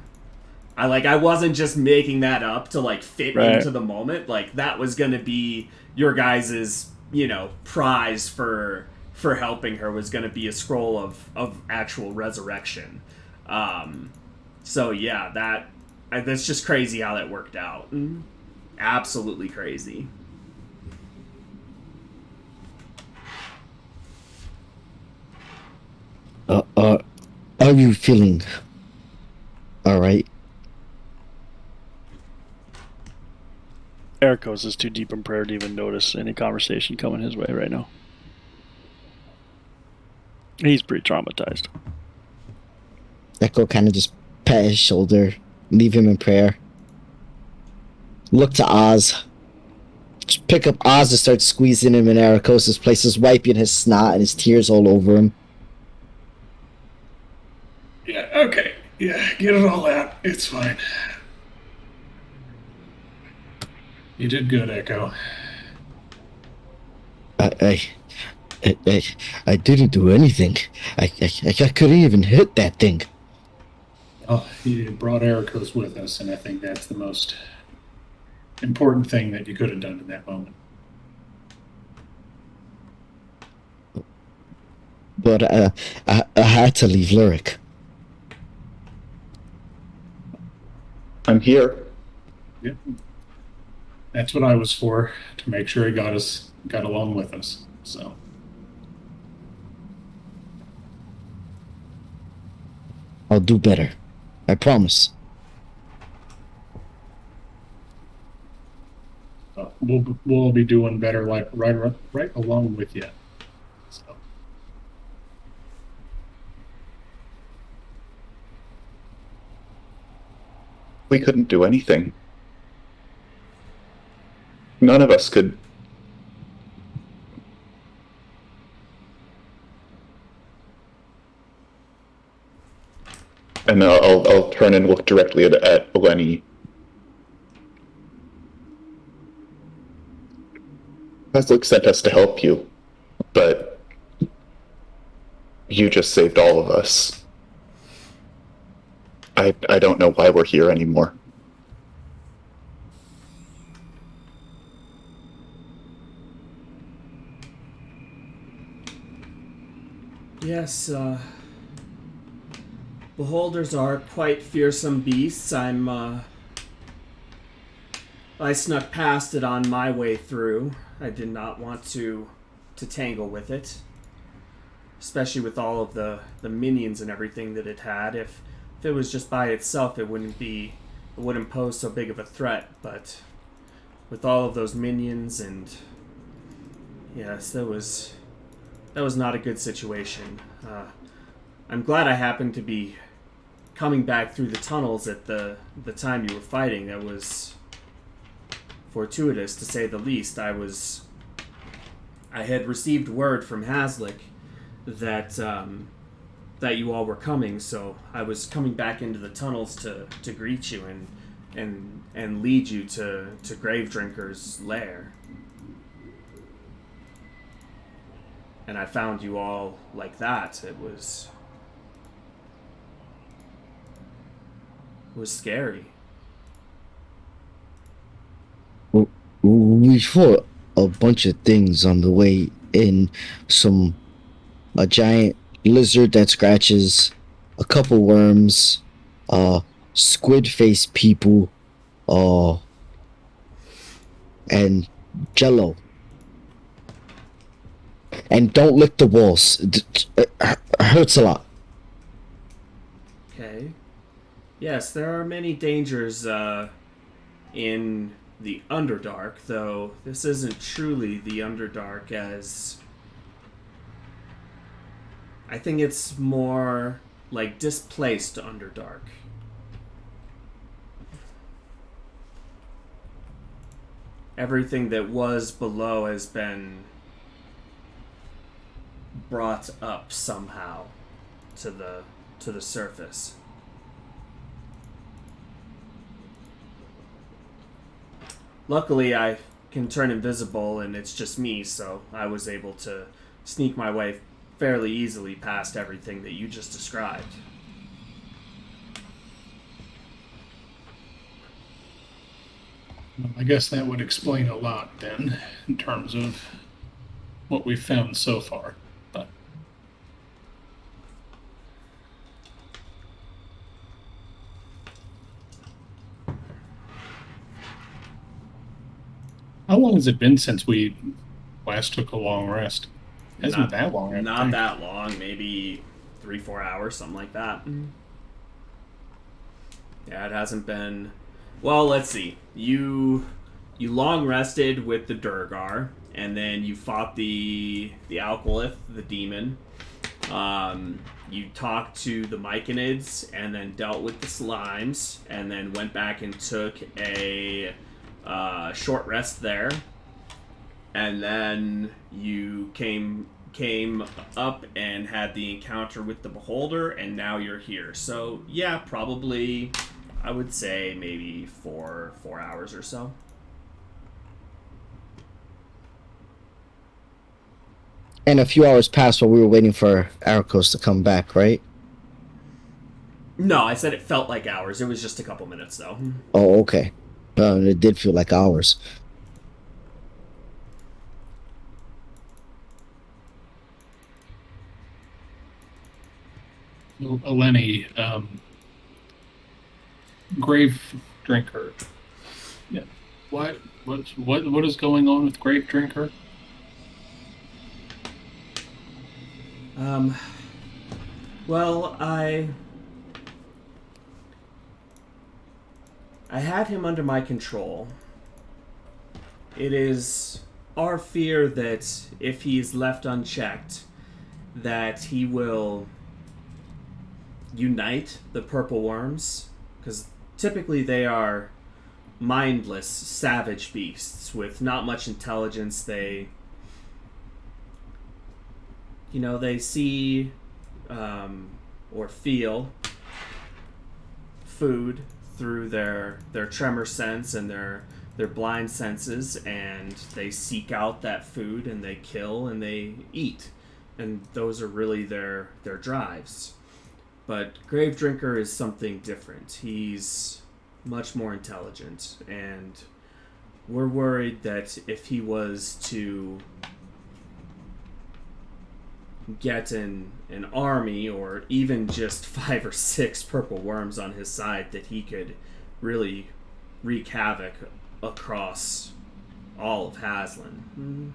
I wasn't just making that up to fit into the moment. That was going to be your guys's, prize for helping her, was going to be a scroll of actual resurrection. So yeah, that's just crazy how that worked out. Absolutely crazy. Uh, uh, are you feeling alright? Ericos is too deep in prayer to even notice any conversation coming his way right now. He's pretty traumatized. Echo kind of just pat his shoulder, leave him in prayer. Look to Oz. Just pick up Oz and start squeezing him in Arikos' places, wiping his snot and his tears all over him. Yeah, okay. Yeah, get it all out. It's fine. You did good, Echo. I didn't do anything. I couldn't even hit that thing. Well, you brought Ericos with us, and I think that's the most important thing that you could have done in that moment. But I had to leave Lyric. I'm here. Yeah. That's what I was for, to make sure he got along with us. So I'll do better. I promise. we'll be doing better, like right along with you. So We couldn't do anything. None of us could. And I'll turn and look directly at Lenny. Haslick sent us to help you, but you just saved all of us. I don't know why we're here anymore. Yes, beholders are quite fearsome beasts. I snuck past it on my way through. I did not want to tangle with it. Especially with all of the minions and everything that it had. If it was just by itself, it wouldn't pose so big of a threat, but with all of those minions and yes, that was not a good situation. I'm glad I happened to be coming back through the tunnels at the time you were fighting. That was fortuitous, to say the least. I had received word from Haslick that you all were coming, so I was coming back into the tunnels to greet you and lead you to Gravedrinker's lair. And I found you all like that. It was scary. We fought a bunch of things on the way in. A giant lizard that scratches, a couple worms, squid face people, and Jello. And don't lick the walls. It hurts a lot. Okay. Yes, there are many dangers in the Underdark, though this isn't truly the Underdark, as I think it's more like displaced Underdark. Everything that was below has been brought up somehow to the surface. Luckily, I can turn invisible and it's just me, so I was able to sneak my way fairly easily past everything that you just described. well, I guess that would explain a lot then, in terms of what we've found so far. But how long has it been since we last took a long rest? It hasn't been that long. Not that long. Maybe 3-4 hours, something like that. Yeah, it hasn't been. Well, let's see. You long rested with the Durgar, and then you fought the Alkolith, the demon. You talked to the Myconids, and then dealt with the slimes, and then went back and took a short rest there. And then you came up and had the encounter with the Beholder, and now you're here. So yeah, probably I would say maybe 4 hours or so. And a few hours passed while we were waiting for Arcos to come back, right? No, I said it felt like hours. It was just a couple minutes though. Oh, okay. It did feel like hours. Eleni, Gravedrinker. Yeah. What is going on with Gravedrinker? Well, I had him under my control. It is our fear that if he is left unchecked, that he will unite the purple worms, because typically they are mindless, savage beasts with not much intelligence. They see or feel food through their tremor sense and their blind senses, and they seek out that food and they kill and they eat, and those are really their drives. But Gravedrinker is something different. He's much more intelligent, and we're worried that if he was to get an army or even just 5 or 6 purple worms on his side, that he could really wreak havoc across all of Haslan.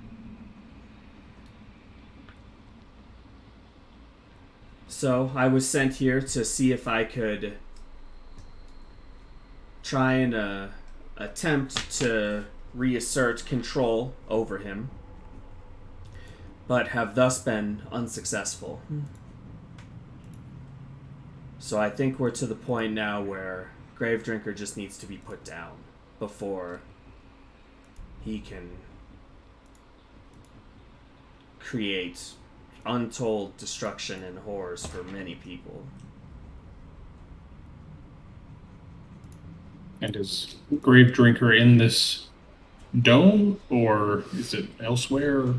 So I was sent here to see if I could try and attempt to reassert control over him, but have thus been unsuccessful. So I think we're to the point now where Gravedrinker just needs to be put down before he can create untold destruction and horrors for many people. And is Gravedrinker in this dome, or is it elsewhere?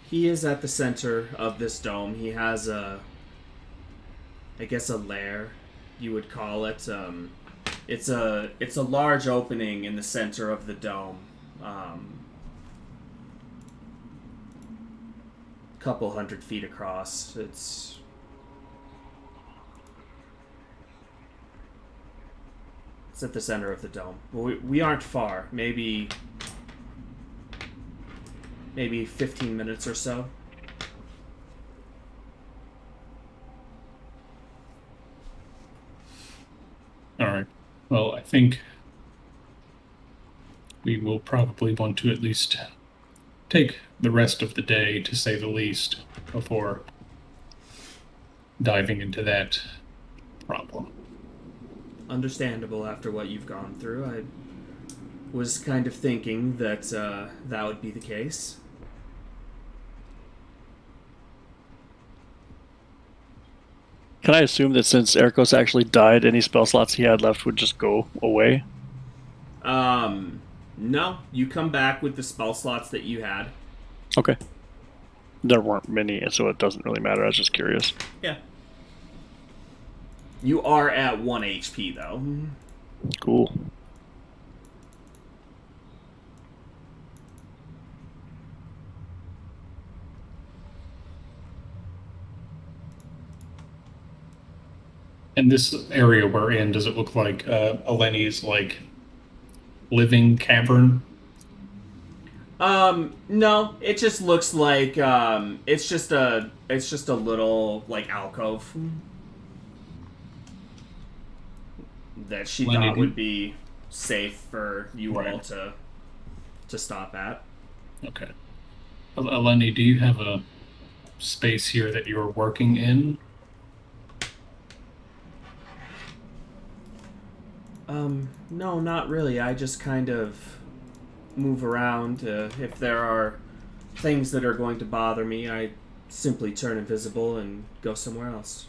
He is at the center of this dome. He has I guess a lair, you would call it. It's a large opening in the center of the dome. Couple 100 feet across. It's at the center of the dome. We aren't far. Maybe 15 minutes or so. All right. Well, I think we will probably want to at least take the rest of the day, to say the least, before diving into that problem. Understandable after what you've gone through. I was kind of thinking that that would be the case. Can I assume that since Erikos actually died, any spell slots he had left would just go away? No. You come back with the spell slots that you had. Okay. There weren't many, so it doesn't really matter. I was just curious. Yeah. You are at 1 HP, though. Cool. And this area we're in, does it look like Eleni's, like, living cavern? No, it just looks like it's just a little like alcove that she Lenny, thought do would be safe for you all Right. to stop at. Okay. Lenny, do you have a space here that you're working in? No, not really. I just kind of move around. If there are things that are going to bother me, I simply turn invisible and go somewhere else.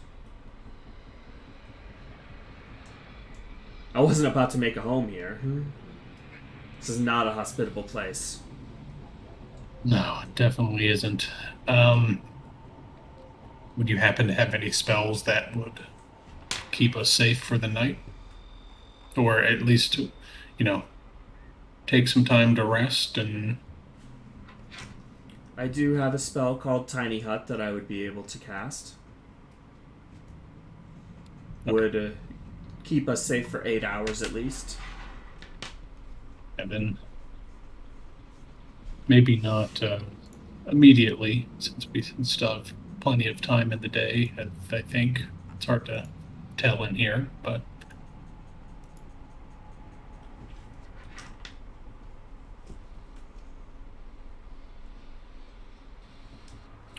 I wasn't about to make a home here. This is not a hospitable place. No, it definitely isn't. Would you happen to have any spells that would keep us safe for the night? Or at least, take some time to rest and. I do have a spell called Tiny Hut that I would be able to cast. Okay. Would keep us safe for 8 hours at least. And then maybe not immediately, since we still have plenty of time in the day. I think it's hard to tell in here, but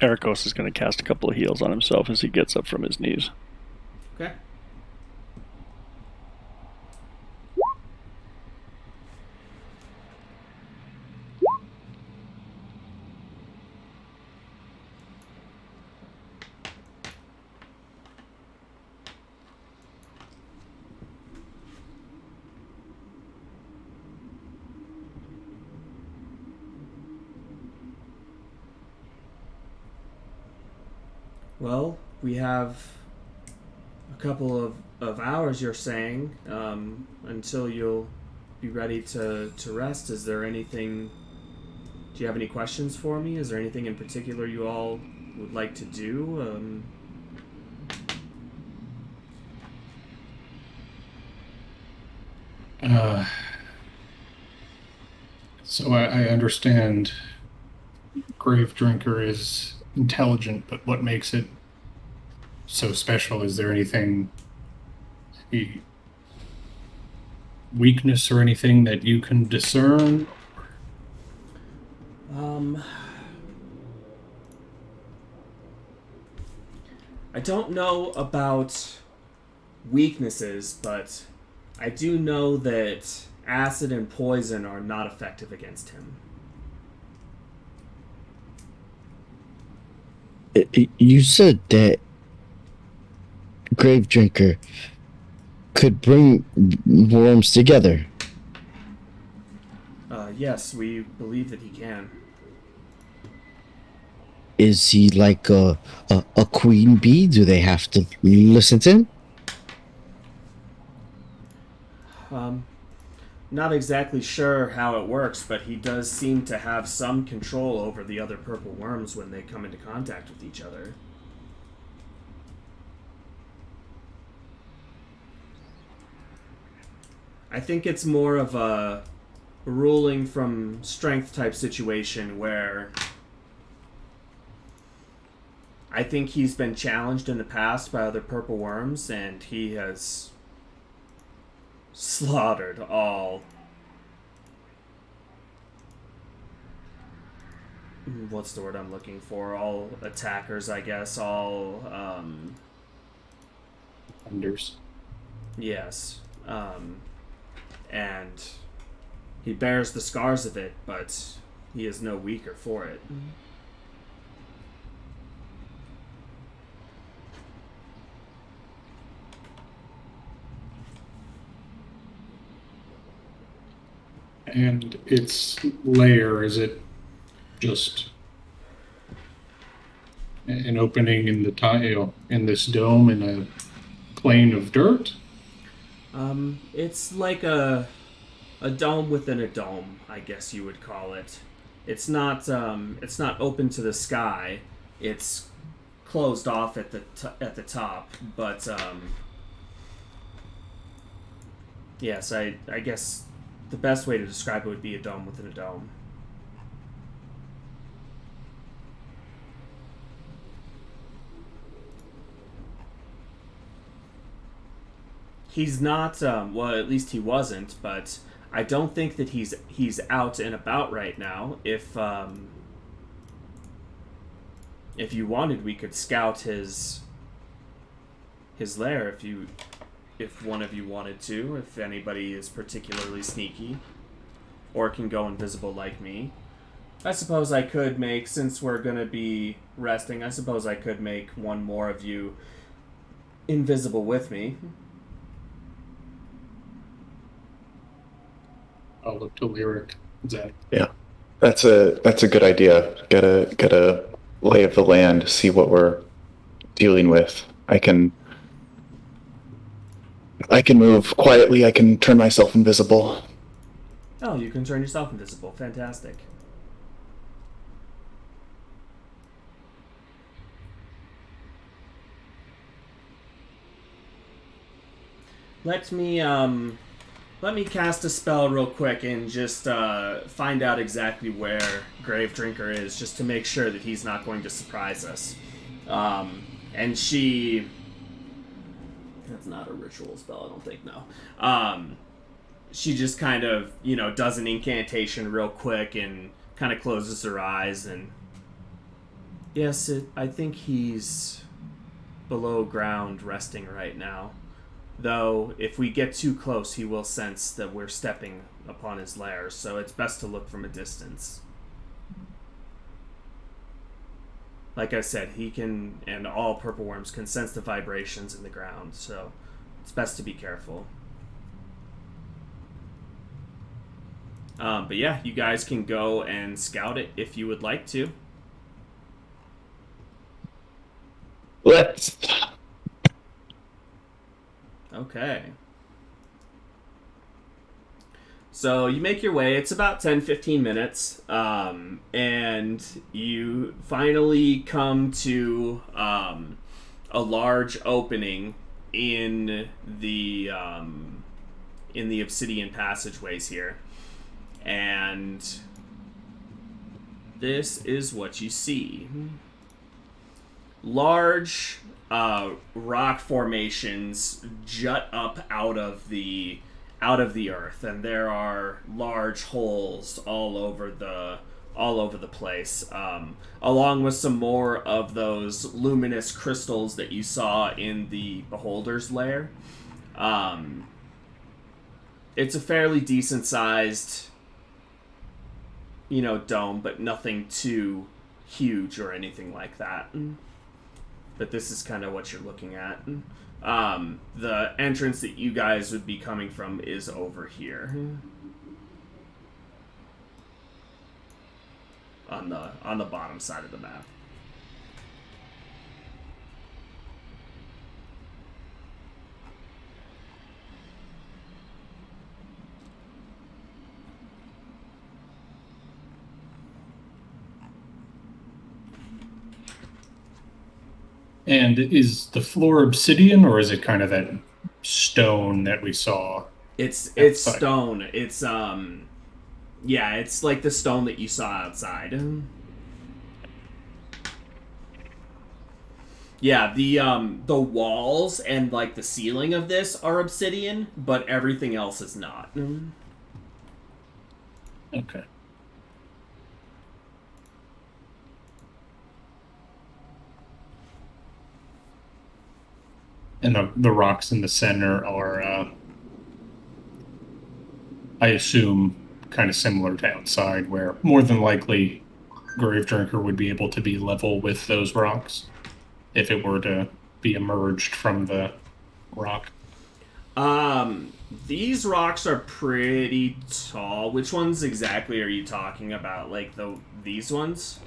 Ericos is going to cast a couple of heals on himself as he gets up from his knees. Okay. Well, we have a couple of hours, you're saying, until you'll be ready to rest. Is there anything... Do you have any questions for me? Is there anything in particular you all would like to do? so I understand Gravedrinker is intelligent, but what makes it so special? Is there anything, any weakness or anything that you can discern? I don't know about weaknesses, but I do know that acid and poison are not effective against him. You said that Gravedrinker could bring worms together. Yes, we believe that he can. Is he like a queen bee? Do they have to listen to him? Not exactly sure how it works, but he does seem to have some control over the other purple worms when they come into contact with each other. I think it's more of a ruling from strength type situation where I think he's been challenged in the past by other purple worms, and he has slaughtered all... What's the word I'm looking for? All attackers, I guess. All, Unders. yes. And he bears the scars of it, but he is no weaker for it. And its layer, is it just an opening in the tile in this dome in a plane of dirt? It's like a dome within a dome, I guess you would call it. It's not open to the sky. It's closed off at the top, but yes, I guess the best way to describe it would be a dome within a dome. He's not. Well, at least he wasn't. But I don't think that he's out and about right now. If you wanted, we could scout his lair. If one of you wanted to. If anybody is particularly sneaky, or can go invisible like me. I suppose I could make, since we're going to be resting, I suppose I could make one more of you invisible with me. I'll look to Lyric. Zach. Yeah, that's a good idea. Get a lay of the land, see what we're dealing with. I can move quietly. I can turn myself invisible. Oh, you can turn yourself invisible. Fantastic. Let me cast a spell real quick and just find out exactly where Gravedrinker is, just to make sure that he's not going to surprise us. And she... That's not a ritual spell, I don't think, no. She just kind of, does an incantation real quick and kind of closes her eyes and... Yes, I think he's below ground resting right now. Though, if we get too close, he will sense that we're stepping upon his lair, so it's best to look from a distance. Like I said, he can, and all purple worms can sense the vibrations in the ground, so it's best to be careful. But yeah, you guys can go and scout it if you would like to. Let's. Okay. So you make your way. It's about 10-15 minutes, and you finally come to a large opening in the obsidian passageways here, and this is what you see. Large rock formations jut up out of the earth, and there are large holes all over the place, along with some more of those luminous crystals that you saw in the Beholder's lair. It's a fairly decent sized, dome, but nothing too huge or anything like that. But this is kind of what you're looking at. The entrance that you guys would be coming from is over here. On the bottom side of the map. And is the floor obsidian, or is it kind of that stone that we saw? It's stone. It's it's like the stone that you saw outside. Yeah, the walls and like the ceiling of this are obsidian, but everything else is not. Okay. And the rocks in the center are, I assume, kind of similar to outside, where more than likely Gravedrinker would be able to be level with those rocks if it were to be emerged from the rock. These rocks are pretty tall. Which ones exactly are you talking about? Like these ones?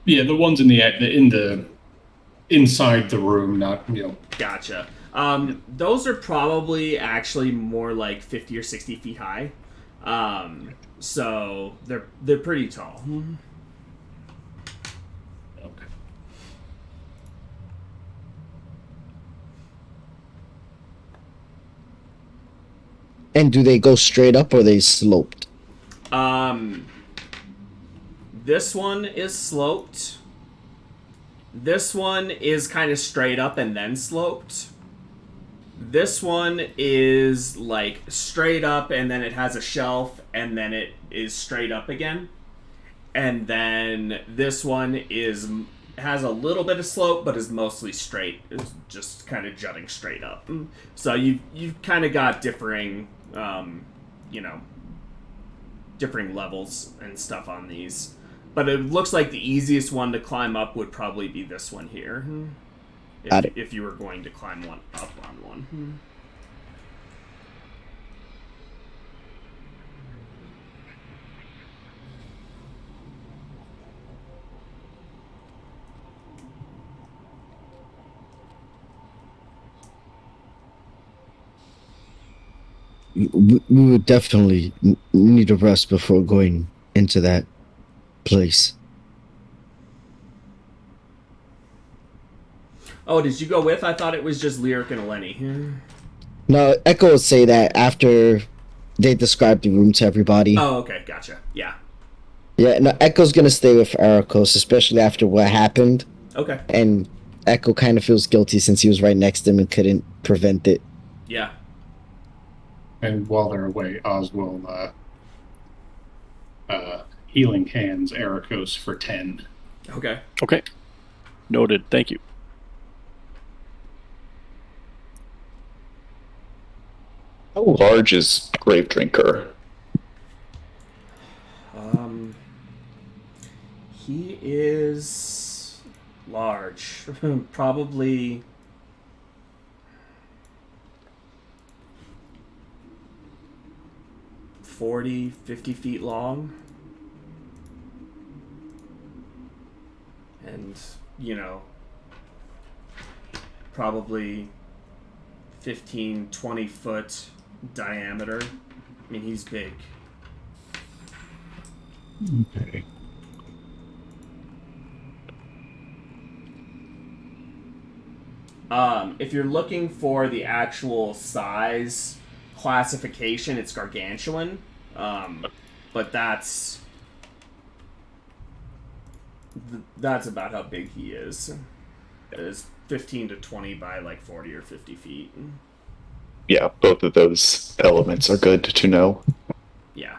Yeah, the ones in the inside the room, not Gotcha. Those are probably actually more like 50 or 60 feet high. So they're pretty tall. Okay. And do they go straight up or they sloped? This one is sloped. This one is kind of straight up and then sloped. This one is like straight up, and then it has a shelf, and then it is straight up again. And then this one has a little bit of slope, but is mostly straight. It's just kind of jutting straight up. So you've kind of got differing, differing levels and stuff on these. But it looks like the easiest one to climb up would probably be this one here. If you were going to climb one up on one. We would definitely need a rest before going into that place. Oh, did you go with? I thought it was just Lyric and Eleni. No, Echo would say that after they described the room to everybody. Oh, okay, gotcha. Yeah. Yeah, no, Echo's gonna stay with Aracos, especially after what happened. Okay. And Echo kind of feels guilty since he was right next to him and couldn't prevent it. Yeah. And while they're away, Oz will healing hands Ericos for 10. Okay. Okay. Noted. Thank you. How large is Gravedrinker? He is large. Probably 40, 50 feet long. And, probably 15, 20 foot diameter. I mean, he's big. Okay. If you're looking for the actual size classification, it's gargantuan. But that's about how big he is. It is 15 to 20 by like 40 or 50 feet. Yeah, both of those elements are good to know. Yeah.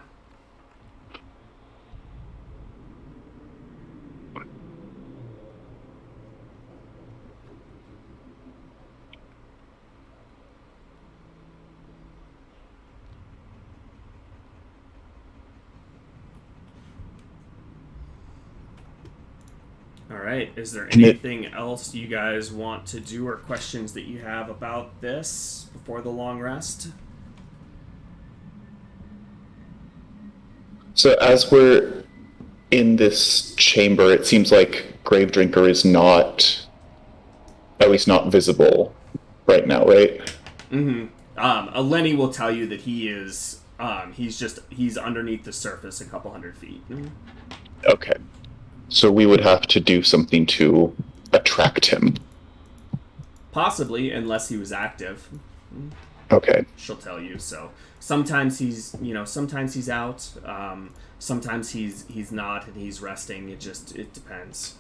All right. Is there anything else you guys want to do or questions that you have about this before the long rest? So as we're in this chamber, it seems like Gravedrinker is not, at least not visible right now, right? Mm-hmm. Eleni will tell you that he is, he's underneath the surface a couple hundred feet. Okay. So we would have to do something to attract him. Possibly, unless he was active. Okay. She'll tell you. So sometimes he's, sometimes he's out. Sometimes he's not, and he's resting. It depends.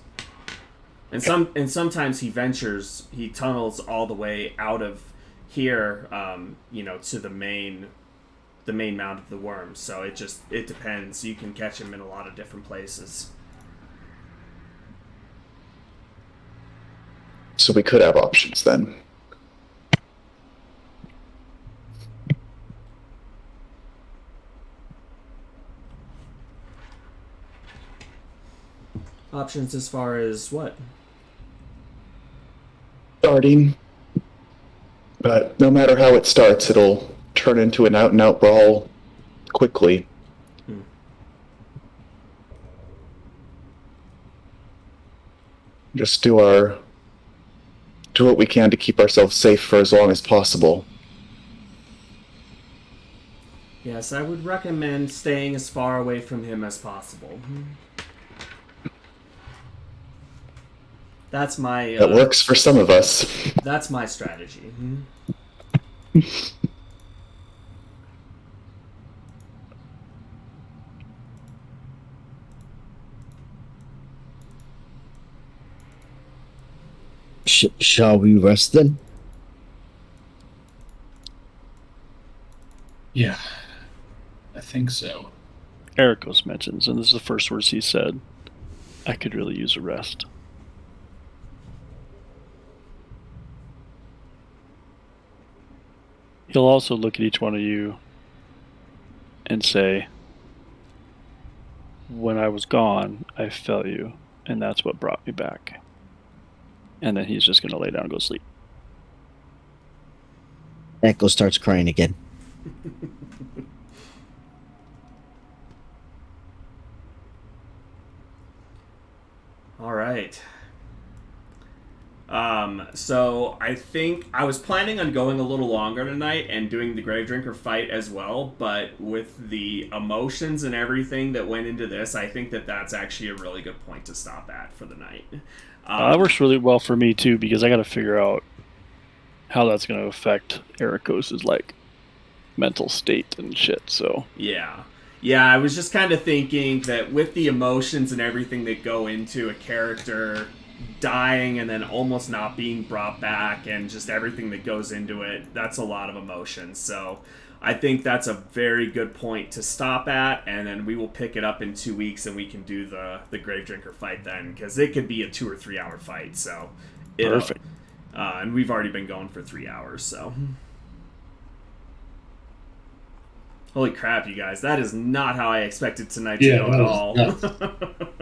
And sometimes he tunnels all the way out of here, to the main mound of the worm. So it depends. You can catch him in a lot of different places. So we could have options then. Options as far as what? Starting. But no matter how it starts, it'll turn into an out-and-out brawl quickly. Just do what we can to keep ourselves safe for as long as possible. Yes, I would recommend staying as far away from him as possible. That's my... that works for some of us. That's my strategy. Shall we rest then? think so. Ericos mentions, and this is the first words he said, I could really use a rest. He'll also look at each one of you and say, when I was gone, I felt you, and that's what brought me back. And then he's just going to lay down and go sleep. Echo starts crying again. All right. So I think I was planning on going a little longer tonight and doing the Gravedrinker fight as well, but with the emotions and everything that went into this, I think that that's actually a really good point to stop at for the night. That works really well for me too, because I got to figure out how that's going to affect Ericos' like mental state and shit. So yeah, I was just kind of thinking that with the emotions and everything that go into a character dying and then almost not being brought back and just everything that goes into it, that's a lot of emotions. So I think that's a very good point to stop at, and then we will pick it up in 2 weeks and we can do the Gravedrinker fight then, because it could be a 2 or 3 hour fight. So perfect. And we've already been going for 3 hours, so holy crap, you guys, that is not how I expected tonight to go at all.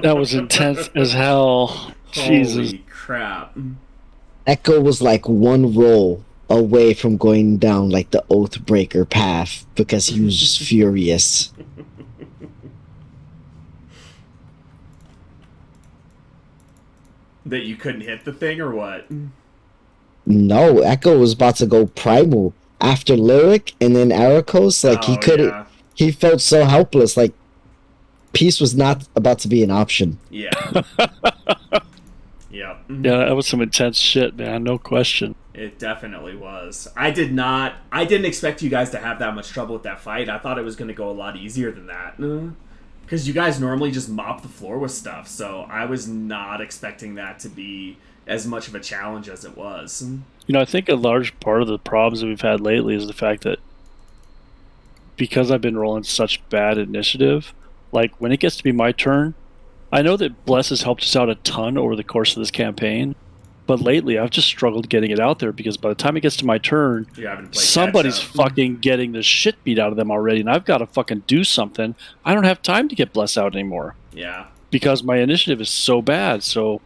That was intense as hell. Jesus. Holy crap. Echo was like one roll away from going down like the Oathbreaker path because he was just furious. That you couldn't hit the thing or what? No, Echo was about to go primal after Lyric and then Aracos. Like he couldn't. Yeah. He felt so helpless. Like peace was not about to be an option. Yeah. Yep. Yeah, that was some intense shit, man. No question. It definitely was. I didn't expect you guys to have that much trouble with that fight. I thought it was going to go a lot easier than that. Because you guys normally just mop the floor with stuff, so I was not expecting that to be as much of a challenge as it was. You know, I think a large part of the problems that we've had lately is the fact that because I've been rolling such bad initiative, like when it gets to be my turn, I know that Bless has helped us out a ton over the course of this campaign, but lately I've just struggled getting it out there because by the time it gets to my turn, somebody's fucking getting the shit beat out of them already, and I've got to fucking do something. I don't have time to get Bless out anymore. Yeah. Because my initiative is so bad. So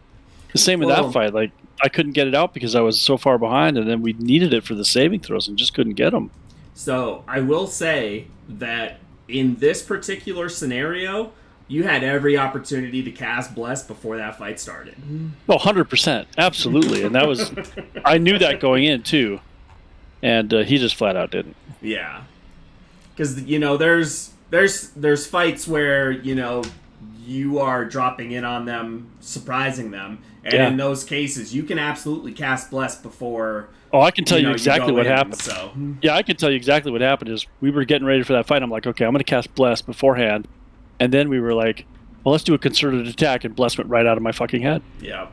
the same in that fight. Like I couldn't get it out because I was so far behind, and then we needed it for the saving throws and just couldn't get them. So I will say that in this particular scenario, you had every opportunity to cast Bless before that fight started. Oh, 100%. Absolutely. And that was... I knew that going in, too. And he just flat out didn't. Yeah. Because, you know, there's fights where, you know, you are dropping in on them, surprising them. And in those cases, you can absolutely cast Bless before... Oh, I can tell you exactly what happened. So. Yeah, I can tell you exactly what happened is we were getting ready for that fight. I'm like, okay, I'm going to cast Bless beforehand. And then we were like, well, let's do a concerted attack, and Bless went right out of my fucking head. Yeah.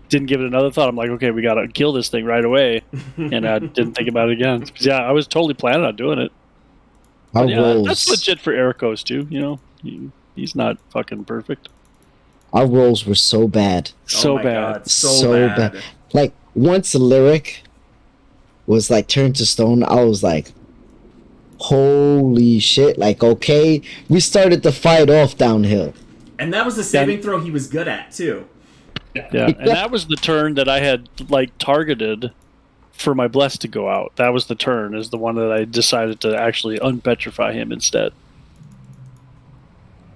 Didn't give it another thought. I'm like, okay, we got to kill this thing right away. And I didn't think about it again. Yeah, I was totally planning on doing it. That's legit for Ericos, too. You know, he's not fucking perfect. Our rolls were so bad. So bad. God, so bad. Like, once the Lyric was, like, turned to stone, I was like, holy shit. Like, okay, we started the fight off downhill. And that was the saving throw he was good at, too. Yeah, and that was the turn that I had, like, targeted for my Bless to go out. That was the turn, is the one that I decided to actually unpetrify him instead.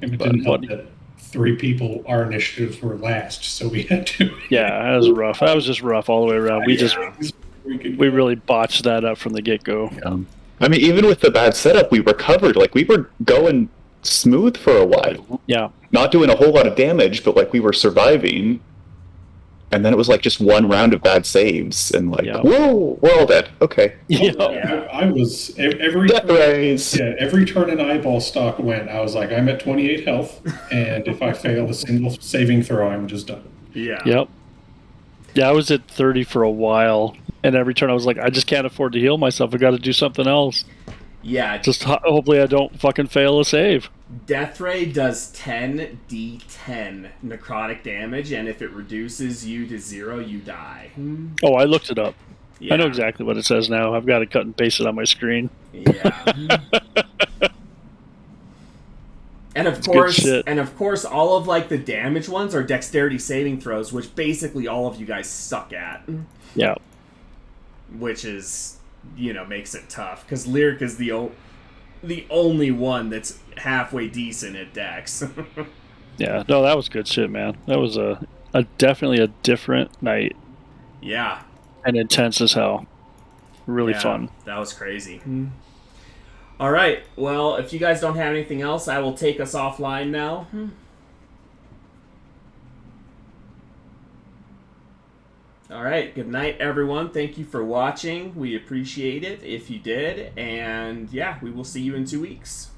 And it didn't help that 3 people, our initiatives were last, so we had to... Yeah, that was rough. That was just rough all the way around. We really botched that up from the get-go. Yeah. I mean, even with the bad setup, we recovered. Like, we were going smooth for a while. Yeah. Not doing a whole lot of damage, but, like, we were surviving. And then it was, like, just one round of bad saves. And, like, whoa, we're all dead. Okay. Yeah. I was... Every turn an eyeball stock went, I was like, I'm at 28 health, and if I fail a single saving throw, I'm just done. Yeah. Yep. Yeah, I was at 30 for a while. And every turn I was like, I just can't afford to heal myself. I got to do something else. Yeah, Just hopefully I don't fucking fail a save. Death Ray does 10d10 necrotic damage, and if it reduces you to 0, you die. Oh, I looked it up. Yeah. I know exactly what it says now. I've got it cut and pasted on my screen. Yeah. And of course, all of like the damage ones are dexterity saving throws, which basically all of you guys suck at. Yeah. Which is, makes it tough because Lyric is the only one that's halfway decent at dex. Yeah. No, that was good shit, man. That was a definitely a different night. Yeah. And intense as hell. Really Yeah, fun. That was crazy. All right. Well, if you guys don't have anything else, I will take us offline now. All right. Good night, everyone. Thank you for watching. We appreciate it if you did. And yeah, we will see you in 2 weeks.